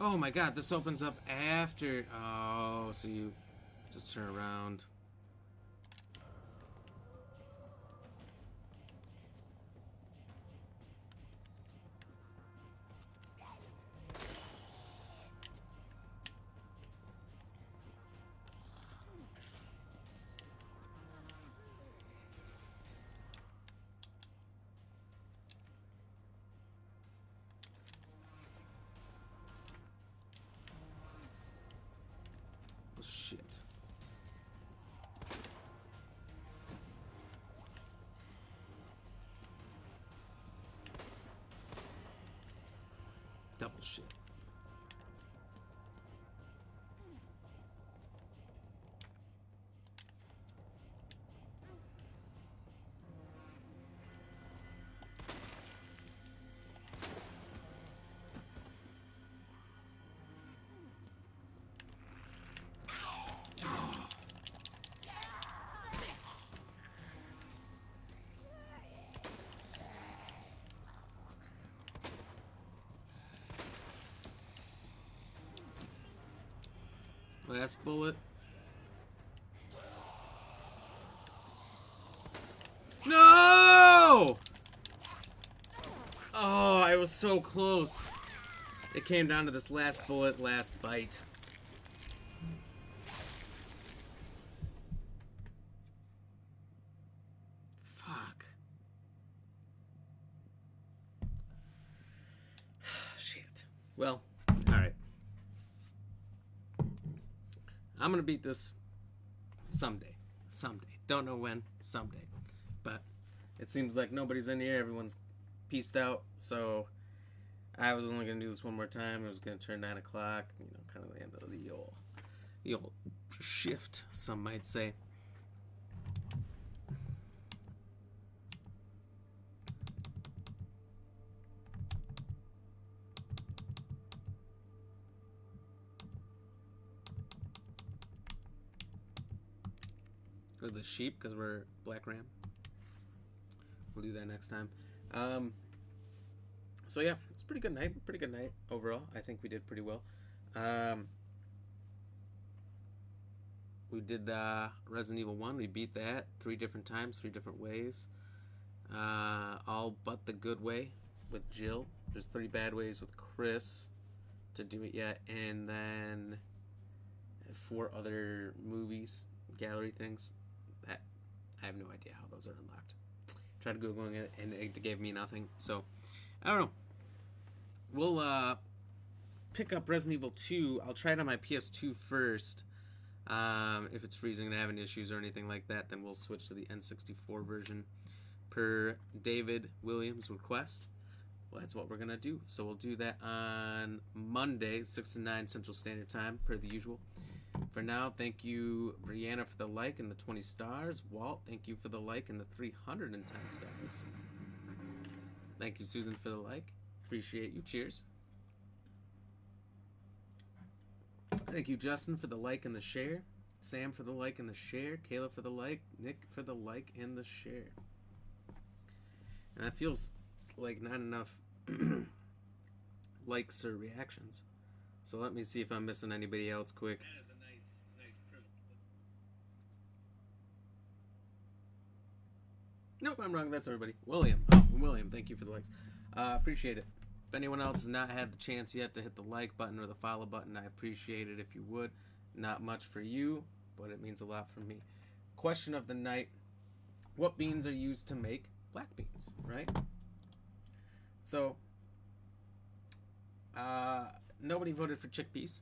Oh my god, this opens up after... Oh, so you just turn around. Oh, shit. Double shit. Last bullet. No! Oh, I was so close. It came down to this last bullet, last bite. Fuck. Shit. Well, alright. I'm gonna beat this someday. Someday. Don't know when. Someday. But it seems like nobody's in here. Everyone's pieced out. So I was only gonna do this one more time. It was gonna turn 9 o'clock. You know, kind of the end of the old shift, some might say. Go to the sheep because we're Black Ram. We'll do that next time. So yeah, it's a pretty good night. Pretty good night overall. I think we did pretty well. We did Resident Evil 1. We beat that 3 different times, 3 different ways. All but the good way with Jill. There's 3 bad ways with Chris to do it yet. And then 4 other movies, gallery things. That I have no idea how those are unlocked. Tried Googling it and it gave me nothing. So, I don't know. We'll pick up Resident Evil 2. I'll try it on my PS2 first. If it's freezing and having issues or anything like that, then we'll switch to the N64 version per David Williams' request. Well, that's what we're going to do. So we'll do that on Monday, 6 to 9 Central Standard Time, per the usual. For now, thank you, Brianna, for the like and the 20 stars. Walt, thank you for the like and the 310 stars. Thank you, Susan, for the like. Appreciate you. Cheers. Thank you, Justin, for the like and the share. Sam for the like and the share. Kayla for the like. Nick for the like and the share. And that feels like not enough likes or reactions. So let me see if I'm missing anybody else quick. That is a nice privilege. Nope, I'm wrong. That's everybody. William. Oh, William, thank you for the likes. Appreciate it. If anyone else has not had the chance yet to hit the like button or the follow button, I appreciate it if you would. Not much for you, but it means a lot for me. Question of the night. What beans are used to make black beans, right? So, nobody voted for chickpeas.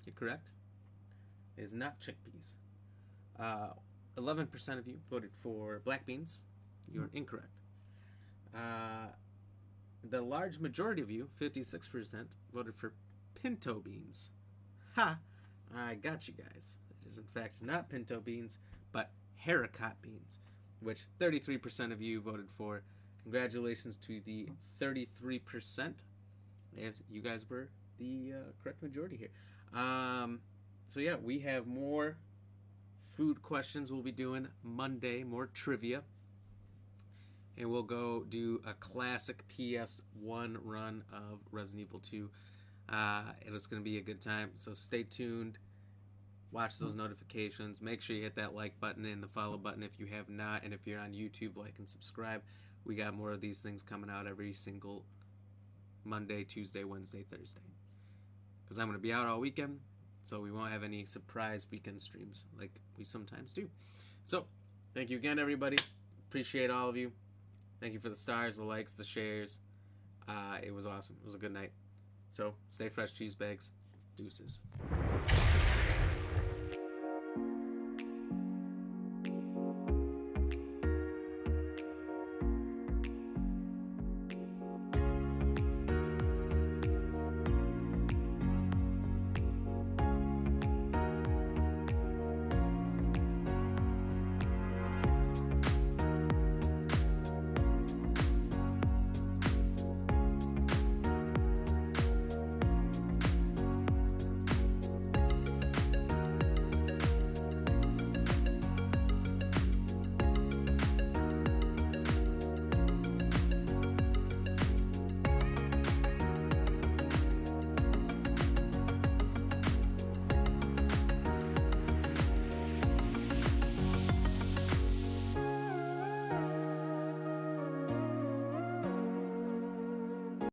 You're correct. It is not chickpeas. 11% of you voted for black beans. You're incorrect. The large majority of you, 56%, voted for pinto beans. Ha! I got you guys. It is in fact not pinto beans, but haricot beans, which 33% of you voted for. Congratulations to the 33%, as you guys were the correct majority here. So yeah, we have more food questions we'll be doing Monday, more trivia. And we'll go do a classic PS1 run of Resident Evil 2. It's going to be a good time, so stay tuned. Watch those notifications. Make sure you hit that like button and the follow button if you have not. And if you're on YouTube, like and subscribe. We got more of these things coming out every single Monday, Tuesday, Wednesday, Thursday. Because I'm going to be out all weekend, so we won't have any surprise weekend streams like we sometimes do. So, thank you again, everybody. Appreciate all of you. Thank you for the stars, the likes, the shares. It was awesome. It was a good night. So, stay fresh, cheese bags. Deuces.